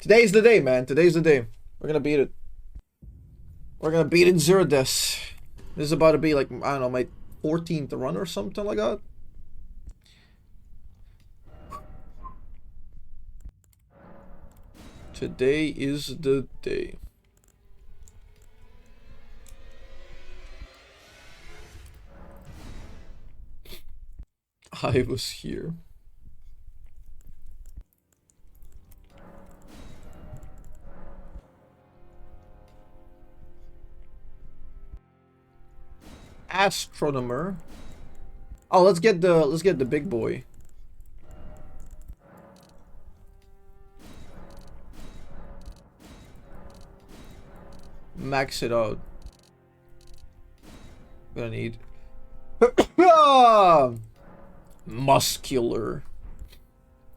Today's the day, man. Today's the day. We're gonna beat it. We're gonna beat it in 0 deaths. This is about to be like, I don't know, my 14th run or something like that. Today is the day. I was here. Astronomer. Oh, let's get the big boy. Max it out. Gonna need muscular.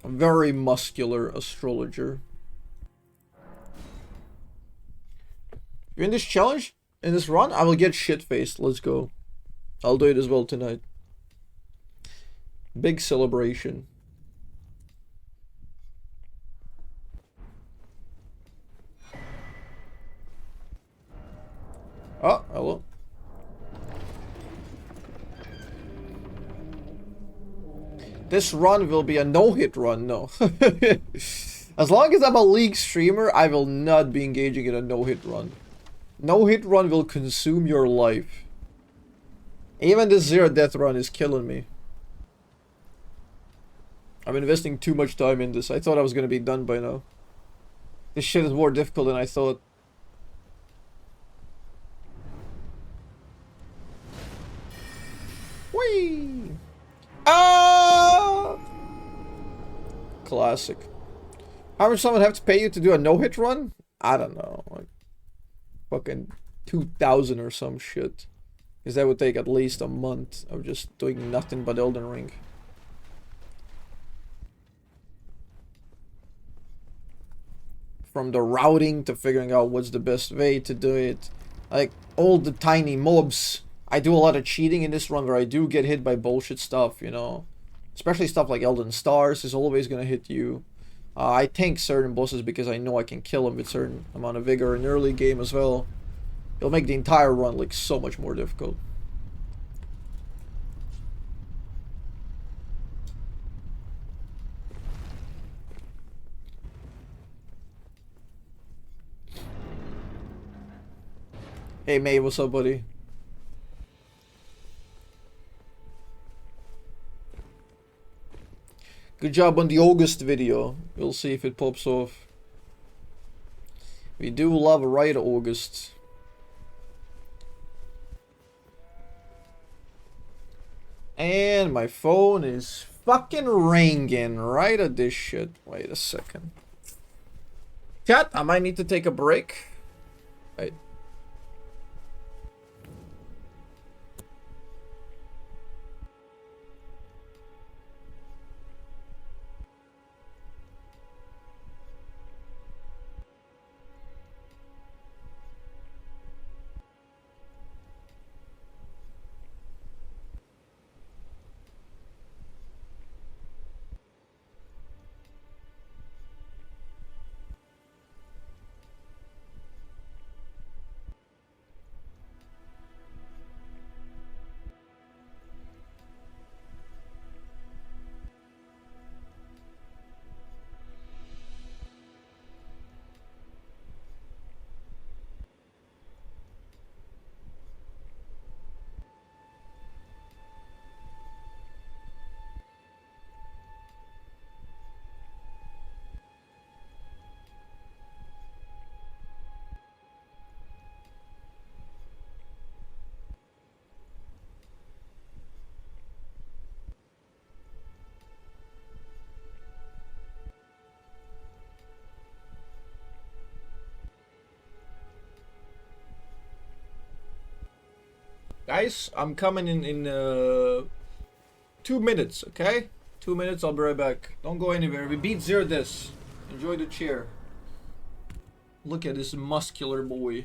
A very muscular astrologer. You're in this challenge? In this run? I will get shit-faced. Let's go. I'll do it as well tonight. Big celebration. Oh, hello. This run will be a no-hit run, no. As long as I'm a league streamer, I will not be engaging in a no-hit run. No-hit run will consume your life. Even this 0 death run is killing me. I'm investing too much time in this. I thought I was gonna be done by now. This shit is more difficult than I thought. Whee! Ah! Classic. How much someone have to pay you to do a no-hit run? I don't know. Like fucking 2,000 or some shit. Because that would take at least a month of just doing nothing but Elden Ring. From the routing to figuring out what's the best way to do it. Like, all the tiny mobs. I do a lot of cheating in this run where I do get hit by bullshit stuff, you know. Especially stuff like Elden Stars is always gonna hit you. I tank certain bosses because I know I can kill them with certain amount of vigor in early game as well. It'll make the entire run like so much more difficult. Hey May, what's up, buddy? Good job on the August video. We'll see if it pops off. We do love right August. And my phone is fucking ringing right at this shit. Wait a second. Chat, I might need to take a break. Wait. Guys, I'm coming in 2 minutes, okay? 2 minutes, I'll be right back. Don't go anywhere. We beat 0 this. Enjoy the cheer. Look at this muscular boy.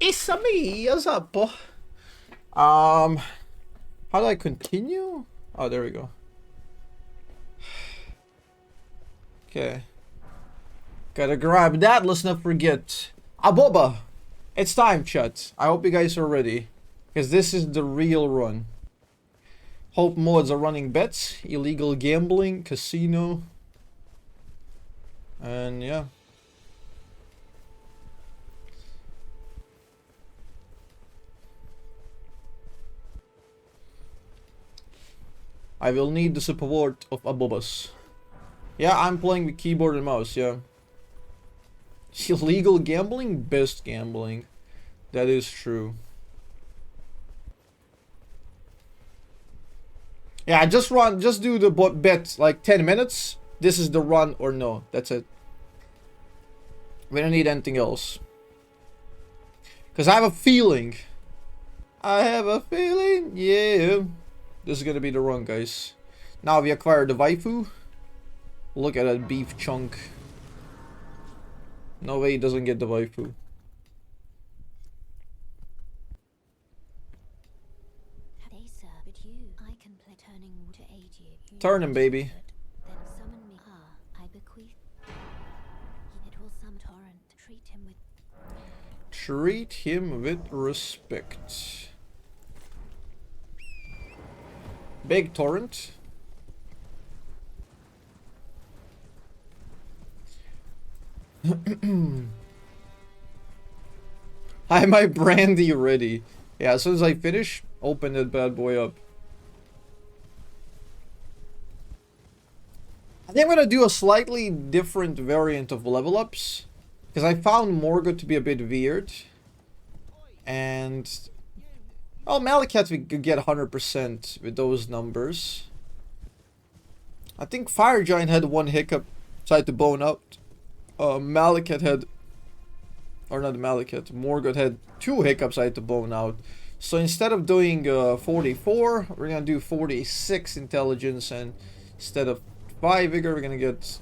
It's me, Azzapp. How do I continue? Oh, there we go. Okay. Gotta grab that. Let's not forget. Aboba! It's time, chat. I hope you guys are ready. Because this is the real run. Hope mods are running bets, illegal gambling, casino. And yeah. I will need the support of Abobas. Yeah, I'm playing with keyboard and mouse, yeah. Illegal gambling? Best gambling. That is true. Yeah, just do the bet like 10 minutes. This is the run or no. That's it. We don't need anything else. Because I have a feeling. Yeah. This is gonna be the run, guys. Now we acquire the waifu. Look at that beef chunk. No way he doesn't get the waifu. Turn him, baby. Treat him with respect. Big torrent. I have my brandy ready. Yeah, as soon as I finish, open that bad boy up. I think I'm gonna do a slightly different variant of level ups. Because I found Morgoth to be a bit weird. And... oh, Malakat we could get 100% with those numbers. I think Fire Giant had one hiccup, tried to bone out. Malakat had... or not Malakat, Morgoth had 2 hiccups I had to bone out. So instead of doing 44, we're gonna do 46 intelligence, and instead of 5 vigor, we're gonna get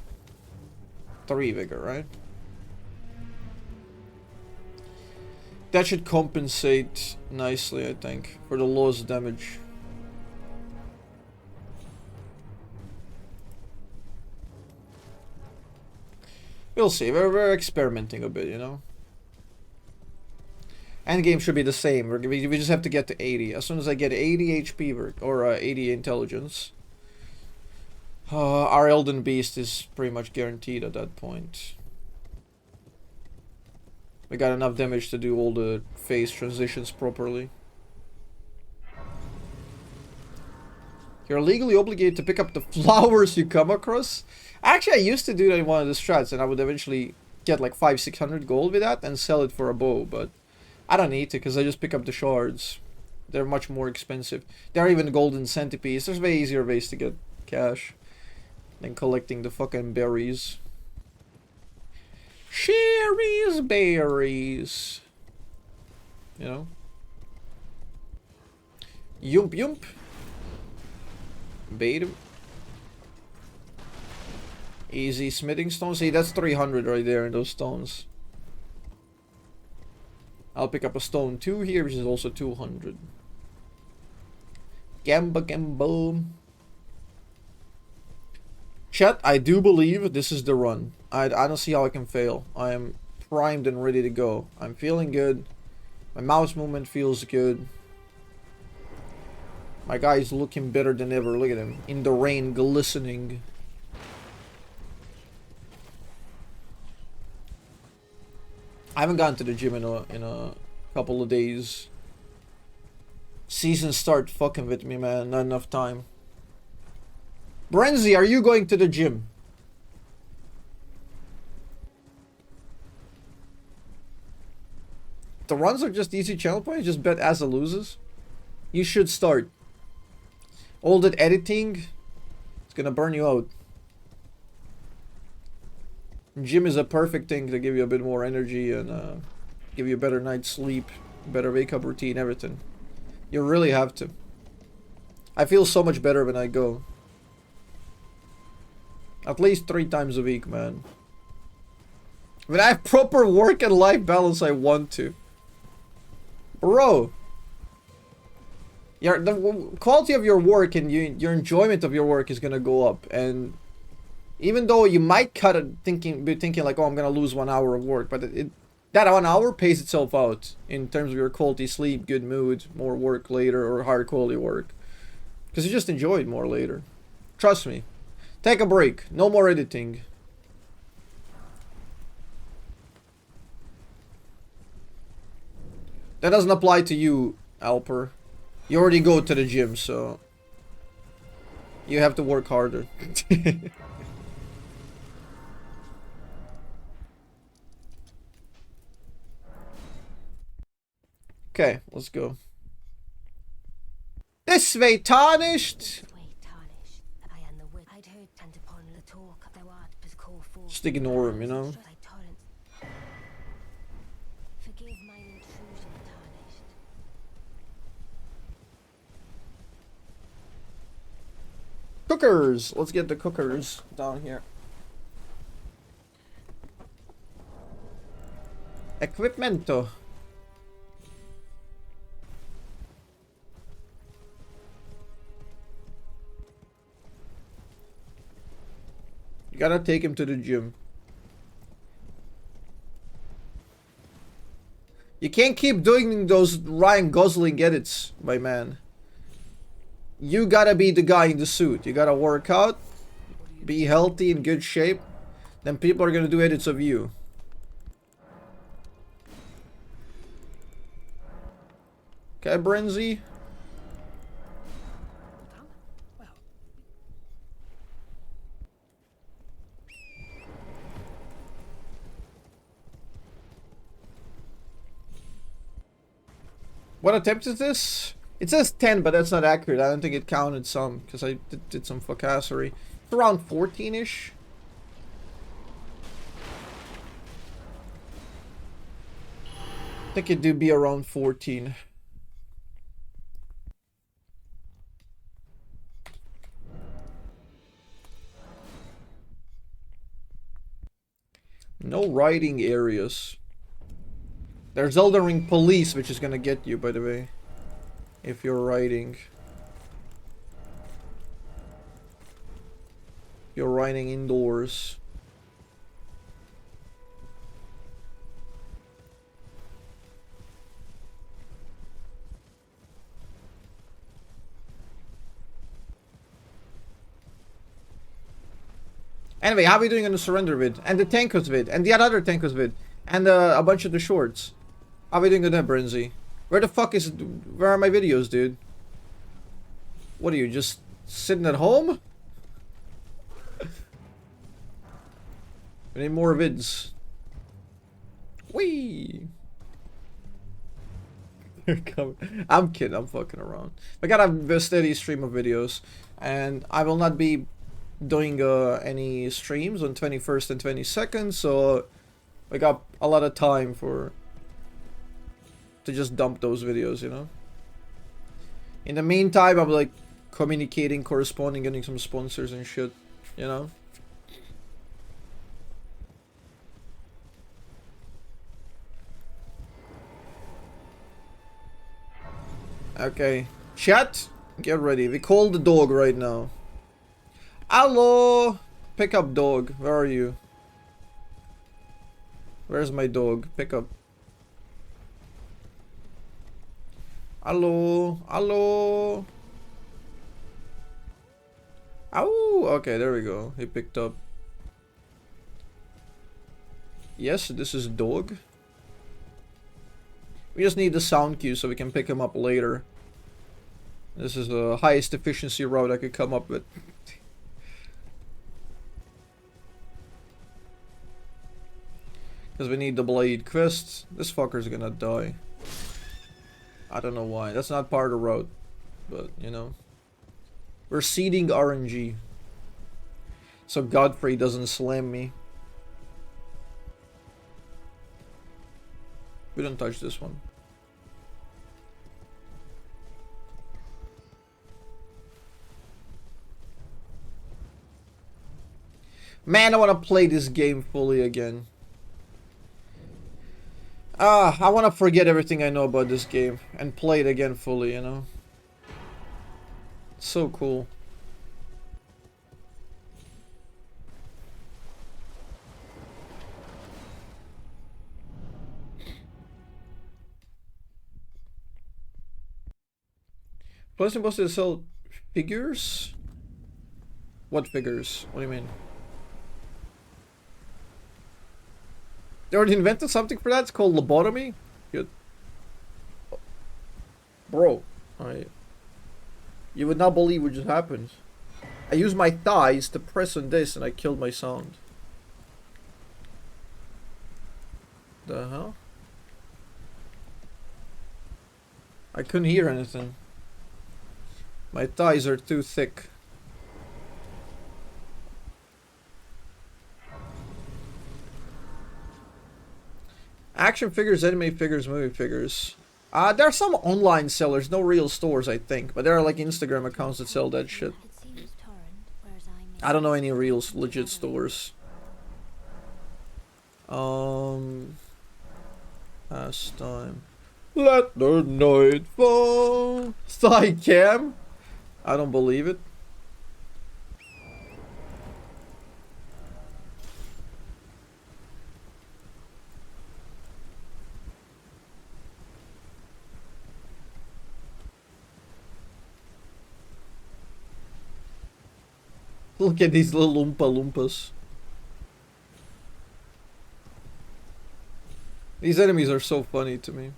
3 vigor, right? That should compensate nicely, I think, for the lost damage. We'll see. We're experimenting a bit, you know. Endgame should be the same. We just have to get to 80. As soon as I get 80 HP or 80 intelligence, our Elden Beast is pretty much guaranteed at that point. We got enough damage to do all the phase transitions properly. You're legally obligated to pick up the flowers you come across. Actually, I used to do that in one of the strats, and I would eventually get like 500-600 gold with that and sell it for a bow, but I don't need to because I just pick up the shards. They're much more expensive. There are even golden centipedes. There's way easier ways to get cash than collecting the fucking berries. Cherries, berries. You know? Yump, yump. Bait him. Easy smithing stones. See, that's 300 right there in those stones. I'll pick up a stone 2 here, which is also 200. Gamba, gamba. Chat, I do believe this is the run. I don't see how I can fail. I am primed and ready to go. I'm feeling good. My mouse movement feels good. My guy is looking better than ever. Look at him. In the rain, glistening. I haven't gone to the gym in a couple of days. Season start fucking with me, man. Not enough time. Brenzy, are you going to the gym? The runs are just easy channel points. Just bet Azza loses. You should start. All that editing, it's gonna burn you out. Gym is a perfect thing to give you a bit more energy and give you a better night's sleep, better wake up routine, everything. You really have to. I feel so much better when I go. At least 3 times a week, man. When I have proper work and life balance, I want to. Bro, the quality of your work and your enjoyment of your work is gonna go up. And even though you might cut it be thinking like, oh, I'm gonna lose 1 hour of work, but that 1 hour pays itself out in terms of your quality sleep, good mood, more work later, or higher quality work. Because you just enjoy it more later. Trust me. Take a break. No more editing. That doesn't apply to you, Alper. You already go to the gym, so you have to work harder. Okay, let's go. This way tarnished. Just ignore him, you know. Cookers! Let's get the cookers down here. Equipmento. You gotta take him to the gym. You can't keep doing those Ryan Gosling edits, my man. You gotta be the guy in the suit. You gotta work out, be healthy, in good shape. Then people are gonna do edits of you. Okay, Brenzy. What attempt is this? It says 10, but that's not accurate. I don't think it counted some, because I did some fuckassery. It's around 14-ish. I think it do be around 14. No riding areas. There's Elden Ring Police, which is gonna get you, by the way. If you're riding. You're riding indoors. Anyway, how are we doing on the surrender vid? And the Tankos vid? And the other Tankos vid? And a bunch of the shorts? How are we doing on that, Brenzy? Where the fuck is... Where are my videos, dude? What are you, just sitting at home? We need more vids. Whee! I'm kidding, I'm fucking around. I got a steady stream of videos. And I will not be doing any streams on 21st and 22nd, so I got a lot of time to just dump those videos, you know. In the meantime, I'm like communicating, corresponding, getting some sponsors and shit, you know. Okay, chat, get ready. We call the dog right now. Hello! Pick up dog. Where are you? Where's my dog? Pick up. Hello? Hello? Ow! Okay, there we go. He picked up. Yes, this is dog. We just need the sound cue so we can pick him up later. This is the highest efficiency route I could come up with. Because we need the blade quest. This fucker's gonna die. I don't know why. That's not part of the route. But, you know. We're seeding RNG. So Godfrey doesn't slam me. We don't touch this one. Man, I want to play this game fully again. I want to forget everything I know about this game and play it again fully, you know? So cool. Plus, supposed to sell figures? What figures? What do you mean? They already invented something for that? It's called lobotomy? Good. Bro, you would not believe what just happened. I used my thighs to press on this and I killed my sound. The hell? I couldn't hear anything. My thighs are too thick. Action figures, anime figures, movie figures. There are some online sellers, no real stores, I think. But there are like Instagram accounts that sell that shit. I don't know any real legit stores. Last time. Let the night fall. Thigh cam? I don't believe it. Look at these little Oompa Loompas. These enemies are so funny to me.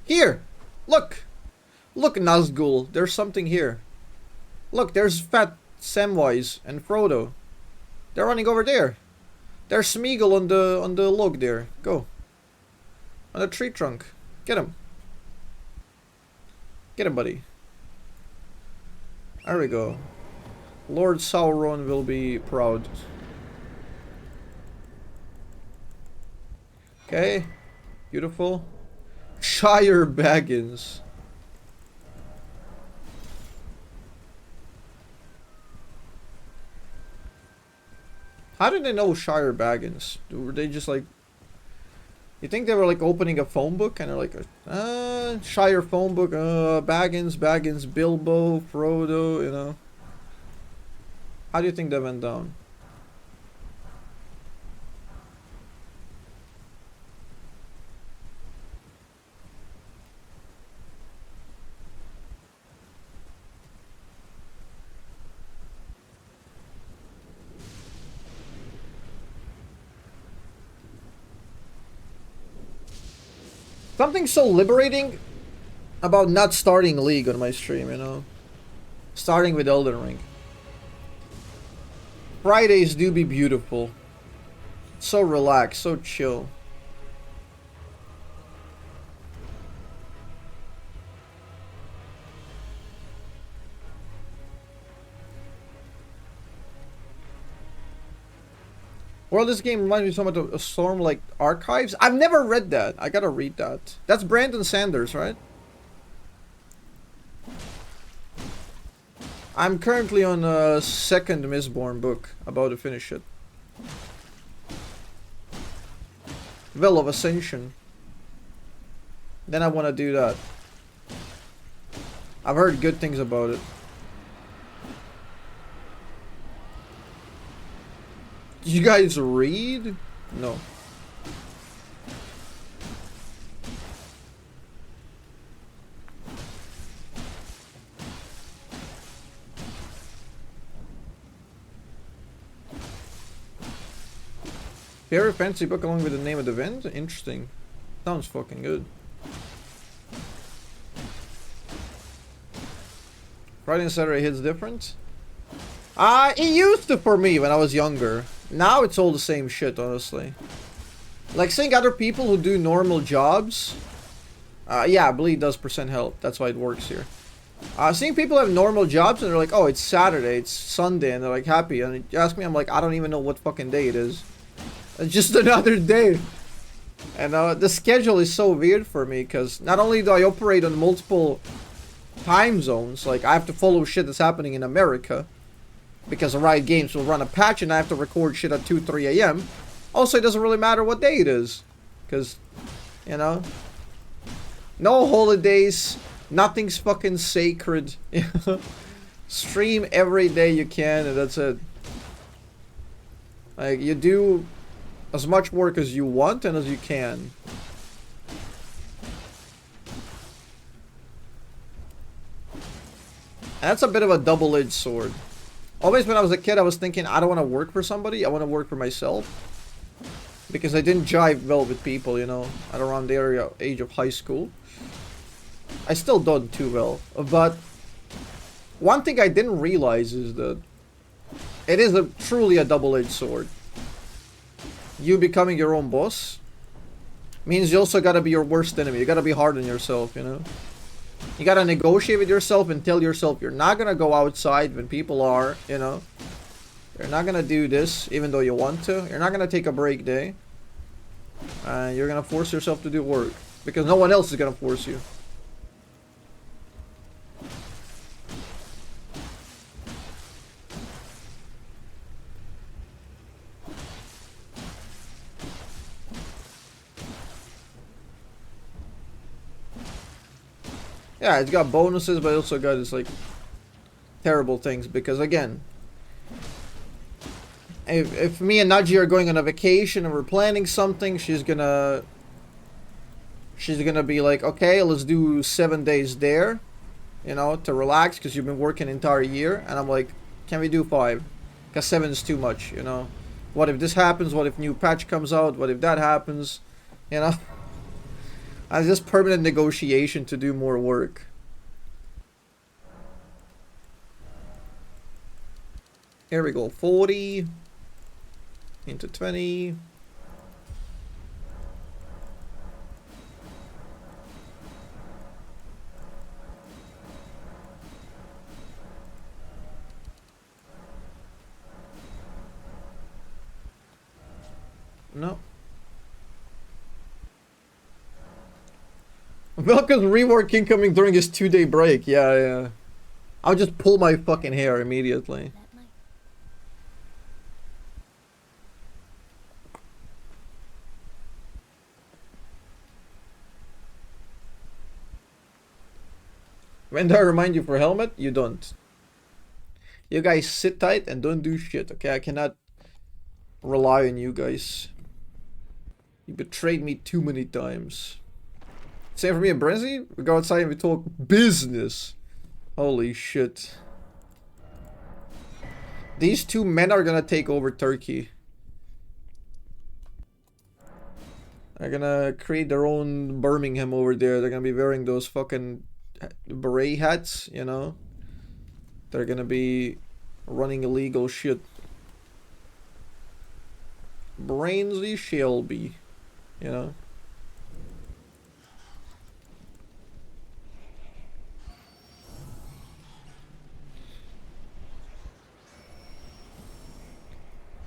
Here! Look! Look, Nazgul, there's something here. Look, there's Fat Samwise and Frodo. They're running over there. There's Smeagol on the log there. Go. On the tree trunk. Get him. Get him, buddy. There we go. Lord Sauron will be proud. Okay. Beautiful. Shire Baggins. How did they know Shire Baggins? Were they just like... You think they were like opening a phone book and they're like, Shire phone book, Baggins, Bilbo, Frodo, you know? How do you think that went down? Something so liberating about not starting League on my stream, you know? Starting with Elden Ring. Fridays do be beautiful. So relaxed, so chill. Well, this game reminds me so much of a Storm like Archives. I've never read that. I gotta read that. That's Brandon Sanders, right? I'm currently on a second Mistborn book. About to finish it. Well of Ascension. Then I want to do that. I've heard good things about it. You guys read? No. Very fancy book along with the name of the event? Interesting. Sounds fucking good. Friday and Saturday hits different? It used to for me when I was younger. Now it's all the same shit, honestly. Like seeing other people who do normal jobs. Yeah, bleed does percent health. That's why it works here. Seeing people have normal jobs and they're like, oh, it's Saturday, it's Sunday, and they're like happy. And you ask me, I'm like, I don't even know what fucking day it is. It's just another day. And the schedule is so weird for me because not only do I operate on multiple time zones, like I have to follow shit that's happening in America because Riot Games will run a patch and I have to record shit at 2, 3 a.m. Also, it doesn't really matter what day it is because, you know, no holidays, nothing's fucking sacred. Stream every day you can and that's it. Like, you do as much work as you want and as you can. And that's a bit of a double-edged sword. Always when I was a kid, I was thinking, I don't want to work for somebody, I want to work for myself. Because I didn't jive well with people, you know, at around the age of high school. I still don't too well. But one thing I didn't realize is that it is truly a double-edged sword. You becoming your own boss means you also gotta be your worst enemy. You gotta be hard on yourself, you know? You gotta negotiate with yourself and tell yourself you're not gonna go outside when people are, you know? You're not gonna do this even though you want to. You're not gonna take a break day. You're gonna force yourself to do work because no one else is gonna force you. Yeah, it's got bonuses, but it also got its like terrible things because again, if me and Naji are going on a vacation and we're planning something, she's gonna be like, okay, let's do 7 days there, you know, to relax because you've been working an entire year, and I'm like, can we do 5? Because 7 is too much, you know. What if this happens? What if new patch comes out? What if that happens? You know. It's just permanent negotiation to do more work. Here we go. 40 into 20. No. Welcome rework incoming during his 2-day break. Yeah. I'll just pull my fucking hair immediately. When do I remind you for helmet? You don't. You guys sit tight and don't do shit, okay? I cannot rely on you guys. You betrayed me too many times. Same for me and Brenzy. We go outside and we talk business. Holy shit. These two men are gonna take over Turkey. They're gonna create their own Birmingham over there. They're gonna be wearing those fucking beret hats, you know? They're gonna be running illegal shit. Brainsy Shelby, you know?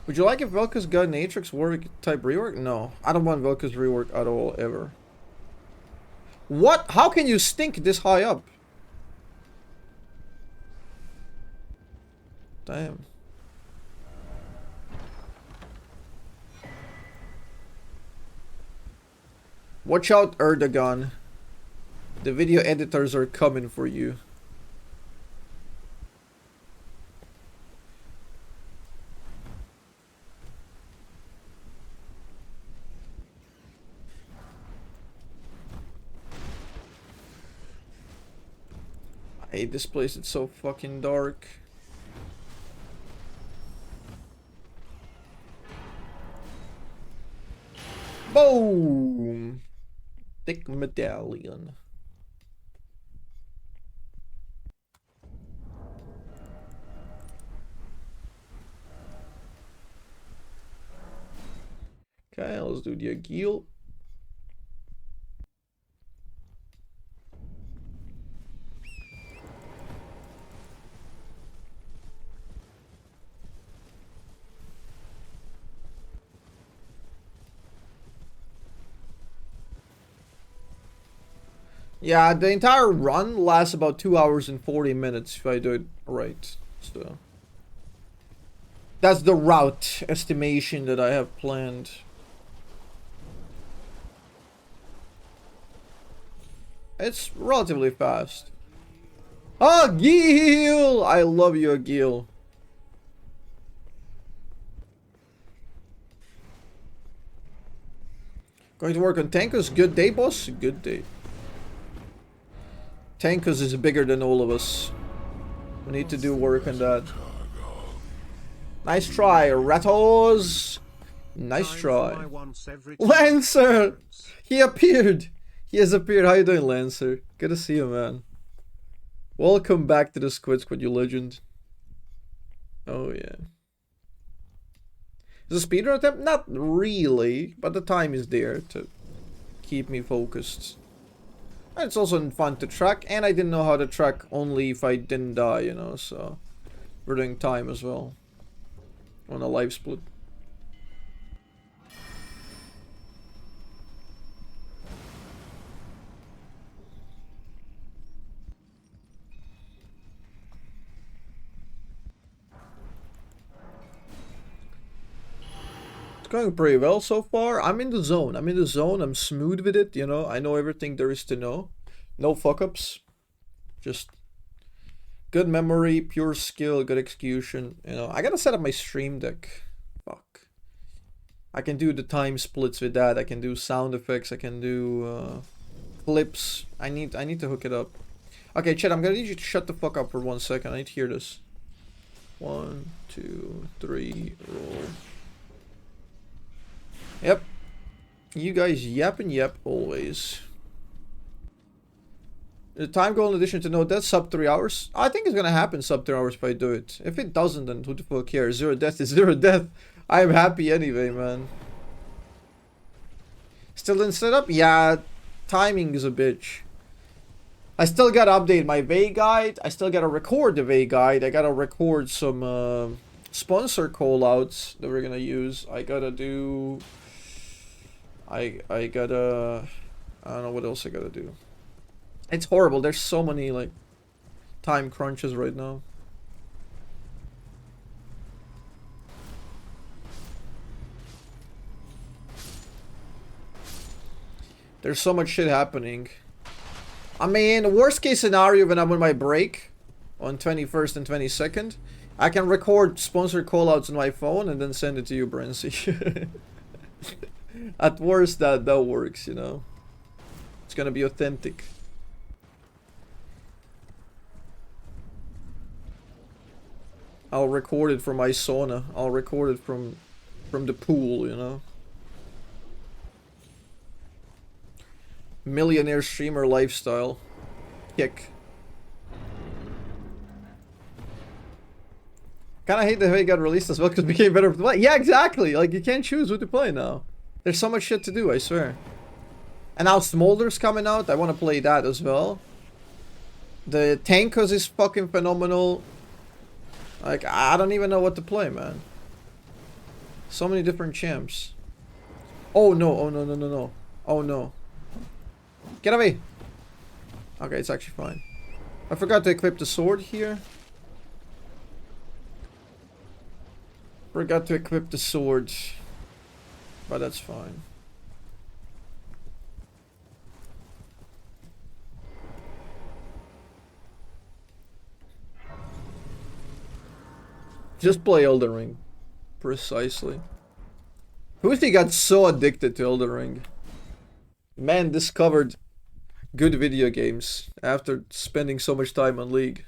Would you like if Velka's got an Atrix Warwick type rework? No, I don't want Velka's rework at all, ever. What? How can you stink this high up? Damn. Watch out, Erdogan. The video editors are coming for you. I hate this place, it's so fucking dark. Boom! Thick medallion. Okay, let's do the Agil. Yeah, the entire run lasts about 2 hours and 40 minutes if I do it right. So that's the route estimation that I have planned. It's relatively fast. Oh, Gil! I love you, Gil. Going to work on Tankos? Good day, boss? Good day. Tankos is bigger than all of us. We need to do work on that. Nice try, Ratos. Nice try. Lancer! He appeared! He has appeared. How you doing, Lancer? Good to see you, man. Welcome back to the Squid Squad, you legend. Oh, yeah. Is a speedrun attempt? Not really, but the time is there to keep me focused. And it's also fun to track, and I didn't know how to track only if I didn't die, you know, so we're doing time as well on a live split. Going pretty well so far. I'm in the zone. I'm smooth with it, you know. I know everything there is to know. No fuck-ups. Just good memory, pure skill, good execution. You know, I gotta set up my stream deck. Fuck. I can do the time splits with that. I can do sound effects. I can do clips. I need to hook it up. Okay, chat, I'm gonna need you to shut the fuck up for 1 second. I need to hear this. 1, 2, 3, roll. Yep. You guys yap and yap always. The time goal in addition to no death sub 3 hours. I think it's gonna happen sub 3 hours if I do it. If it doesn't, then who the fuck cares? 0 death is 0 death. I am happy anyway, man. Still in setup? Yeah, timing is a bitch. I still gotta update my Vay guide. I still gotta record the Vay guide. I gotta record some sponsor callouts that we're gonna use. I gotta do... I gotta... I don't know what else I gotta do. It's horrible. There's so many, like, time crunches right now. There's so much shit happening. I mean, worst case scenario, when I'm on my break on 21st and 22nd, I can record sponsor callouts on my phone and then send it to you, Brency. At worst, that works, you know. It's gonna be authentic. I'll record it from my sauna. I'll record it from the pool, you know. Millionaire streamer lifestyle. Kick. Kinda hate that it got released as well because it became better to play. Yeah, exactly. Like, you can't choose who to play now. There's so much shit to do, I swear. And now Smolder's coming out. I want to play that as well. The Tankos is fucking phenomenal. Like, I don't even know what to play, man. So many different champs. Oh no, oh no, no, no, no. Oh no. Get away! Okay, it's actually fine. I forgot to equip the sword here. Forgot to equip the sword. But that's fine. Just play Elden Ring. Precisely. Who think got so addicted to Elden Ring? Man discovered good video games after spending so much time on League.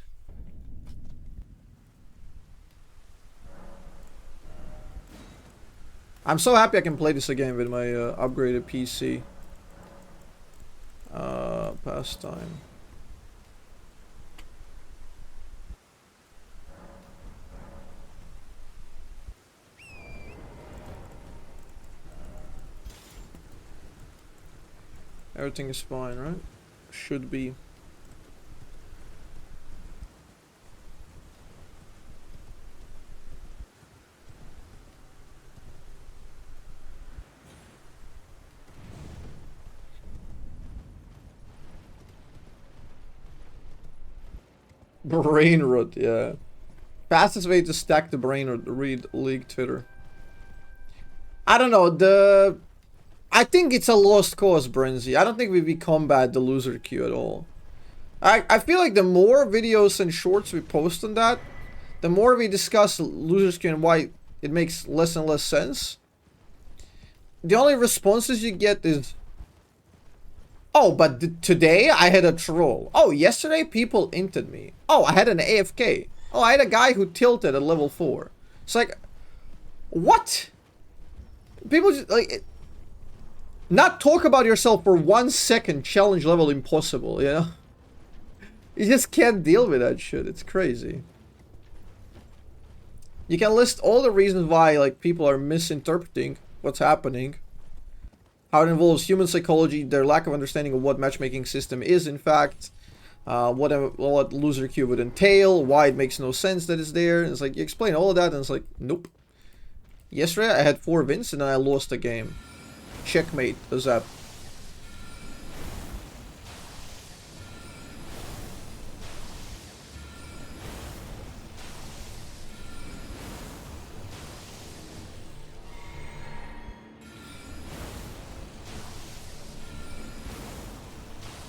I'm so happy I can play this again with my upgraded PC. Pastime. Everything is fine, right? Should be. Brain rot, yeah. Fastest way to stack the brain rot, read League Twitter. I don't know, I think it's a lost cause, Brenzy. I don't think we combat the loser queue at all. I feel like the more videos and shorts we post on that, the more we discuss losers queue and why it makes less and less sense. The only responses you get is, oh, but today I had a troll. Oh, yesterday people inted me. Oh, I had an AFK. Oh, I had a guy who tilted at level 4. It's like, what? People just, like, not talk about yourself for 1 second, challenge level impossible, you know? You just can't deal with that shit. It's crazy. You can list all the reasons why, like, people are misinterpreting what's happening. How it involves human psychology, their lack of understanding of what matchmaking system is, in fact. What loser queue would entail, why it makes no sense that it's there. And it's like, you explain all of that, and it's like, nope. Yesterday, I had 4 wins, and then I lost a game. Checkmate, Azzapp.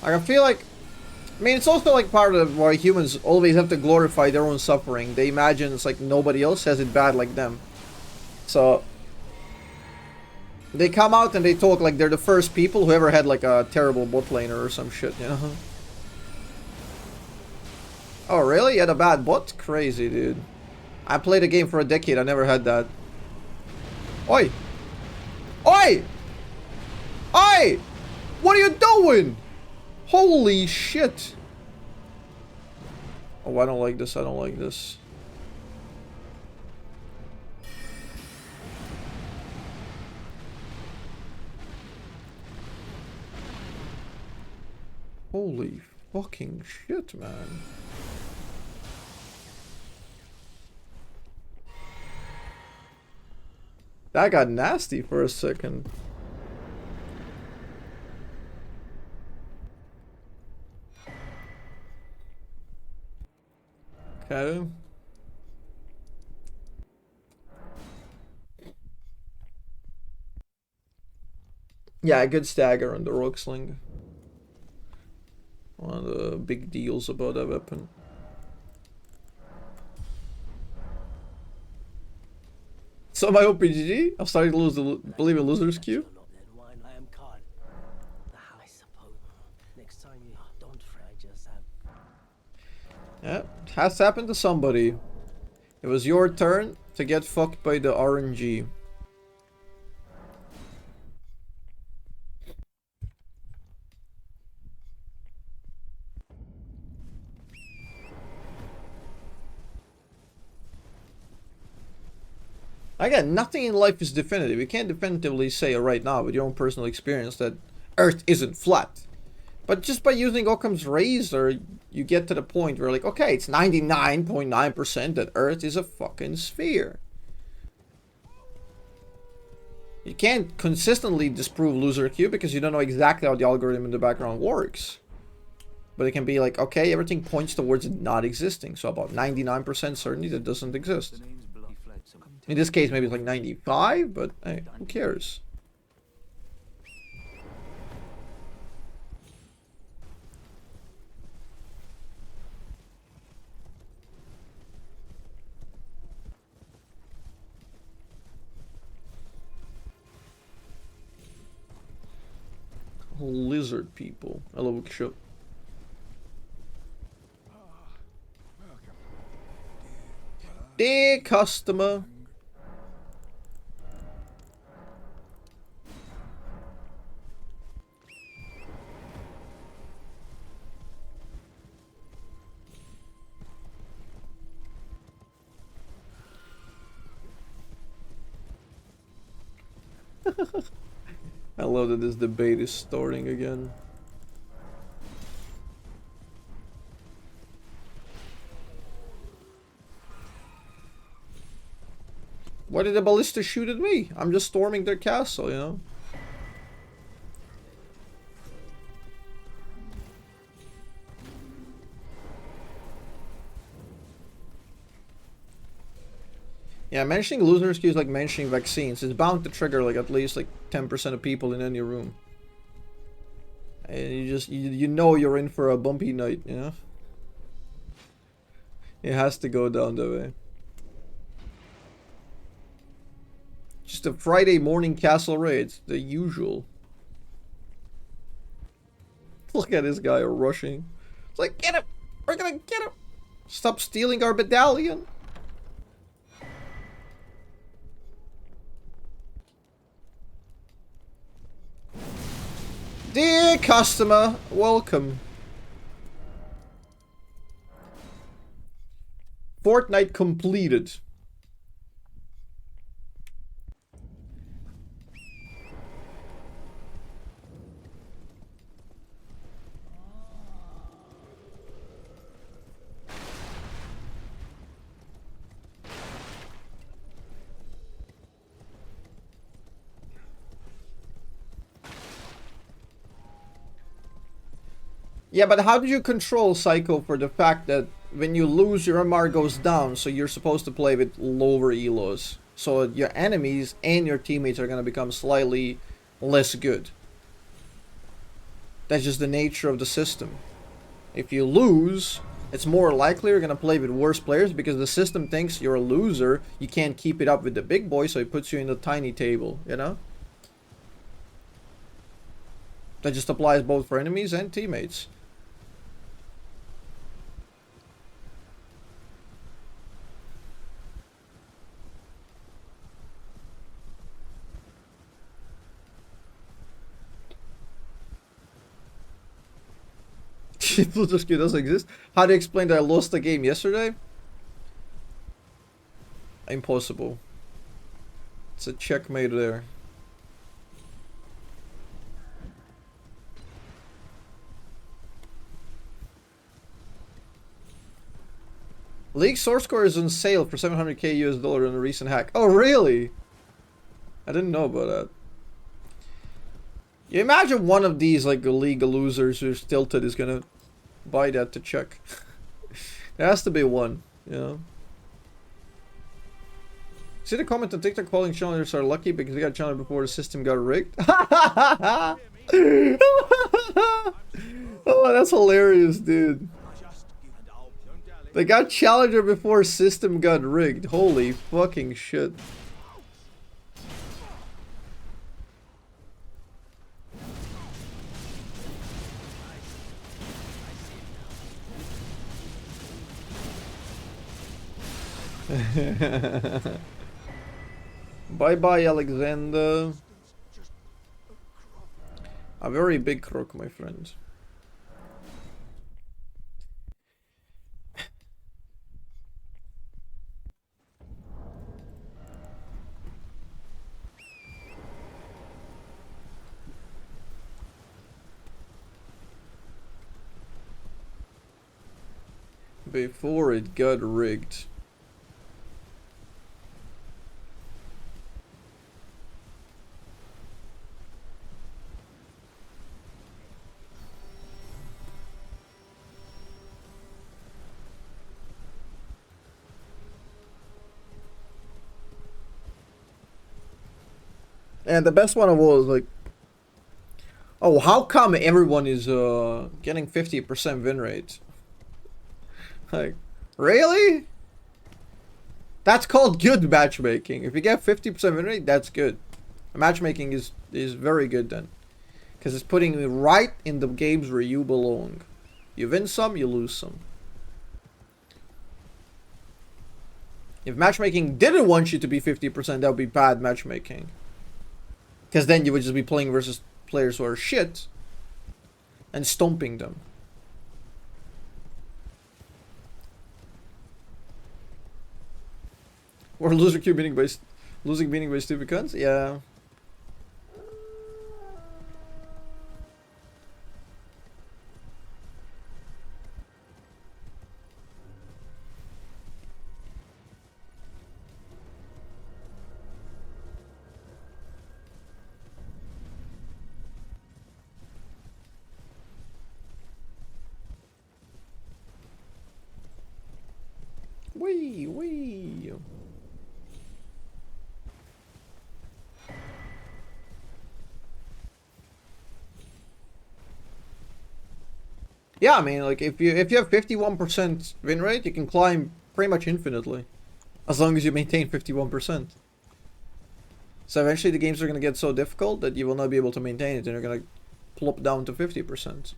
I feel like, I mean, it's also like part of why humans always have to glorify their own suffering. They imagine it's like nobody else has it bad like them. So they come out and they talk like they're the first people who ever had like a terrible bot laner or some shit, you know? Oh, really? You had a bad bot? Crazy, dude. I played a game for a decade. I never had that. Oi! Oi! Oi! What are you doing? Holy shit. Oh, I don't like this. I don't like this. Holy fucking shit, man. That got nasty for a second. Okay. Yeah, a good stagger on the rock sling. One of the big deals about that weapon. So my OPGG, I'm starting to believe in losers queue. Yeah, it has happened to somebody. It was your turn to get fucked by the RNG. Again, nothing in life is definitive. You can't definitively say right now with your own personal experience that Earth isn't flat. But just by using Occam's razor, you get to the point where like, okay, it's 99.9% that Earth is a fucking sphere. You can't consistently disprove loser Q because you don't know exactly how the algorithm in the background works. But it can be like, okay, everything points towards it not existing. So about 99% certainty that doesn't exist. In this case, maybe it's like 95, but hey, who cares? Lizard people. Hello, bookshop. Dear customer. I love that this debate is starting again. Why did the ballista shoot at me? I'm just storming their castle, you know? Yeah, mentioning loser queue is like mentioning vaccines. It's bound to trigger like at least like 10% of people in any room. And you know you're in for a bumpy night, you know? It has to go down that way. Just a Friday morning castle raid, the usual. Look at this guy rushing. It's like, get him! We're gonna get him! Stop stealing our medallion! Dear customer, welcome. Fortnite completed. Yeah, but how do you control Psycho for the fact that when you lose, your MR goes down, so you're supposed to play with lower elos. So your enemies and your teammates are going to become slightly less good. That's just the nature of the system. If you lose, it's more likely you're going to play with worse players because the system thinks you're a loser. You can't keep it up with the big boys, so it puts you in the tiny table, you know? That just applies both for enemies and teammates. Loser queue doesn't exist. How do you explain that I lost the game yesterday? Impossible. It's a checkmate there. League source code is on sale for 700k US dollar in a recent hack. Oh, really? I didn't know about that. You imagine one of these like league losers who's tilted is gonna buy that to check. There has to be one, you know. See the comment on TikTok calling challengers are lucky because they got challenged before the system got rigged? Oh, that's hilarious, dude. They got challenger before system got rigged. Holy fucking shit. Bye bye, Alexander. A very big crook, my friend. Before it got rigged. And the best one of all is like, oh, how come everyone is getting 50% win rate? Like, really? That's called good matchmaking. If you get 50% win rate, that's good. Matchmaking is very good then. Because it's putting you right in the games where you belong. You win some, you lose some. If matchmaking didn't want you to be 50%, that would be bad matchmaking. Because then you would just be playing versus players who are shit and stomping them. Or loser queue losing meaning by stupid cunts? Yeah. Wee. Yeah, I mean, like, if you have 51% win rate, you can climb pretty much infinitely. As long as you maintain 51%. So eventually the games are going to get so difficult that you will not be able to maintain it and you're going to plop down to 50%.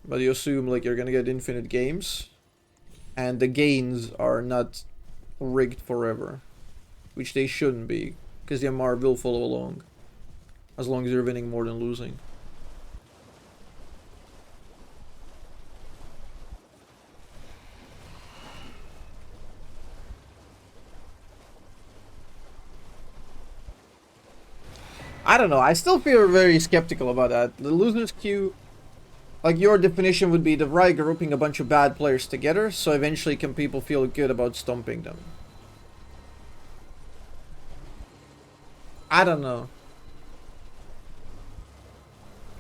But you assume like you're going to get infinite games and the gains are not rigged forever. Which they shouldn't be, because the MR will follow along. As long as you're winning more than losing. I don't know, I still feel very skeptical about that. The losers queue, like your definition would be the right grouping a bunch of bad players together, so eventually can people feel good about stomping them. I don't know.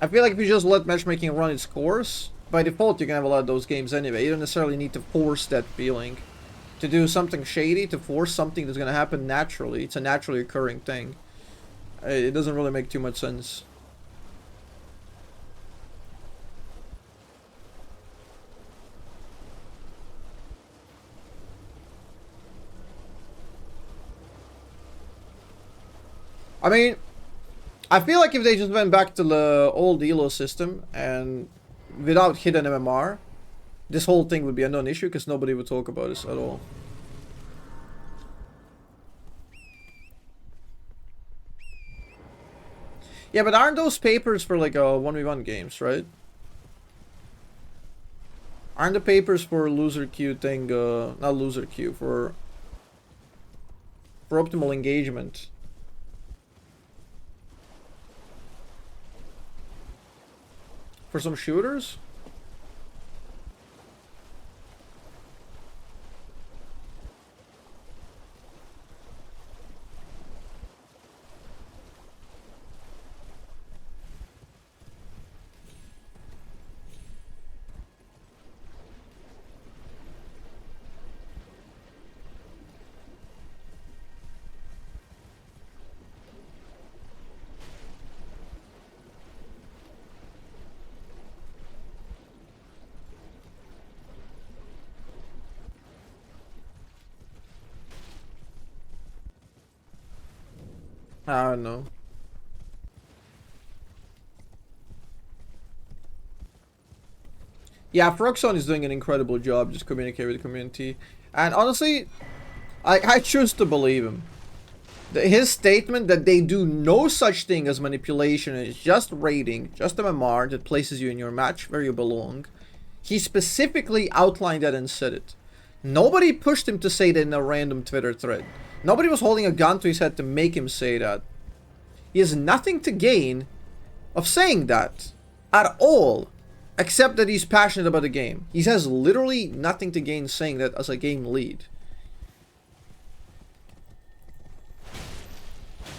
I feel like if you just let matchmaking run its course, by default you can have a lot of those games anyway. You don't necessarily need to force that feeling. To do something shady, to force something that's going to happen naturally. It's a naturally occurring thing. It doesn't really make too much sense. I mean, I feel like if they just went back to the old ELO system and without hidden MMR, this whole thing would be a non-issue because nobody would talk about this at all. Yeah, but aren't those papers for like 1v1 games, right? Aren't the papers for loser queue thing, not loser queue, for optimal engagement? For some shooters? I don't know. Yeah, Froxon is doing an incredible job just communicating with the community. And honestly, I choose to believe him. His statement that they do no such thing as manipulation, it's just raiding, just MMR that places you in your match where you belong. He specifically outlined that and said it. Nobody pushed him to say that in a random Twitter thread. Nobody was holding a gun to his head to make him say that. He has nothing to gain of saying that at all, except that he's passionate about the game. He has literally nothing to gain saying that as a game lead.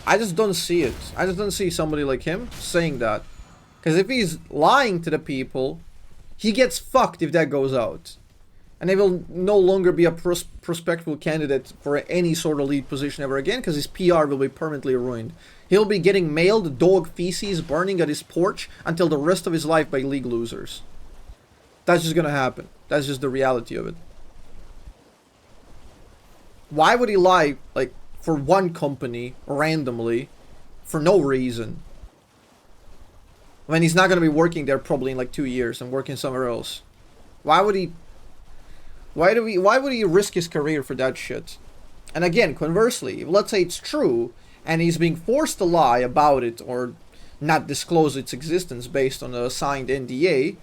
I just don't see it. I just don't see somebody like him saying that. Because if he's lying to the people, he gets fucked if that goes out. And he will no longer be a prospective candidate for any sort of lead position ever again, because his PR will be permanently ruined. He'll be getting mailed dog feces burning at his porch until the rest of his life by league losers. That's just gonna happen. That's just the reality of it. Why would he lie, like, for one company, randomly, for no reason? When he's not gonna be working there probably in like 2 years and working somewhere else. Why would he... Why would he risk his career for that shit? And again, conversely, let's say it's true, and he's being forced to lie about it or not disclose its existence based on a signed NDA,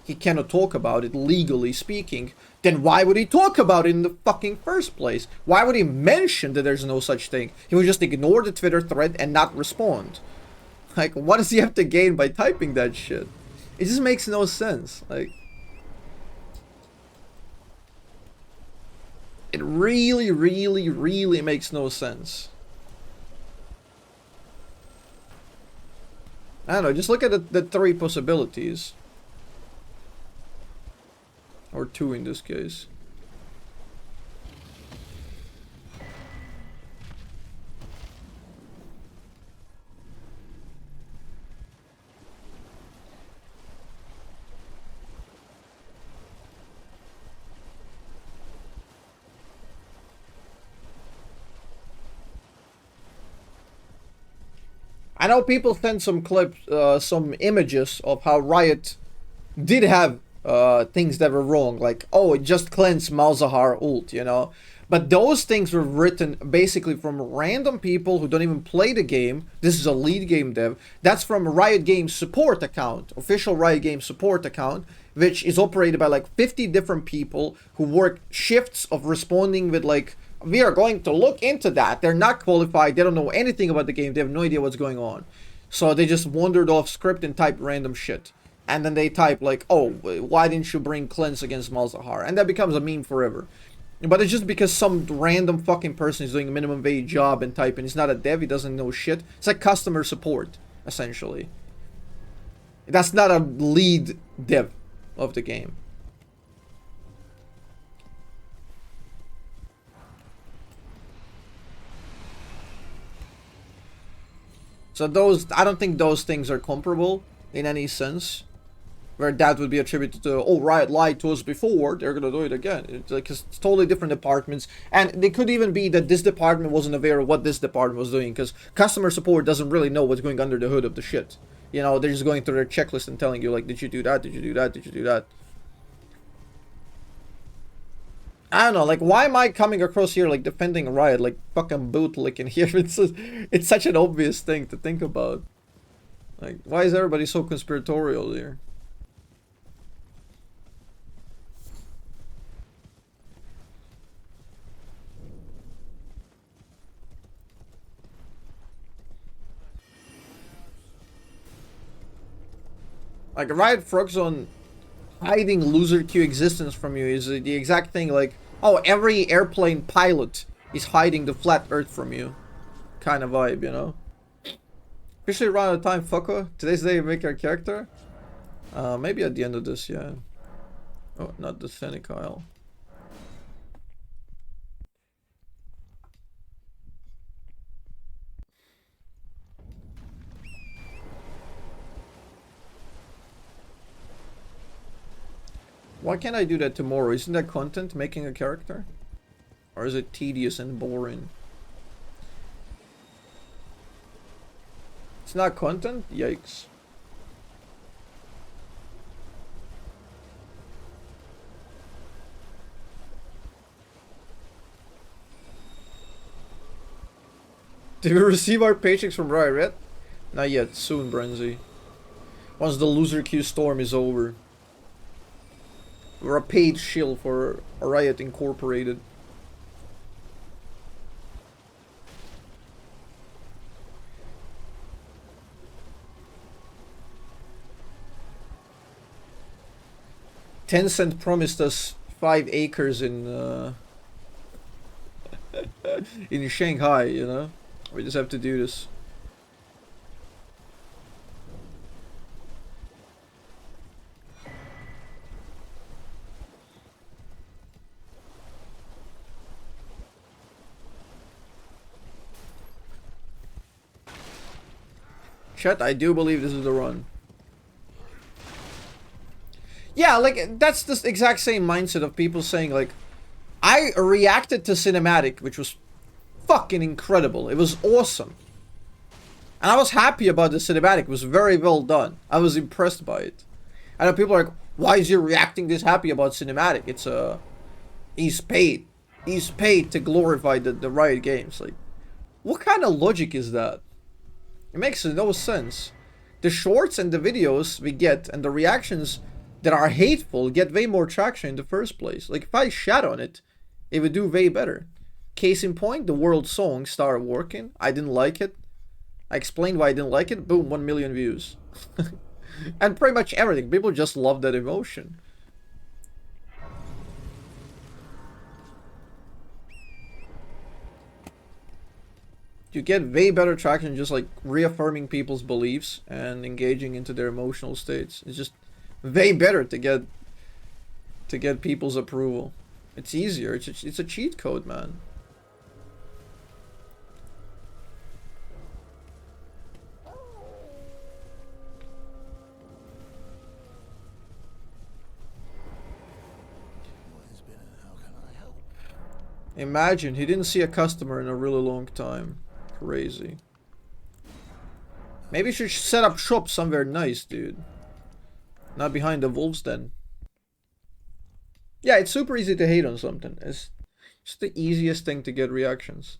he cannot talk about it legally speaking, then why would he talk about it in the fucking first place? Why would he mention that there's no such thing? He would just ignore the Twitter thread and not respond. Like, what does he have to gain by typing that shit? It just makes no sense. Like, it really, really, really makes no sense. I don't know, just look at the 3 possibilities. Or 2 in this case. I know people sent some clips, some images of how Riot did have things that were wrong, like, oh, it just cleansed Malzahar ult, you know. But those things were written basically from random people who don't even play the game. This is a lead game dev. That's from Riot Games support account, official Riot Games support account, which is operated by like 50 different people who work shifts of responding with like, we are going to look into that. They're not qualified. They don't know anything about the game. They have no idea what's going on. So they just wandered off script and typed random shit. And then they type like, oh, why didn't you bring cleanse against Malzahar? And that becomes a meme forever. But it's just because some random fucking person is doing a minimum wage job and typing. He's not a dev. He doesn't know shit. It's like customer support, essentially. That's not a lead dev of the game. So those, I don't think those things are comparable in any sense. Where that would be attributed to, oh, Riot lied to us before, they're gonna do it again. It's like, it's totally different departments. And it could even be that this department wasn't aware of what this department was doing, because customer support doesn't really know what's going under the hood of the shit. You know, they're just going through their checklist and telling you, like, did you do that, did you do that, did you do that? I don't know, like, why am I coming across here, like, defending Riot, like, fucking bootlicking here? It's such an obvious thing to think about. Like, why is everybody so conspiratorial here? Like, Riot Frogzone hiding loser queue existence from you is the exact thing, like, oh, every airplane pilot is hiding the flat earth from you. Kind of vibe, you know? Officially run out of time, fucker. Today's the day you make our character? Maybe at the end of this, yeah. Oh, not the Senecal. Why can't I do that tomorrow? Isn't that content, making a character? Or is it tedious and boring? It's not content? Yikes. Did we receive our paychecks from Riot Red? Not yet. Soon, Brenzy. Once the loser queue storm is over. We're a paid shill for Riot Incorporated. Tencent promised us 5 acres in in Shanghai, you know? We just have to do this. Chat, I do believe this is the run. Yeah, like, that's the exact same mindset of people saying, like, I reacted to cinematic, which was fucking incredible. It was awesome. And I was happy about the cinematic. It was very well done. I was impressed by it. I know people are like, why is he reacting this happy about cinematic? It's he's paid. He's paid to glorify the Riot games. Like, what kind of logic is that? It makes no sense. The shorts and the videos we get and the reactions that are hateful get way more traction in the first place. Like, if I shat on it, it would do way better. Case in point, the World Song started working. I didn't like it. I explained why I didn't like it. Boom, 1 million views. And pretty much everything. People just love that emotion. You get way better traction just like reaffirming people's beliefs and engaging into their emotional states. It's just way better to get people's approval. It's easier. It's a cheat code, man. Imagine, he didn't see a customer in a really long time. Crazy. Maybe you should set up shop somewhere nice, dude. Not behind the wolves den. Yeah, it's super easy to hate on something. It's just the easiest thing to get reactions.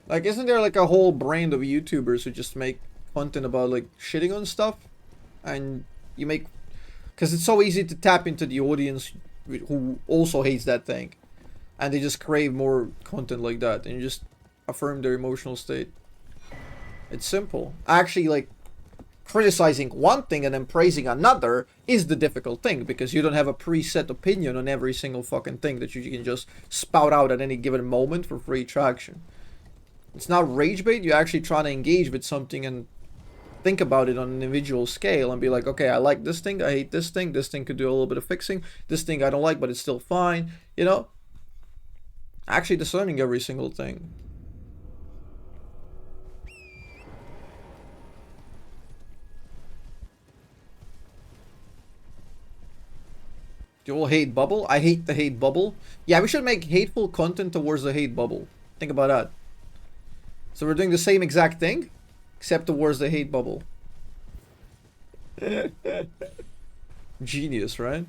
Like, isn't there like a whole brand of YouTubers who just make content about like shitting on stuff? And you make... Because it's so easy to tap into the audience who also hates that thing. And they just crave more content like that. And you just affirm their emotional state. It's simple. Actually, like, criticizing one thing and then praising another is the difficult thing. Because you don't have a preset opinion on every single fucking thing that you can just spout out at any given moment for free traction. It's not rage bait. You're actually trying to engage with something and think about it on an individual scale and be like, okay, I like this thing, I hate this thing could do a little bit of fixing, this thing I don't like, but it's still fine, you know? Actually discerning every single thing. Do you all hate bubble? I hate the hate bubble. Yeah, we should make hateful content towards the hate bubble. Think about that. So we're doing the same exact thing, except towards the hate bubble. Genius, right?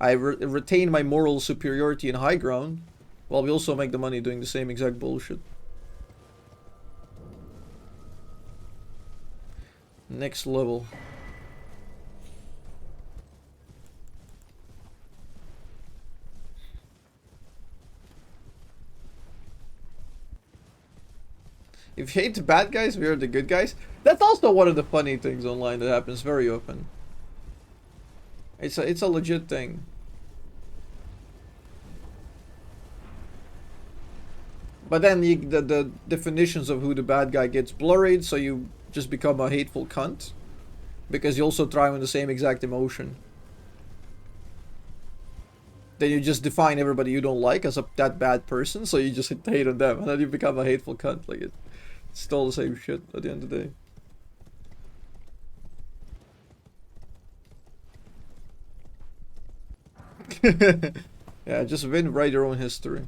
I retain my moral superiority and high ground, while we also make the money doing the same exact bullshit. Next level. If you hate the bad guys, we are the good guys. That's also one of the funny things online that happens very often. It's a legit thing. But then the definitions of who the bad guy gets blurred, so you just become a hateful cunt. Because you also thrive on the same exact emotion. Then you just define everybody you don't like as that bad person, so you just hate on them. And then you become a hateful cunt. Like it's still the same shit at the end of the day. Yeah, just write your own history.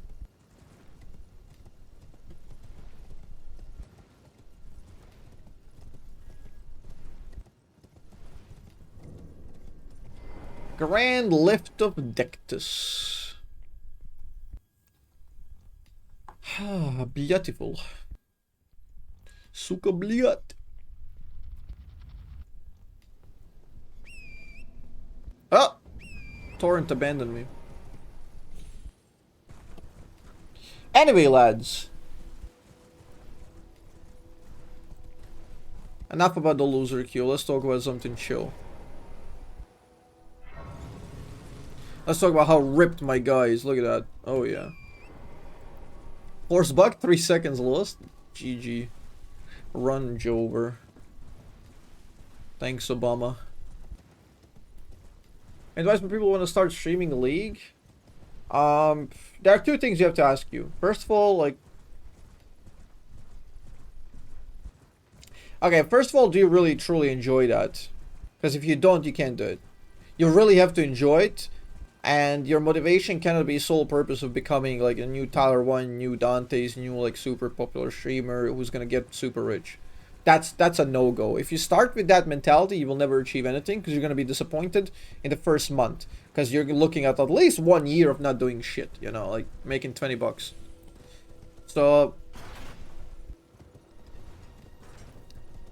Grand Lift of Dectus. Beautiful. Suka bliat. Oh! Torrent abandoned me. Anyway, lads. Enough about the loser queue. Let's talk about something chill. Let's talk about how ripped my guy is. Look at that. Oh, yeah. Horse buck, 3 seconds lost. GG. Run, Jover. Thanks, Obama. Advice for people who want to start streaming League. There are two things you have to ask you. First of all, like... Okay, first of all, do you really truly enjoy that? Because if you don't, you can't do it. You really have to enjoy it. And your motivation cannot be sole purpose of becoming like a new Tyler One, new Dante's, new like super popular streamer who's gonna get super rich. That's a no-go. If you start with that mentality, you will never achieve anything because you're gonna be disappointed in the first month because you're looking at least 1 year of not doing shit. You know, like making 20 bucks. So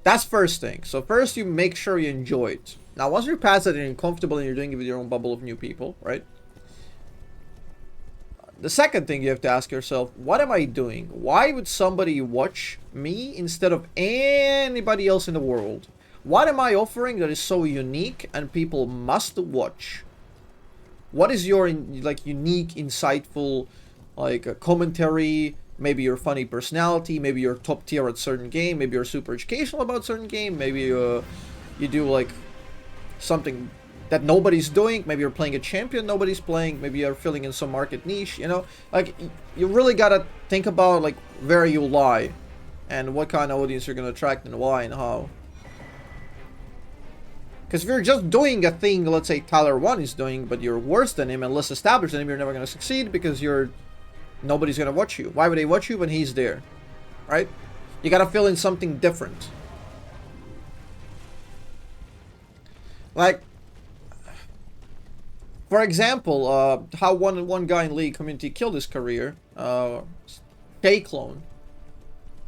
that's first thing. So first you make sure you enjoy it. Now, once you're past that and you're comfortable and you're doing it with your own bubble of new people, right? The second thing you have to ask yourself, what am I doing? Why would somebody watch me instead of anybody else in the world? What am I offering that is so unique and people must watch? What is your like unique, insightful, like commentary? Maybe your funny personality. Maybe you're top tier at certain game. Maybe you're super educational about certain game. Maybe you do like something that nobody's doing. Maybe you're playing a champion nobody's playing. Maybe you're filling in some market niche, you know? Like, you really gotta think about, like, where you lie. And what kind of audience you're gonna attract and why and how. Because if you're just doing a thing, let's say Tyler 1 is doing, but you're worse than him and less established than him, you're never gonna succeed because you're nobody's gonna watch you. Why would they watch you when he's there? Right? You gotta fill in something different. Like, for example, how one guy in League community killed his career, K-Clone.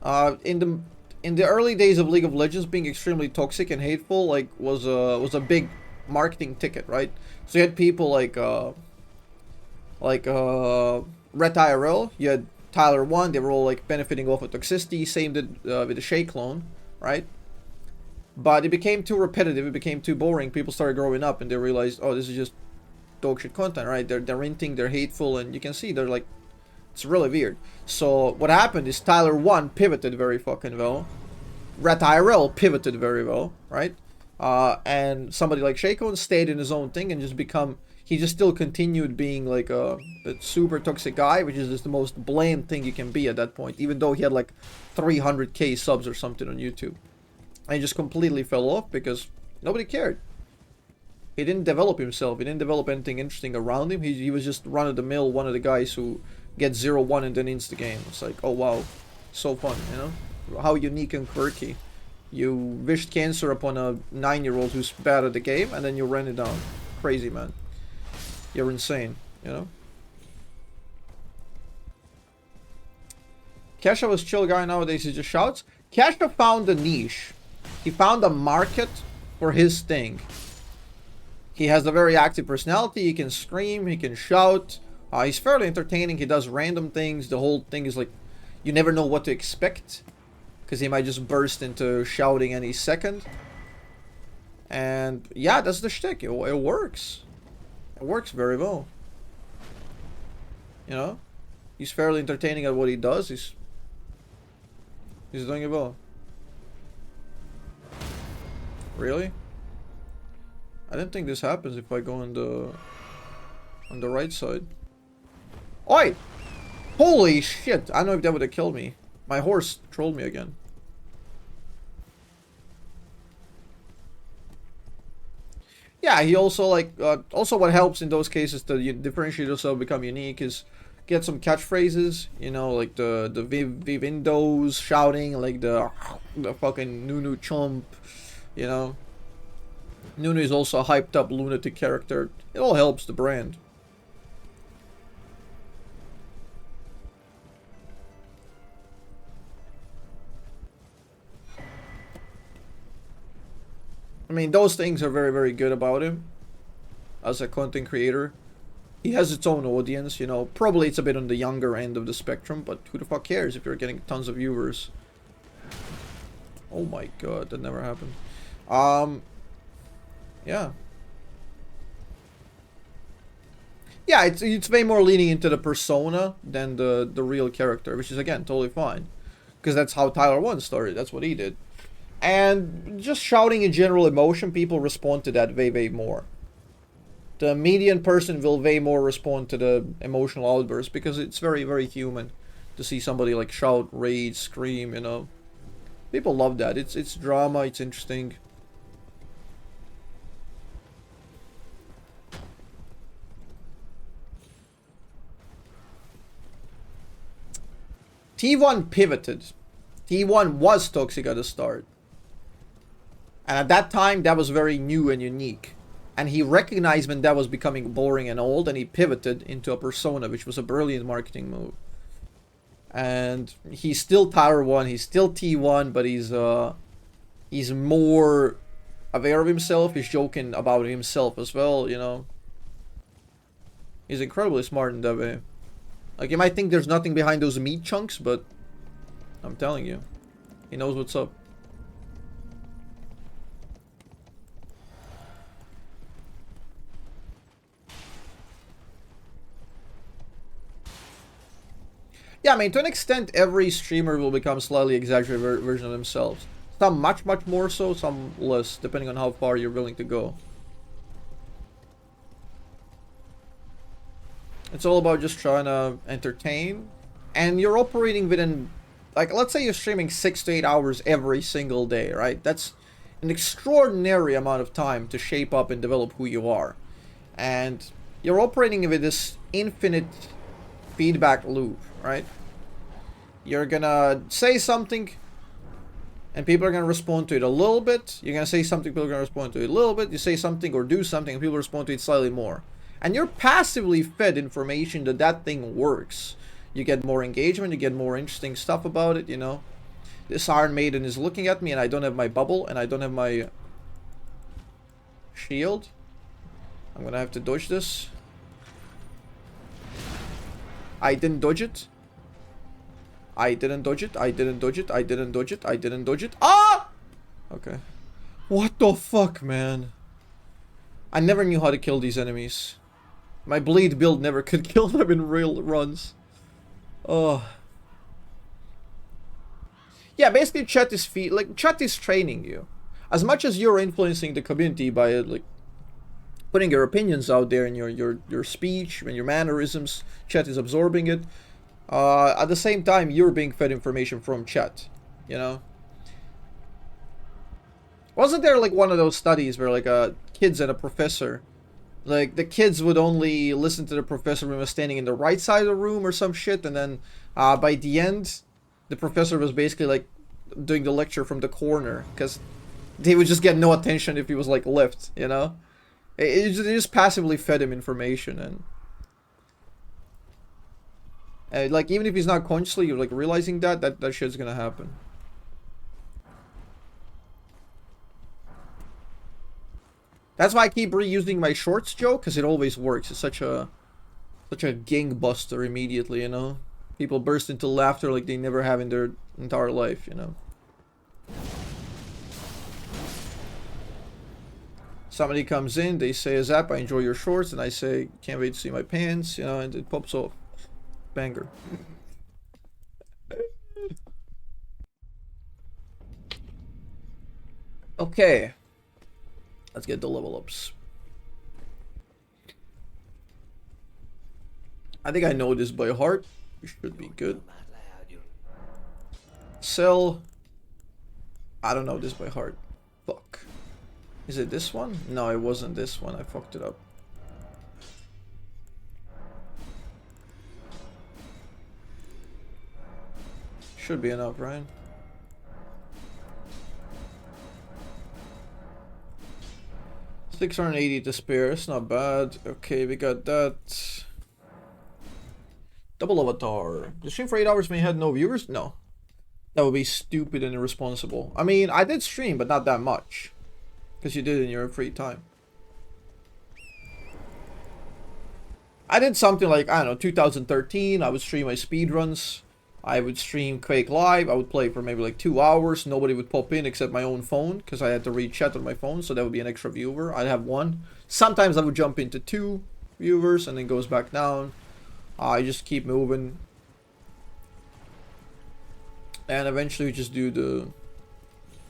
In the early days of League of Legends, being extremely toxic and hateful, like, was a big marketing ticket, right? So you had people like Ret IRL, you had Tyler 1, they were all like benefiting off of toxicity, same did with the Shay clone, right? But it became too repetitive, it became too boring, people started growing up and they realized, oh, this is just dog shit content, right? They're hinting, they're hateful, and you can see they're like, it's really weird. So what happened is Tyler 1 pivoted very fucking well. Ret IRL pivoted very well, right? And somebody like Shaco stayed in his own thing and just he just still continued being like a super toxic guy, which is just the most blamed thing you can be at that point, even though he had like 300k subs or something on YouTube. And he just completely fell off because nobody cared. He didn't develop himself, he didn't develop anything interesting around him, he was just run-of-the-mill, one of the guys who gets 0-1 and then ends the game. It's like, oh wow, so fun, you know? How unique and quirky. You wished cancer upon a 9-year-old who's bad at the game, and then you ran it down. Crazy, man. You're insane, you know? Kesha was chill guy, nowadays he just shouts. Kesha found a niche. He found a market for his thing. He has a very active personality, he can scream, he can shout. He's fairly entertaining, he does random things. The whole thing is like, you never know what to expect, because he might just burst into shouting any second. And yeah, that's the shtick. It works. It works very well. You know? He's fairly entertaining at what he does. He's doing it well. Really? I didn't think this happens if I go on the right side. Oi! Holy shit! I don't know if that would have killed me. My horse trolled me again. Yeah, he also like also what helps in those cases to differentiate yourself, become unique, is get some catchphrases. You know, like the Vivindos shouting, like the fucking Nunu chomp. You know, Nunu is also a hyped up lunatic character. It all helps the brand. I mean, those things are very, very good about him as a content creator. He has its own audience, you know. Probably it's a bit on the younger end of the spectrum, but who the fuck cares if you're getting tons of viewers? Oh my god, that never happened. Yeah. Yeah, it's way more leaning into the persona than the real character, which is, again, totally fine. Because that's how Tyler 1 started, that's what he did. And just shouting in general emotion, people respond to that way, way more. The median person will way more respond to the emotional outburst because it's very, very human to see somebody like shout, rage, scream, you know. People love that. It's drama, it's interesting. T1 pivoted. T1 was toxic at the start. And at that time, that was very new and unique. And he recognized when that was becoming boring and old, and he pivoted into a persona, which was a brilliant marketing move. And he's still Tyler 1, he's still T1, but he's more aware of himself, he's joking about himself as well, you know. He's incredibly smart in that way. Like, you might think there's nothing behind those meat chunks, but I'm telling you, he knows what's up. Yeah, I mean, to an extent, every streamer will become slightly exaggerated version of themselves. Some much, much more so, some less, depending on how far you're willing to go. It's all about just trying to entertain. And you're operating within, like, let's say you're streaming 6 to 8 hours every single day, right? That's an extraordinary amount of time to shape up and develop who you are. And you're operating with this infinite feedback loop, right? You're gonna say something, and people are gonna respond to it a little bit. You're gonna say something, people are gonna respond to it a little bit. You say something or do something, and people respond to it slightly more. And you're passively fed information that that thing works. You get more engagement, you get more interesting stuff about it, you know. This Iron Maiden is looking at me, and I don't have my bubble, and I don't have my shield. I'm gonna have to dodge this. I didn't dodge it. I didn't dodge it. I didn't dodge it. I didn't dodge it. I didn't dodge it. Ah! Okay. What the fuck, man? I never knew how to kill these enemies. My bleed build never could kill them in real runs. Oh. Yeah, basically chat is chat is training you. As much as you're influencing the community by like putting your opinions out there in your speech and your mannerisms, chat is absorbing it. At the same time, you're being fed information from chat, you know? Wasn't there like one of those studies where like kids and a professor, like the kids would only listen to the professor when he was standing in the right side of the room or some shit, and then by the end, the professor was basically like doing the lecture from the corner, because they would just get no attention if he was like left, you know? It just passively fed him information, and like even if he's not consciously like realizing that shit's gonna happen. That's why I keep reusing my shorts joke, because it always works. It's such a gangbuster immediately, you know. People burst into laughter like they never have in their entire life, you know. Somebody comes in, they say, Azzapp, I enjoy your shorts, and I say, can't wait to see my pants, you know, and it pops off. Banger. Okay. Let's get the level ups. I think I know this by heart. We should be good. Sell. I don't know this by heart. Fuck. Is it this one? No, it wasn't this one. I fucked it up. Should be enough, right? $680 to spare. It's not bad. Okay, we got that. Double avatar. The stream for 8 hours may have no viewers? No. That would be stupid and irresponsible. I mean, I did stream, but not that much. Because you did it in your free time. I did something like, I don't know, 2013. I would stream my speedruns. I would stream Quake Live. I would play for maybe like 2 hours. Nobody would pop in except my own phone, because I had to read chat on my phone, so that would be an extra viewer. I'd have one. Sometimes I would jump into 2 viewers and then goes back down. I just keep moving. And eventually we just do the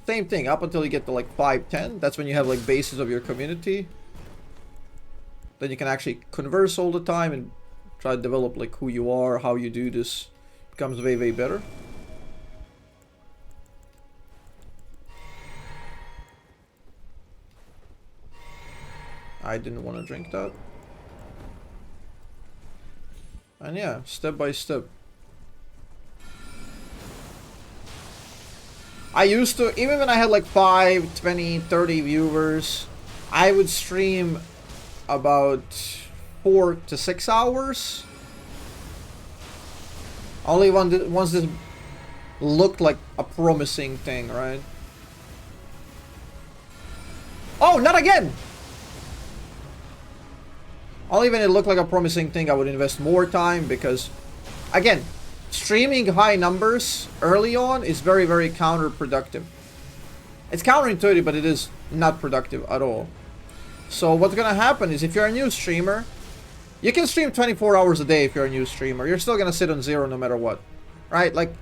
same thing up until you get to like 5, 10. That's when you have like bases of your community. Then you can actually converse all the time and try to develop like who you are, how you do this. Becomes way, way better. I didn't want to drink that. And yeah, step by step. I used to, even when I had like 5, 20, 30 viewers, I would stream about 4 to 6 hours. Only once this looked like a promising thing, right? Oh, not again! Only when it looked like a promising thing, I would invest more time, because, again, streaming high numbers early on is very, very counterproductive. It's counterintuitive, but it is not productive at all. So what's gonna happen is, if you're a new streamer, you can stream 24 hours a day if you're a new streamer. You're still gonna sit on 0 no matter what. Right? Like,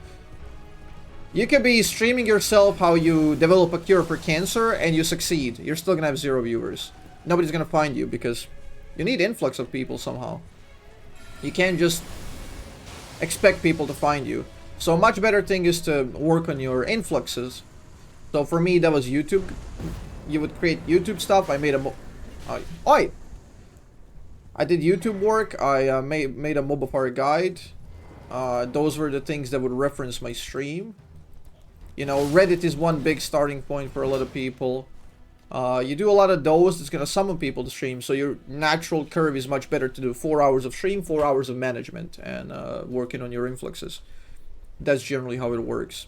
you could be streaming yourself how you develop a cure for cancer and you succeed. You're still gonna have 0 viewers. Nobody's gonna find you, because you need influx of people somehow. You can't just expect people to find you. So a much better thing is to work on your influxes. So for me, that was YouTube. You would create YouTube stuff. I made a Oi! I did YouTube work. I made a mobile guide. Those were the things that would reference my stream. You know, Reddit is one big starting point for a lot of people. You do a lot of those, it's gonna summon people to stream, so your natural curve is much better to do 4 hours of stream, 4 hours of management, and working on your influxes. That's generally how it works.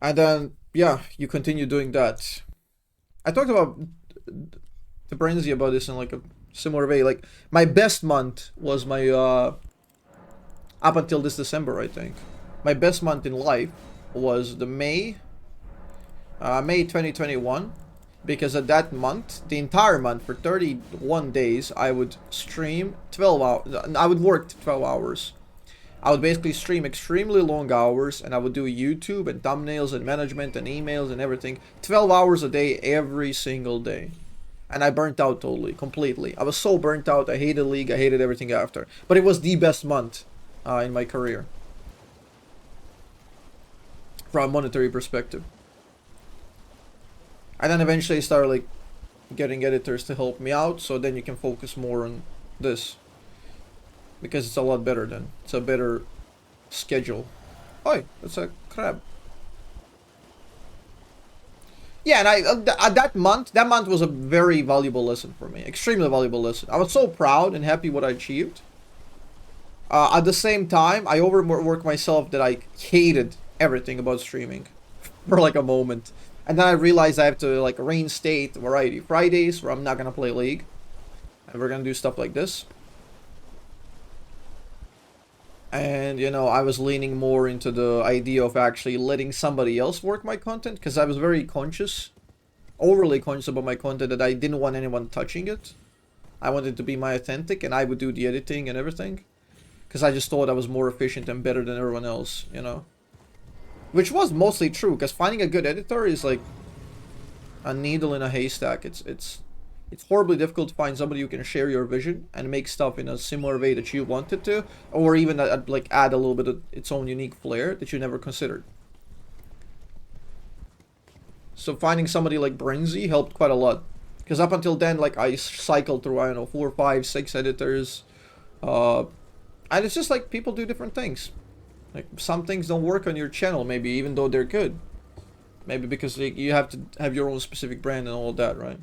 And then, yeah, you continue doing that. I talked about to Brenzy about this in like a similar way. Like, my best month was my, up until this December, I think. My best month in life was the May 2021, because at that month, the entire month, for 31 days, I would stream 12 hours. I would work 12 hours. I would basically stream extremely long hours, and I would do YouTube and thumbnails and management and emails and everything. 12 hours a day, every single day. And I burnt out totally, completely. I was so burnt out, I hated League, I hated everything after. But it was the best month in my career. From a monetary perspective. And then eventually I started like getting editors to help me out, so then you can focus more on this. Because it's a lot better then. It's a better schedule. Oi, that's a crab. Yeah, and that month was a very valuable lesson for me. Extremely valuable lesson. I was so proud and happy what I achieved. At the same time, I overworked myself that I hated everything about streaming. For like a moment. And then I realized I have to like reinstate Variety Fridays, where I'm not gonna play League. And we're gonna do stuff like this. And, you know, I was leaning more into the idea of actually letting somebody else work my content, because I was very conscious, overly conscious about my content, that I didn't want anyone touching it. I wanted to be my authentic, and I would do the editing and everything. Because I just thought I was more efficient and better than everyone else, you know. Which was mostly true, because finding a good editor is like a needle in a haystack. It's horribly difficult to find somebody who can share your vision and make stuff in a similar way that you wanted to, or even like add a little bit of its own unique flair that you never considered. So finding somebody like Brenzy helped quite a lot, because up until then, like, I cycled through, I don't know, 4, 5, 6 editors, and it's just like people do different things. Like, some things don't work on your channel, maybe, even though they're good. Maybe because like, you have to have your own specific brand and all of that, right?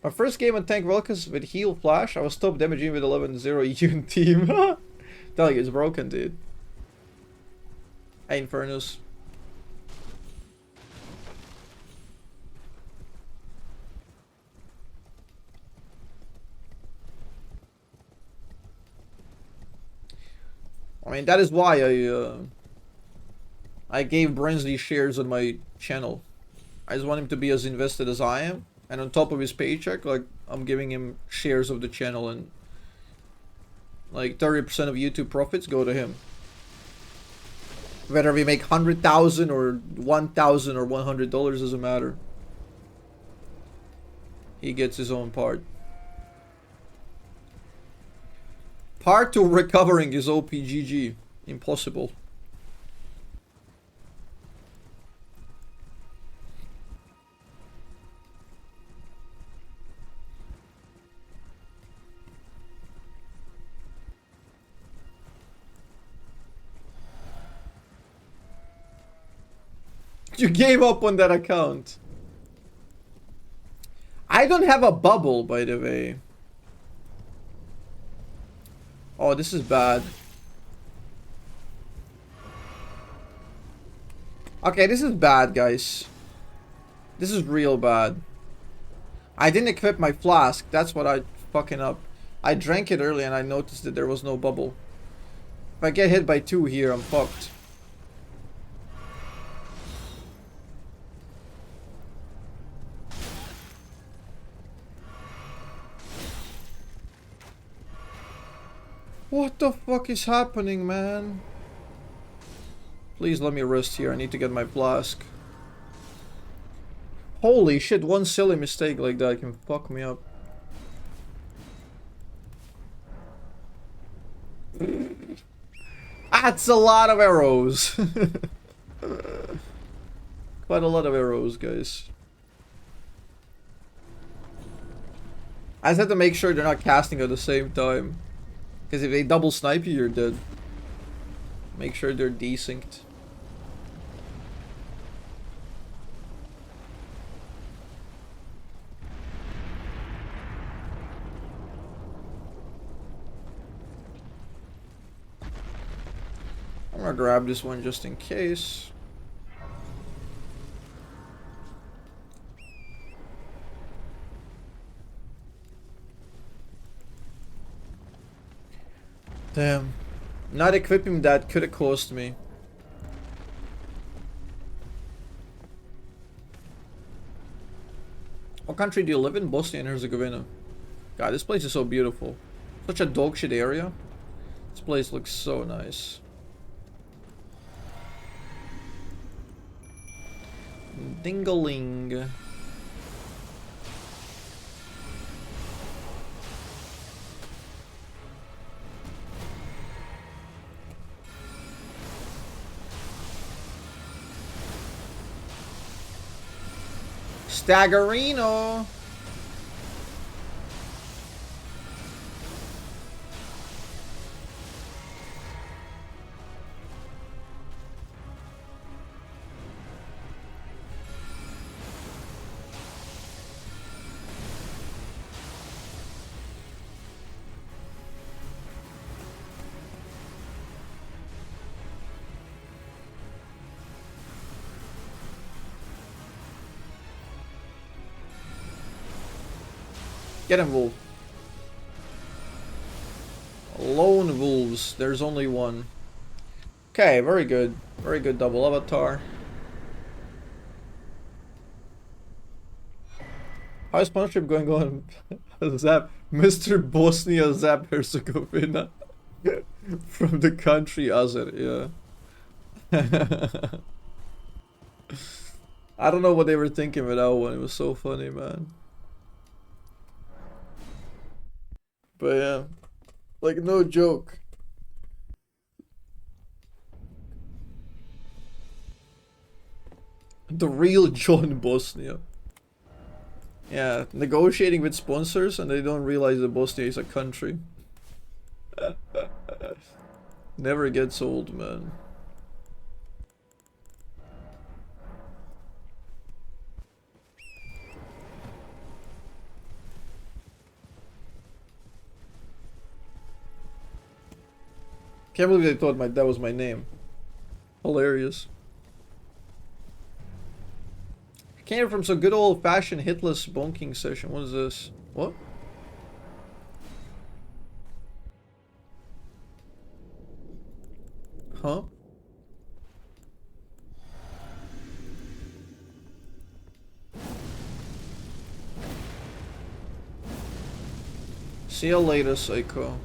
My first game on Tank Velkas with heal flash, I was top damaging with 11-0 Yun team. Telling you, it's broken, dude. Hey, Infernus. I mean, that is why I gave Brensley shares on my channel. I just want him to be as invested as I am. And on top of his paycheck, like, I'm giving him shares of the channel, and like 30% of YouTube profits go to him. Whether we make 100,000 or 1,000 or $100 doesn't matter. He gets his own part. Part to recovering is OPGG. Impossible. You gave up on that account. I don't have a bubble, by the way. Oh, this is bad. Okay, this is bad, guys. This is real bad. I didn't equip my flask. That's what I fucking up. I drank it early and I noticed that there was no bubble. If I get hit by 2 here, I'm fucked. What the fuck is happening, man? Please let me rest here. I need to get my flask. Holy shit, one silly mistake like that can fuck me up. That's a lot of arrows. Quite a lot of arrows, guys. I just have to make sure they're not casting at the same time. Because if they double snipe you, you're dead. Make sure they're desynced. I'm gonna grab this one just in case. Damn. Not equipping that could have cost me. What country do you live in? Bosnia and Herzegovina. God, this place is so beautiful. Such a dog shit area. This place looks so nice. Dingaling. Staggerino. Get him, Wolf. Lone wolves. There's only one. Okay, very good. Very good double avatar. How's sponsorship going on? Azzapp, Mr. Bosnia Azzapp Herzegovina. From the country Azzapp, yeah. I don't know what they were thinking with that one. It was so funny, man. But yeah, like no joke. The real John Bosnia. Yeah, negotiating with sponsors and they don't realize that Bosnia is a country. Never gets old, man. Can't believe they thought that was my name. Hilarious. Came from some good old fashioned hitless bonking session. What is this? What? Huh? See you later, Psycho.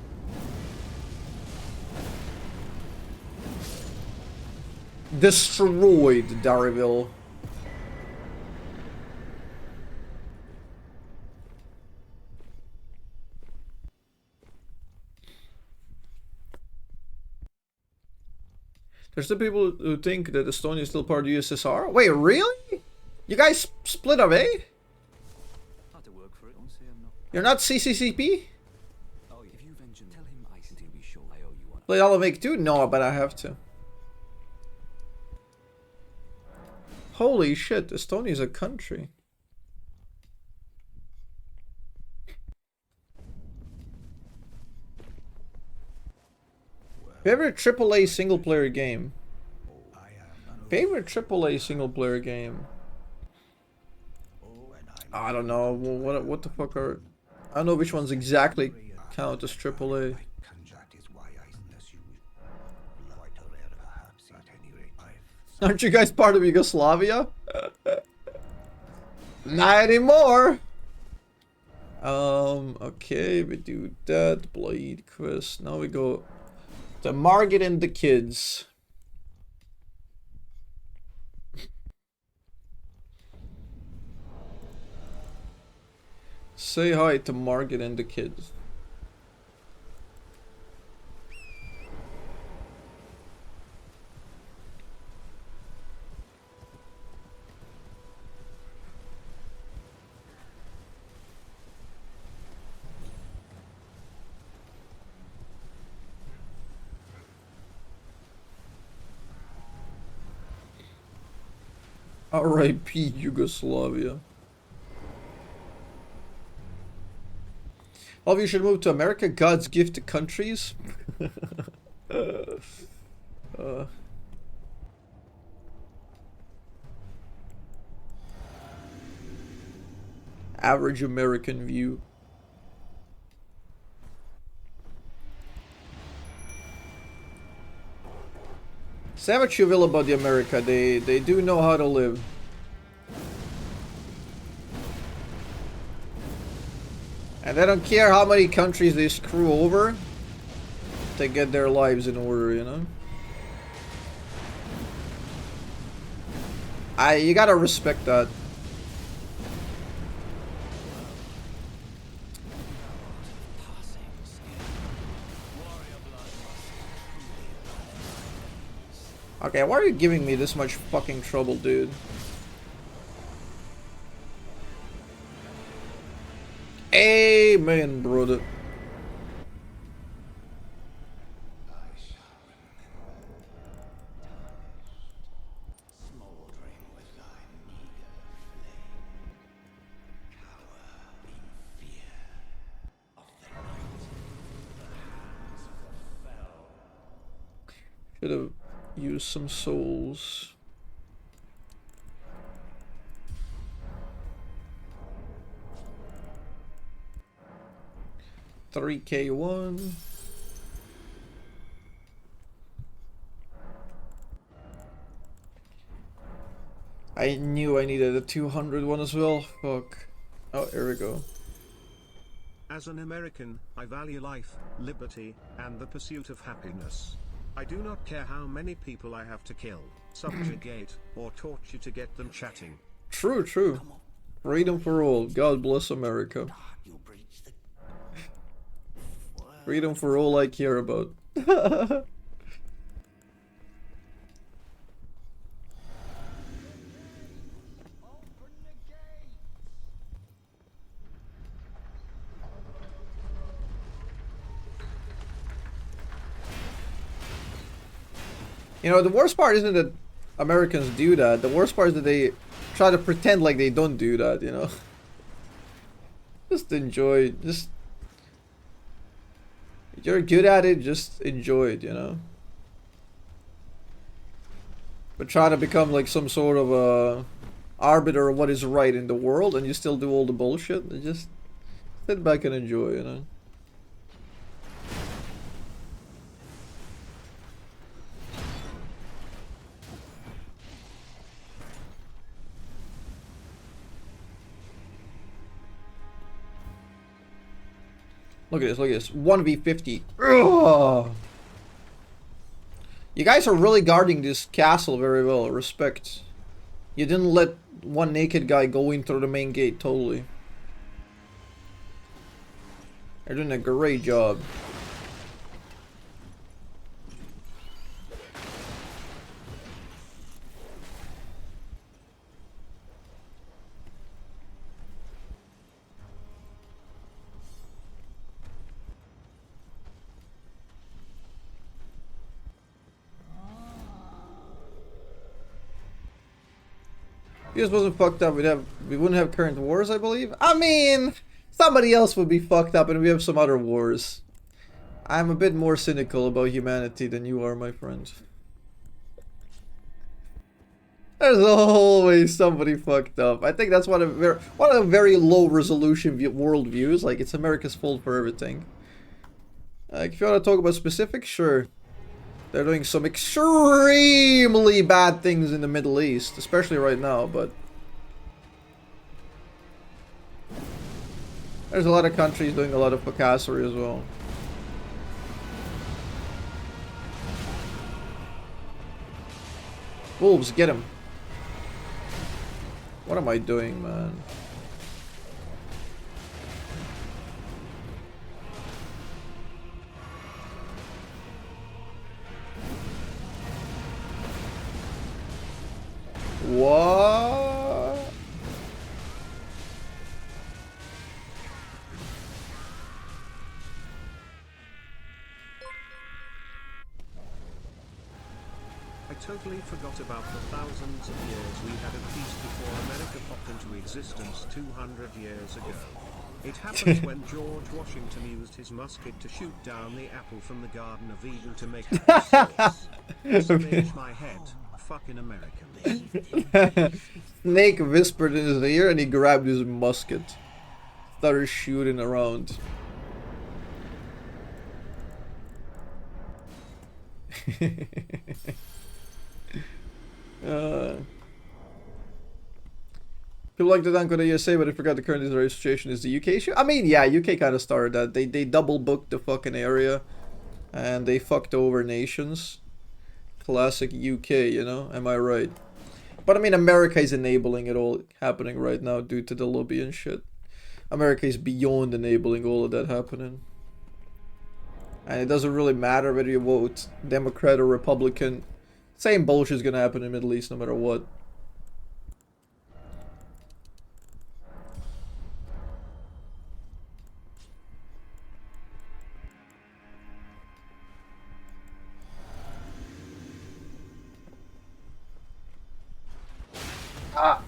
Destroyed, Darryville. There's the people who think that Estonia is still part of the USSR. Wait, really? You guys split away? You're not CCCP? Play Alavake too? No, but I have to. Holy shit, Estonia is a country. Favorite AAA single player game? Favorite AAA single player game? I don't know. What the fuck are... I don't know which ones exactly count as AAA. Aren't you guys part of Yugoslavia? Not anymore! Okay, we do that. Blade quest. Now we go to Margit and the kids. Say hi to Margit and the kids. R.I.P. Yugoslavia. All of you should move to America, God's gift to countries. Average American view. Say what you will about the America, they do know how to live. And they don't care how many countries they screw over to get their lives in order, you know? You gotta respect that. Okay, why are you giving me this much fucking trouble, dude? Amen, brother. Should have used some souls. $3K1. I knew I needed a 200 one as well. Fuck. Oh, here we go. As an American, I value life, liberty, and the pursuit of happiness. I do not care how many people I have to kill, subjugate, or torture to get them chatting. True, true. Freedom for all. God bless America. Freedom for all I care about. You know, the worst part isn't that Americans do that. The worst part is that they try to pretend like they don't do that, you know? Just enjoy, just... If you're good at it, just enjoy it, you know? But try to become like some sort of a arbiter of what is right in the world and you still do all the bullshit, and just sit back and enjoy, you know? Look at this, look at this. 1v50. Ugh. You guys are really guarding this castle very well. Respect. You didn't let one naked guy go in through the main gate totally. You're doing a great job. If this wasn't fucked up, we wouldn't have current wars, I believe. I mean, somebody else would be fucked up and we have some other wars. I'm a bit more cynical about humanity than you are, my friend. There's always somebody fucked up. I think that's one of the very low resolution world views. Like, it's America's fault for everything. Like, if you want to talk about specifics, sure. They're doing some extremely bad things in the Middle East, especially right now, but there's a lot of countries doing a lot of fuckassery as well. Wolves, get him. What am I doing, man? What? I totally forgot about the thousands of years we had a peace before America popped into existence 200 years ago. It happened when George Washington used his musket to shoot down the apple from the Garden of Eden to make applesauce. Awesome age my head, fucking Americans. Snake whispered in his ear and he grabbed his musket. Started shooting around. People like to dunk on the USA, but I forgot the current Israeli situation is the UK issue. I mean, yeah, UK kind of started that. They double booked the fucking area, and they fucked over nations. Classic UK, you know? Am I right? But I mean, America is enabling it all happening right now due to the lobby and shit. America is beyond enabling all of that happening. And it doesn't really matter whether you vote Democrat or Republican. Same bullshit is gonna happen in the Middle East no matter what. Ah!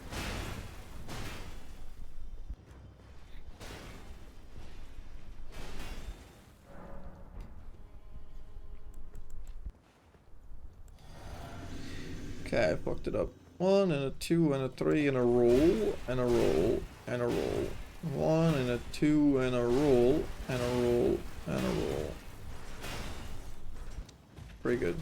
Okay, I fucked it up. 1 and a 2 and a 3 and a roll and a roll and a roll. 1 and a 2 and a roll and a roll and a roll. Pretty good.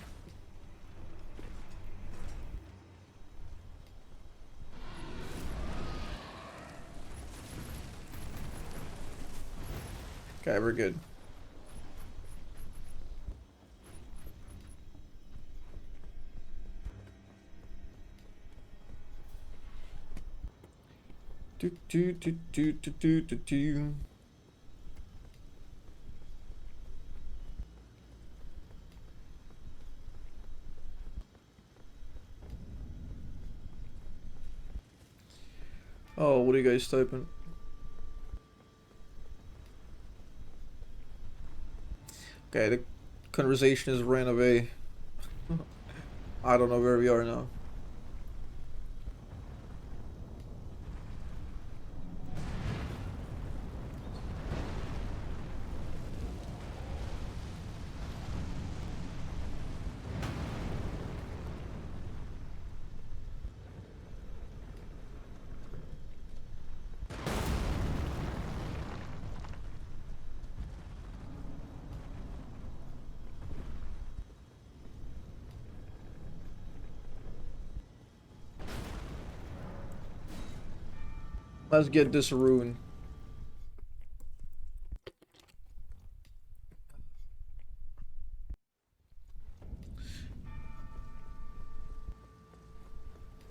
Okay, we're good. Do do do do do do do do. Oh, what are you guys typing? Okay, the conversation has ran away. I don't know where we are now. Let's get this rune.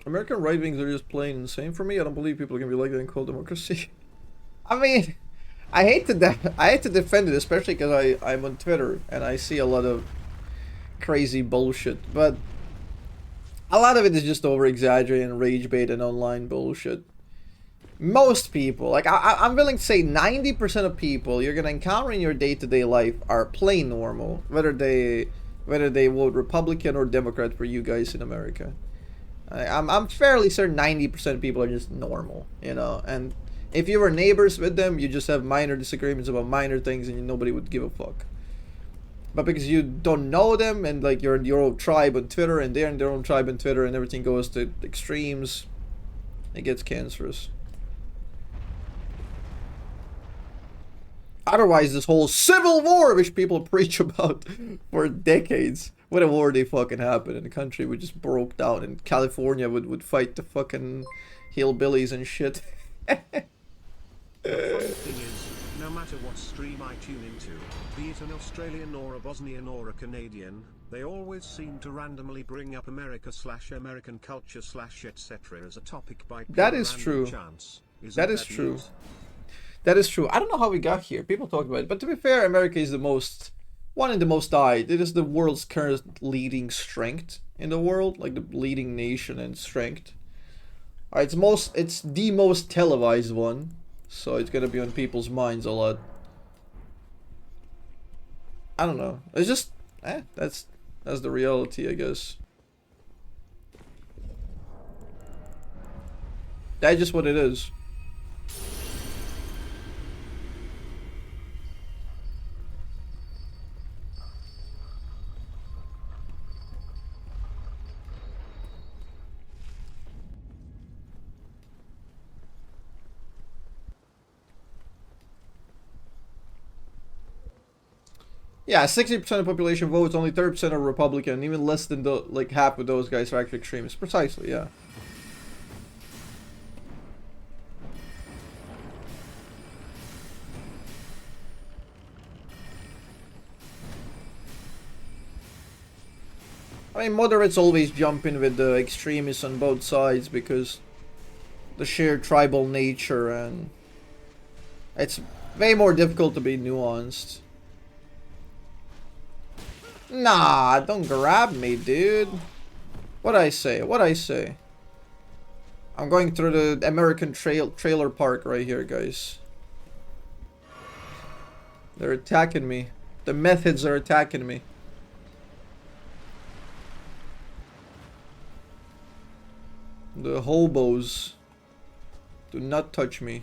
American right wings are just plain insane for me. I don't believe people can be like that and call democracy. I mean, I hate to defend it, especially because I'm on Twitter and I see a lot of crazy bullshit. But a lot of it is just over exaggerating and rage bait and online bullshit. Most people, like I'm willing to say 90% of people you're gonna encounter in your day-to-day life are plain normal, whether they vote Republican or Democrat for you guys in America. I'm fairly certain 90% of people are just normal, you know, and if you were neighbors with them, you just have minor disagreements about minor things and nobody would give a fuck. But because you don't know them and like you're in your own tribe on Twitter and they're in their own tribe on Twitter and everything goes to extremes, it gets cancerous. Otherwise, this whole civil war, which people preach about for decades, what a war they fucking happened and the country would just broke down and California would fight the fucking hillbillies and shit. The funny thing is, no matter what stream I tune into, be it an Australian or a Bosnian or a Canadian, they always seem to randomly bring up America/American culture/etc. as a topic by pure That is random true. chance. That is true. That is true. I don't know how we got here. People talk about it. But to be fair, America is the most... one in the most died. It is the world's current leading strength in the world. Like the leading nation in strength. Alright, it's the most televised one. So it's gonna be on people's minds a lot. I don't know. It's just... that's the reality, I guess. That's just what it is. Yeah, 60% of the population votes, only 30% are Republican, even less than the, like half of those guys are actually extremists. Precisely, yeah. I mean, moderates always jump in with the extremists on both sides because the sheer tribal nature, and it's way more difficult to be nuanced. Nah, don't grab me, dude. What'd I say? What'd I say? I'm going through the American trailer park right here, guys. They're attacking me. The methods are attacking me. The hobos. Do not touch me.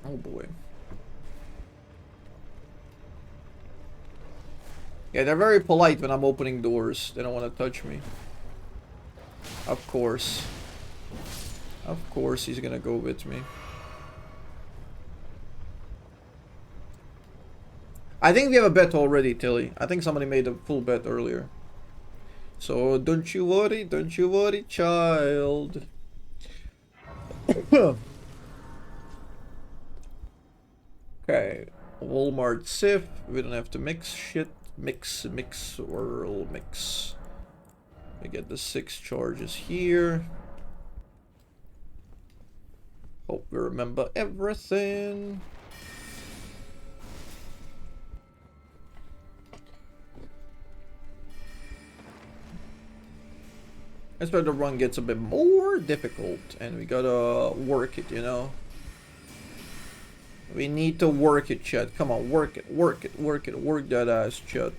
Oh boy. Yeah, they're very polite when I'm opening doors. They don't want to touch me. Of course. Of course he's gonna go with me. I think we have a bet already, Tilly. I think somebody made a full bet earlier. So don't you worry, child. Okay. Walmart Sif. We don't have to mix shit. Mix, swirl, mix. We get the 6 charges here. Hope we remember everything. That's where the run gets a bit more difficult, and we gotta work it, you know? We need to work it, chat. Come on, work it, work that ass, chat.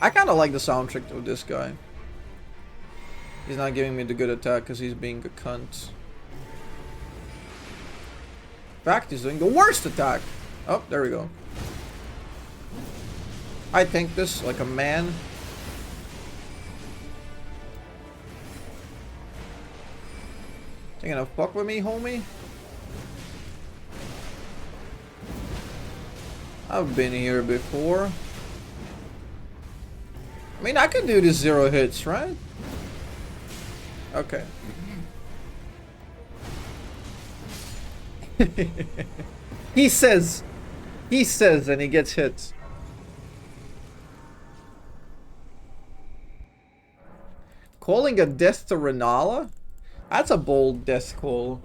I kinda like the soundtrack of this guy. He's not giving me the good attack because he's being a cunt. In fact, he's doing the worst attack. Oh, there we go. I think this like a man. You gonna fuck with me, homie? I've been here before. I mean, I could do this 0 hits, right? Okay. He says, and he gets hit. Calling a death to Renala? That's a bold death call.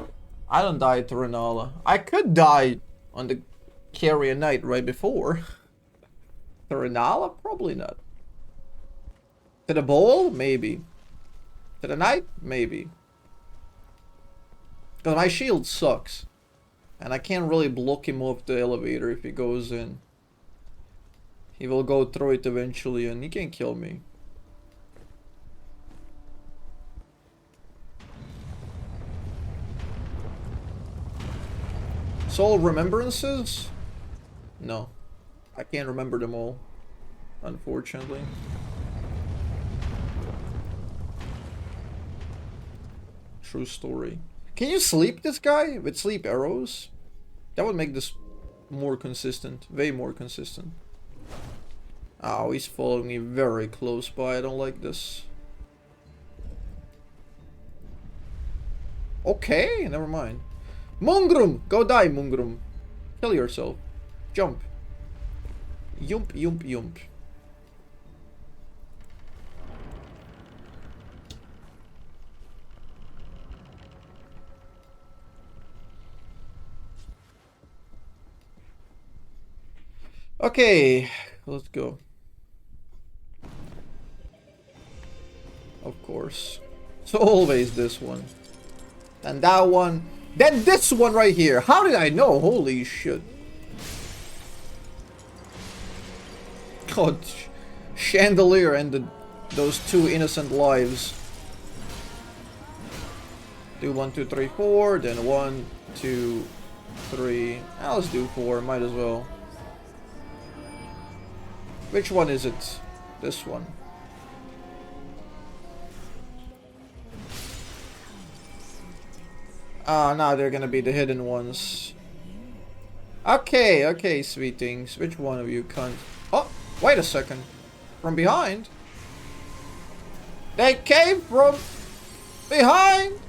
I don't die to Renala. I could die on the Carrion Knight right before. To Renala? Probably not. To the bowl? Maybe. To the knight? Maybe. Because my shield sucks. And I can't really block him off the elevator if he goes in. He will go through it eventually and he can kill me. Soul remembrances? No. I can't remember them all. Unfortunately. True story. Can you sleep this guy with sleep arrows? That would make this more consistent. Way more consistent. Oh, he's following me very close by. I don't like this. Okay, never mind. Mungrum! Go die, Mungrum. Kill yourself. Jump. Yump, yump, yump. Okay, let's go. Of course. So always this one. And that one. Then this one right here. How did I know? Holy shit. God. Chandelier ended those 2 innocent lives. Do 1, 2, 3, 4. Then 1, 2, 3. Now let's do 4. Might as well. Which one is it? This one. Ah, now they're gonna be the hidden ones. Okay, okay, sweet things. Which one of you cunt? Oh, wait a second. From behind? They came from behind?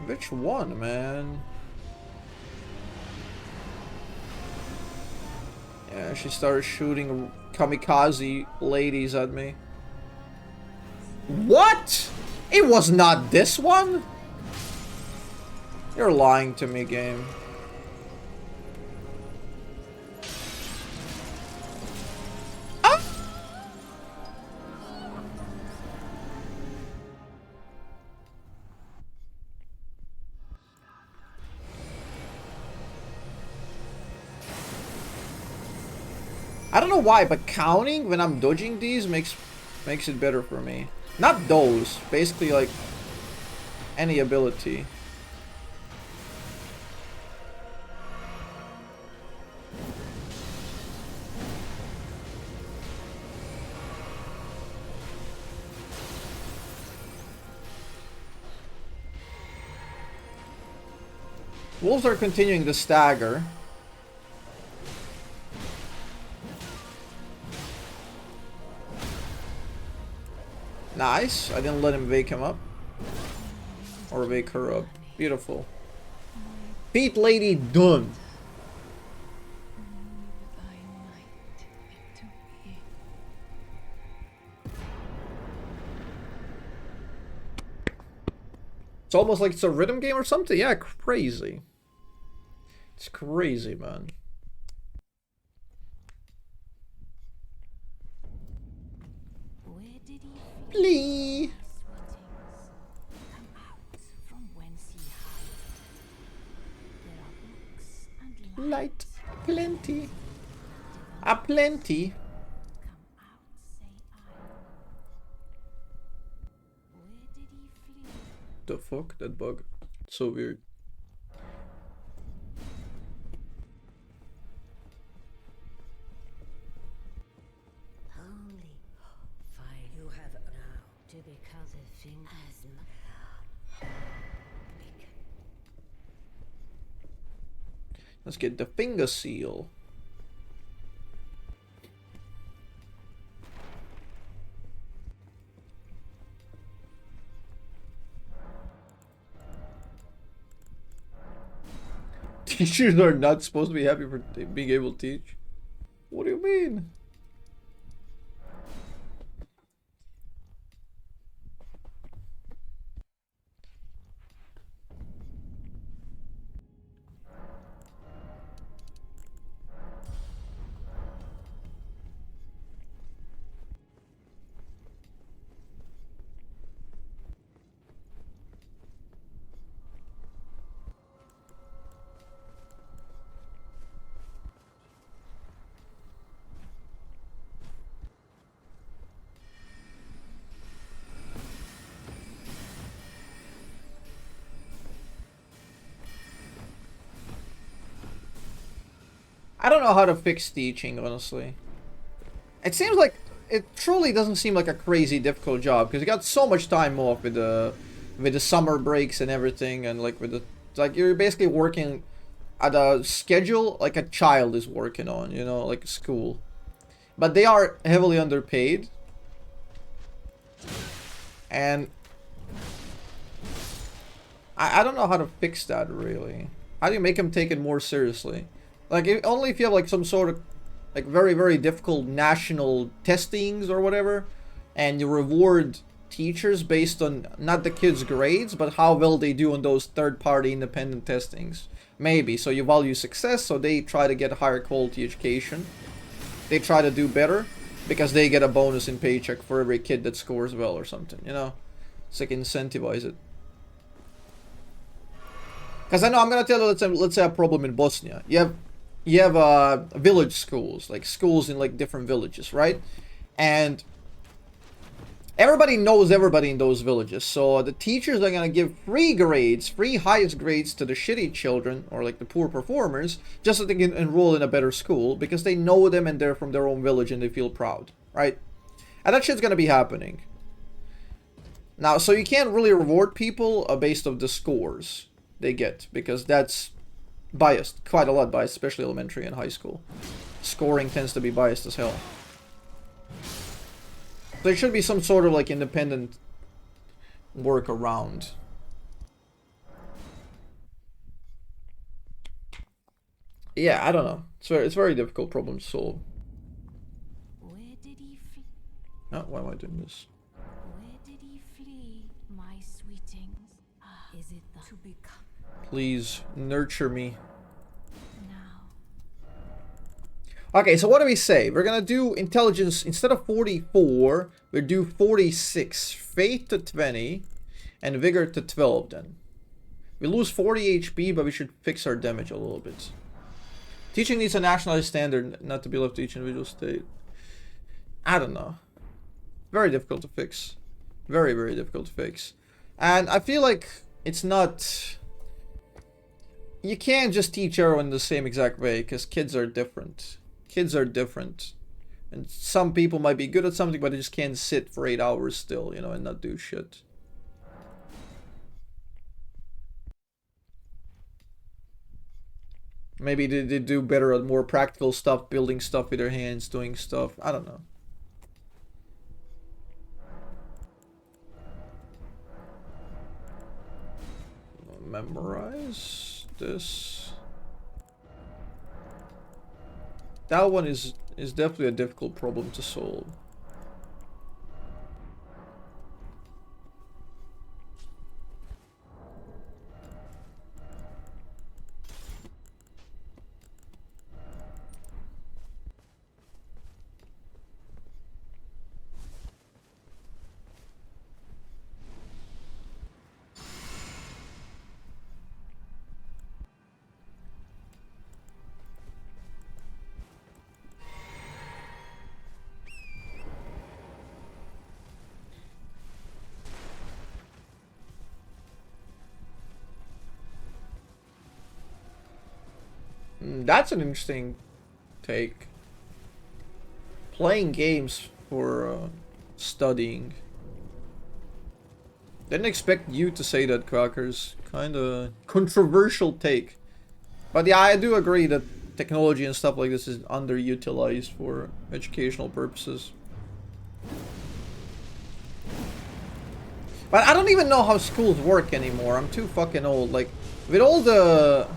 Which one, man? Yeah, she started shooting kamikaze ladies at me. What? It was not this one? You're lying to me, game. Ah! I don't know why, but counting when I'm dodging these makes it better for me. Not those, basically like any ability. Wolves are continuing to stagger. Nice. I didn't let him wake him up. Or wake her up. Beautiful. Beat lady done. It's almost like it's a rhythm game or something. Yeah, crazy. It's crazy, man. Please. Light. Plenty. A plenty. The fuck? That bug. So weird. Let's get the finger seal. Teachers are not supposed to be happy for being able to teach. What do you mean? I don't know how to fix teaching, honestly. It seems like it truly doesn't seem like a crazy difficult job because you got so much time off with the summer breaks and everything, and like with the like you're basically working at a schedule like a child is working on, you know, like school. But they are heavily underpaid, and I don't know how to fix that really. How do you make them take it more seriously? Like, only if you have, like, some sort of, like, very, very difficult national testings or whatever, and you reward teachers based on, not the kids' grades, but how well they do on those third-party independent testings. Maybe. So you value success, so they try to get a higher quality education. they try to do better because they get a bonus in paycheck for every kid that scores well or something, you know? It's like incentivize it. Because I know I'm gonna tell you, let's say a problem in Bosnia. You have village schools, like schools in like different villages, right? And everybody knows everybody in those villages, so the teachers are gonna give free grades, free highest grades to the shitty children or like the poor performers, just so they can enroll in a better school because they know them and they're from their own village and they feel proud, right? And that shit's gonna be happening. Now, so you can't really reward people based on the scores they get because that's biased, quite a lot biased, especially elementary and high school. Scoring tends to be biased as hell. There should be some sort of like independent workaround. Yeah, I don't know. It's very difficult problem to solve. Where did he flee? Oh, why am I doing this? Where did he flee, my sweetings? Is it the to become Please nurture me. now? Okay, so what do we say? We're gonna do intelligence instead of 44, we'll do 46. Faith to 20 and vigor to 12 then. We lose 40 HP, but we should fix our damage a little bit. Teaching needs a nationalized standard, not to be left to each individual state. I don't know. Very difficult to fix. Very, very difficult to fix. And I feel like it's not... You can't just teach everyone the same exact way, because kids are different. Kids are different. And some people might be good at something, but they just can't sit for 8 hours still, you know, and not do shit. Maybe they do better at more practical stuff, building stuff with their hands, doing stuff. I don't know. Memorize this. That one is definitely a difficult problem to solve. That's an interesting take. Playing games for studying. Didn't expect you to say that, Crackers. Kinda controversial take. But yeah, I do agree that technology and stuff like this is underutilized for educational purposes. But I don't even know how schools work anymore. I'm too fucking old. Like, with all the